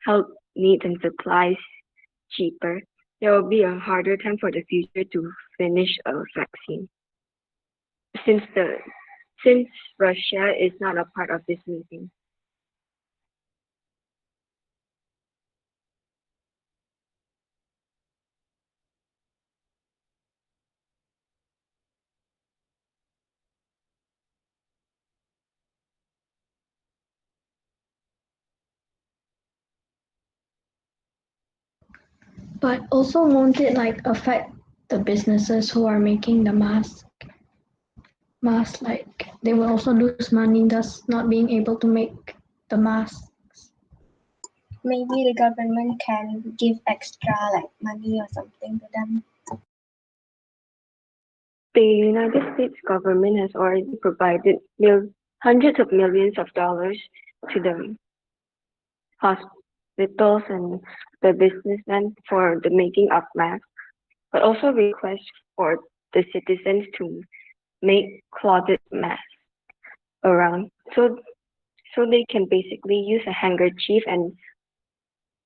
health needs and supplies cheaper, there will be a harder time for the future to finish a vaccine. Since Russia is not a part of this meeting. But also won't it like affect the businesses who are making the mask, like they will also lose money thus not being able to make the masks. Maybe the government can give extra like money or something to them. The United States government has already provided hundreds of millions of dollars to the hospitals and the businessmen for the making of masks, but also request for the citizens to make clothed masks around, so they can basically use a handkerchief and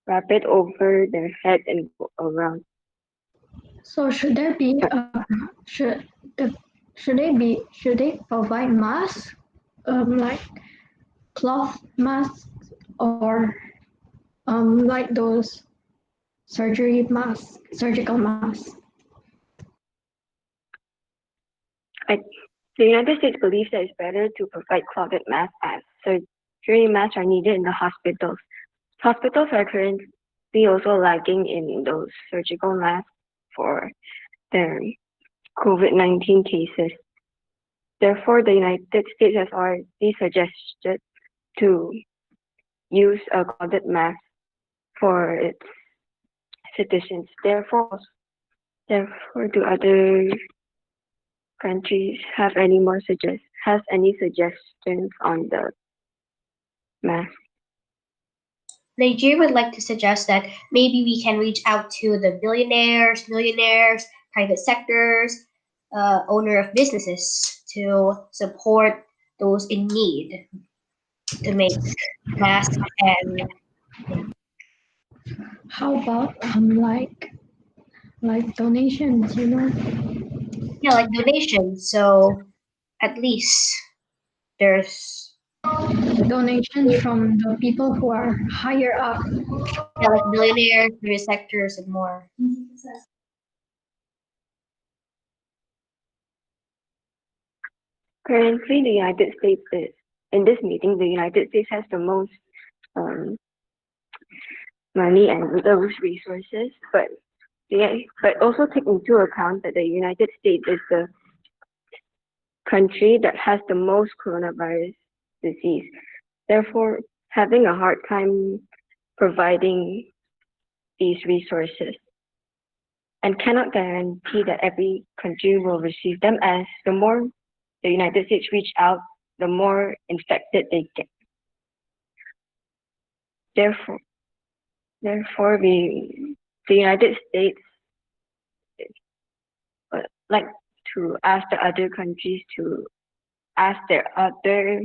wrap it over their head and go around. So should there be should they provide masks, like cloth masks or like those surgical masks? The United States believes that it's better to provide clothed masks as surgery masks are needed in the hospitals. Hospitals are currently also lagging in those surgical masks for their COVID-19 cases. Therefore, the United States has already suggested to use a clothed mask for its citizens. Therefore, do other countries have any suggestions on the mask? Nigeria would like to suggest that maybe we can reach out to the billionaires, millionaires, private sectors, owner of businesses to support those in need to make masks and How about like donations, yeah, like donations. So at least there's donations from the people who are higher up. yeah, like billionaires, private sectors, and more. Currently, the United States in this meeting. The United States has the most money and those resources, but also take into account that the United States is the country that has the most coronavirus disease. Therefore, having a hard time providing these resources, and cannot guarantee that every country will receive them, as the more the United States reach out, the more infected they get. Therefore, the United States like to ask the other countries to ask their other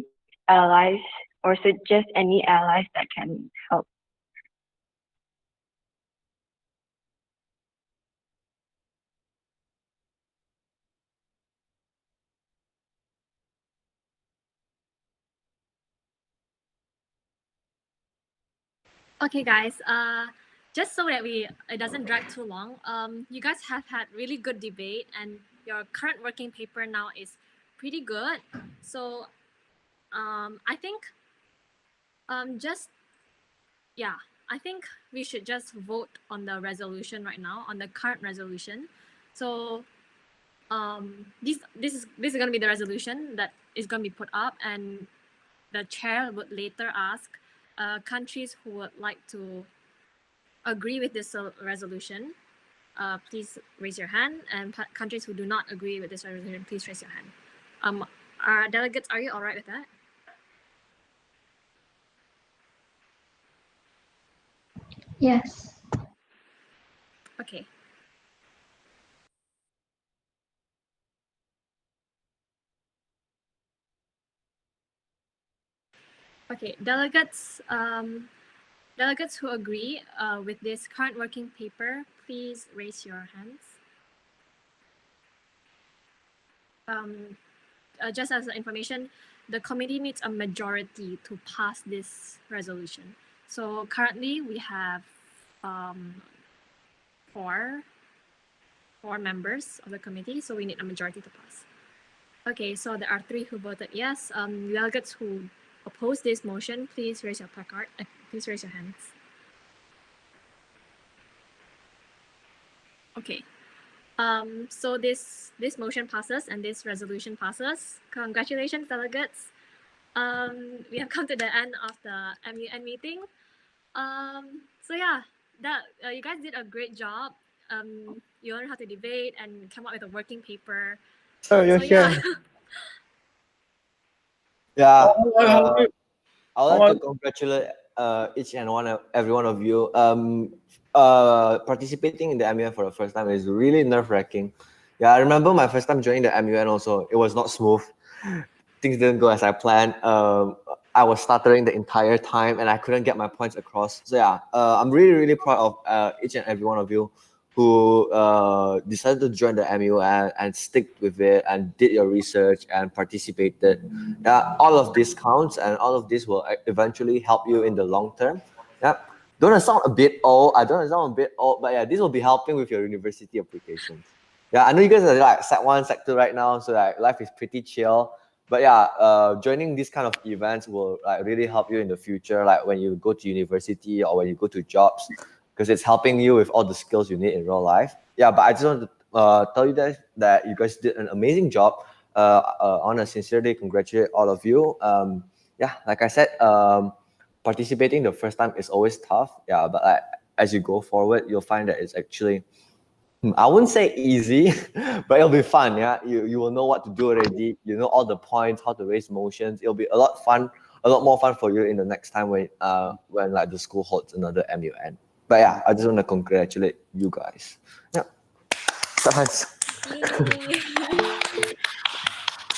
allies or suggest any allies that can help. Okay, guys. just so that it doesn't drag too long, you guys have had really good debate, and your current working paper now is pretty good. So I think I think we should just vote on the resolution right now, on the current resolution. So this is going to be the resolution that is going to be put up, and the chair would later ask countries who would like to agree with this resolution, please raise your hand, and countries who do not agree with this resolution, please raise your hand. Our delegates, are you all right with that? Yes. Okay. Okay, delegates who agree with this current working paper, please raise your hands. Just as information, the committee needs a majority to pass this resolution. So currently we have four members of the committee, so we need a majority to pass. Okay, so there are 3 who voted yes. Delegates who oppose this motion, please raise your placard. Please raise your hands. Okay. So this motion passes and this resolution passes. Congratulations, delegates. We have come to the end of the MUN meeting. So yeah, you guys did a great job. You learned how to debate and come up with a working paper. Oh, you're here. Yeah. I would like to congratulate each and every one of you. Participating in the MUN for the first time is really nerve-wracking. Yeah, I remember my first time joining the MUN also. It was not smooth. Things didn't go as I planned. I was stuttering the entire time and I couldn't get my points across. So yeah, I'm really, really proud of each and every one of you who decided to join the MUN and stick with it and did your research and participated. All of this counts, and all of this will eventually help you in the long term. Yeah, don't I sound a bit old? But yeah, this will be helping with your university applications. Yeah, I know you guys are like Sec 1, Sec 2 right now, so like life is pretty chill. But yeah, joining these kind of events will like really help you in the future, like when you go to university or when you go to jobs, because it's helping you with all the skills you need in real life. Yeah, but I just want to tell you guys that you guys did an amazing job. I want to sincerely congratulate all of you. Yeah, like I said, participating the first time is always tough. Yeah, but as you go forward, you'll find that it's actually, I wouldn't say easy, but it'll be fun. Yeah, you will know what to do already. You know all the points, how to raise motions. It'll be a lot more fun for you in the next time when like the school holds another MUN. But yeah, I just want to congratulate you guys. Yeah.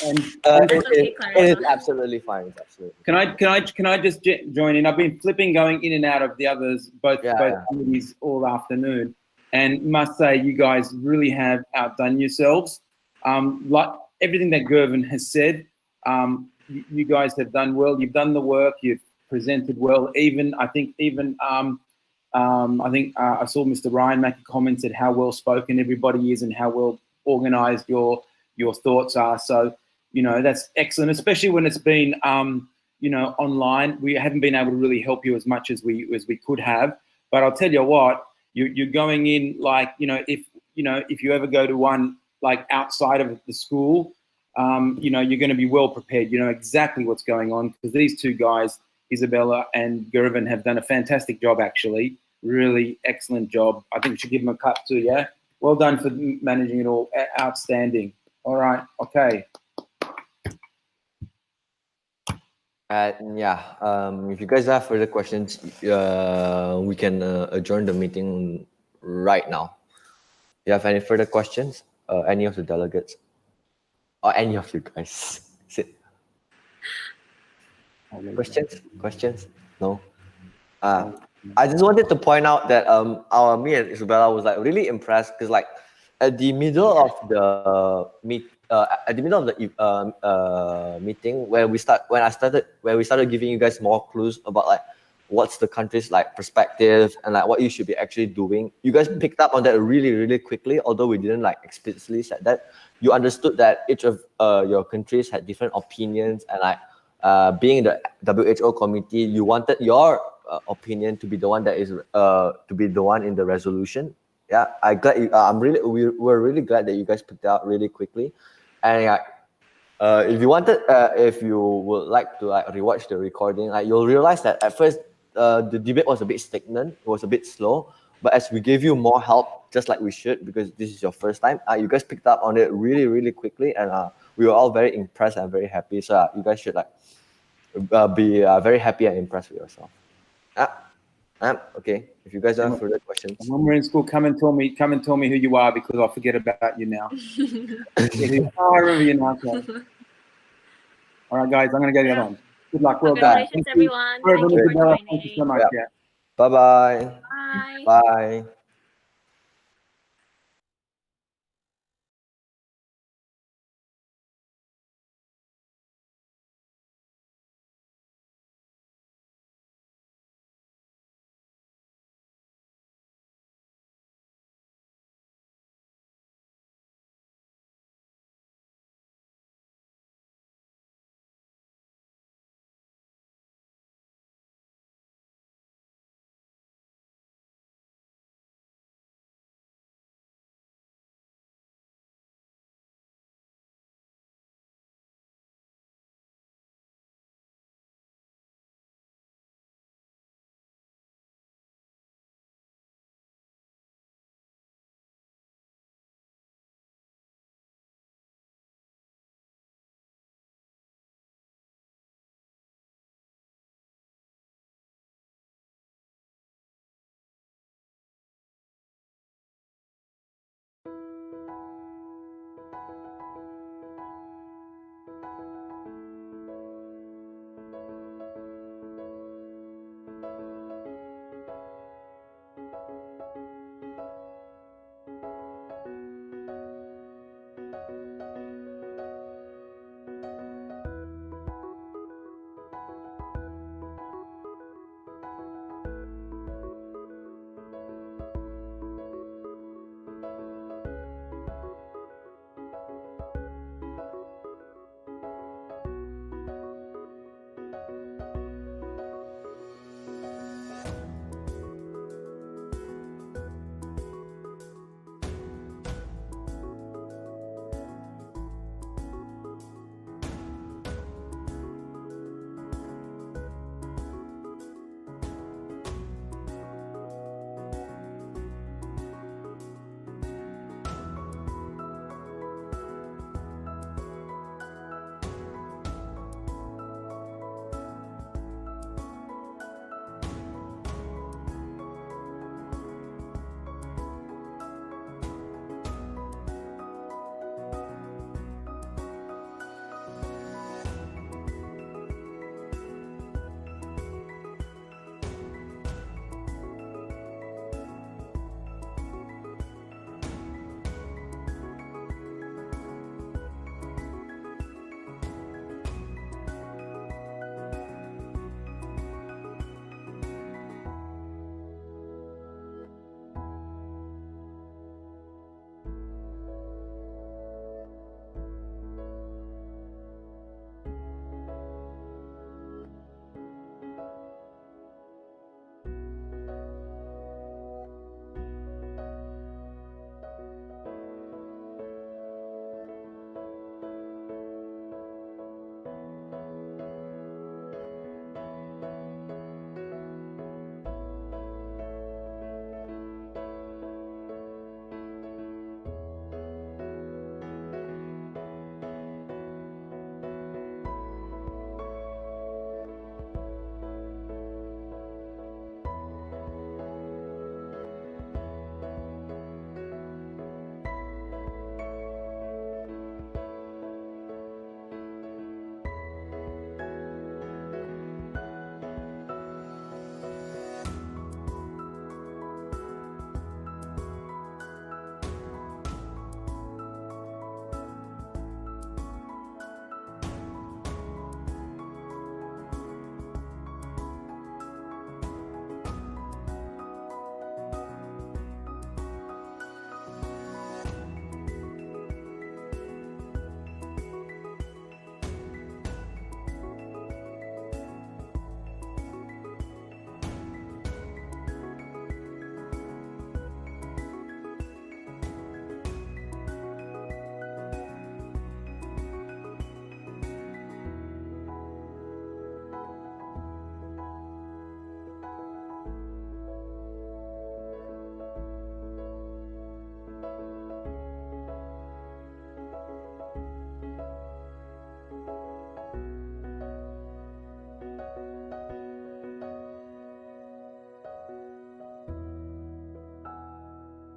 And it is absolutely fine. It's absolutely. Can I just join in? I've been flipping, going in and out of the others, both committees all afternoon, and must say you guys really have outdone yourselves. Like everything that Gervin has said, you guys have done well. You've done the work. You've presented well. I saw Mr. Ryan make a comment, said how well spoken everybody is and how well organized your thoughts are. So, you know, that's excellent, especially when it's been, you know, online. We haven't been able to really help you as much as we could have. But I'll tell you what, you're going in like, you know, if you ever go to one like outside of the school, you know, you're going to be well prepared. You know exactly what's going on, because these two guys, Isabella and Gervin, have done a fantastic job, actually. Really excellent job. I think we should give them a clap too, yeah? Well done for managing it all. Outstanding. All right, okay. If you guys have further questions, we can adjourn the meeting right now. Do you have any further questions? Any of the delegates? Or any of you guys? Sit. Questions? No? I just wanted to point out that me and Isabella was like really impressed, because like at the middle of the meeting where we started giving you guys more clues about like what's the country's like perspective and like what you should be actually doing. You guys picked up on that really, really quickly, although we didn't like explicitly said that. You understood that each of your countries had different opinions, and like being in the WHO committee, you wanted your opinion to be the one that is to be the one in the resolution. Yeah, we're really glad that you guys picked it out really quickly. And if you would like to like rewatch the recording, like you'll realize that at first the debate was a bit stagnant, it was a bit slow. But as we gave you more help, just like we should, because this is your first time, you guys picked up on it really, really quickly, and we were all very impressed and very happy. So you guys should like be very happy and impressed with yourself. Okay. If you guys don't have further questions, when we're in school, come and tell me who you are, because I'll forget about you now. I remember you now. Okay. All right, guys, I'm gonna go the other one. Good luck. Well done. Congratulations, everyone. Thank you for joining. Thank you so much. Yeah. Bye-bye. Bye. Bye.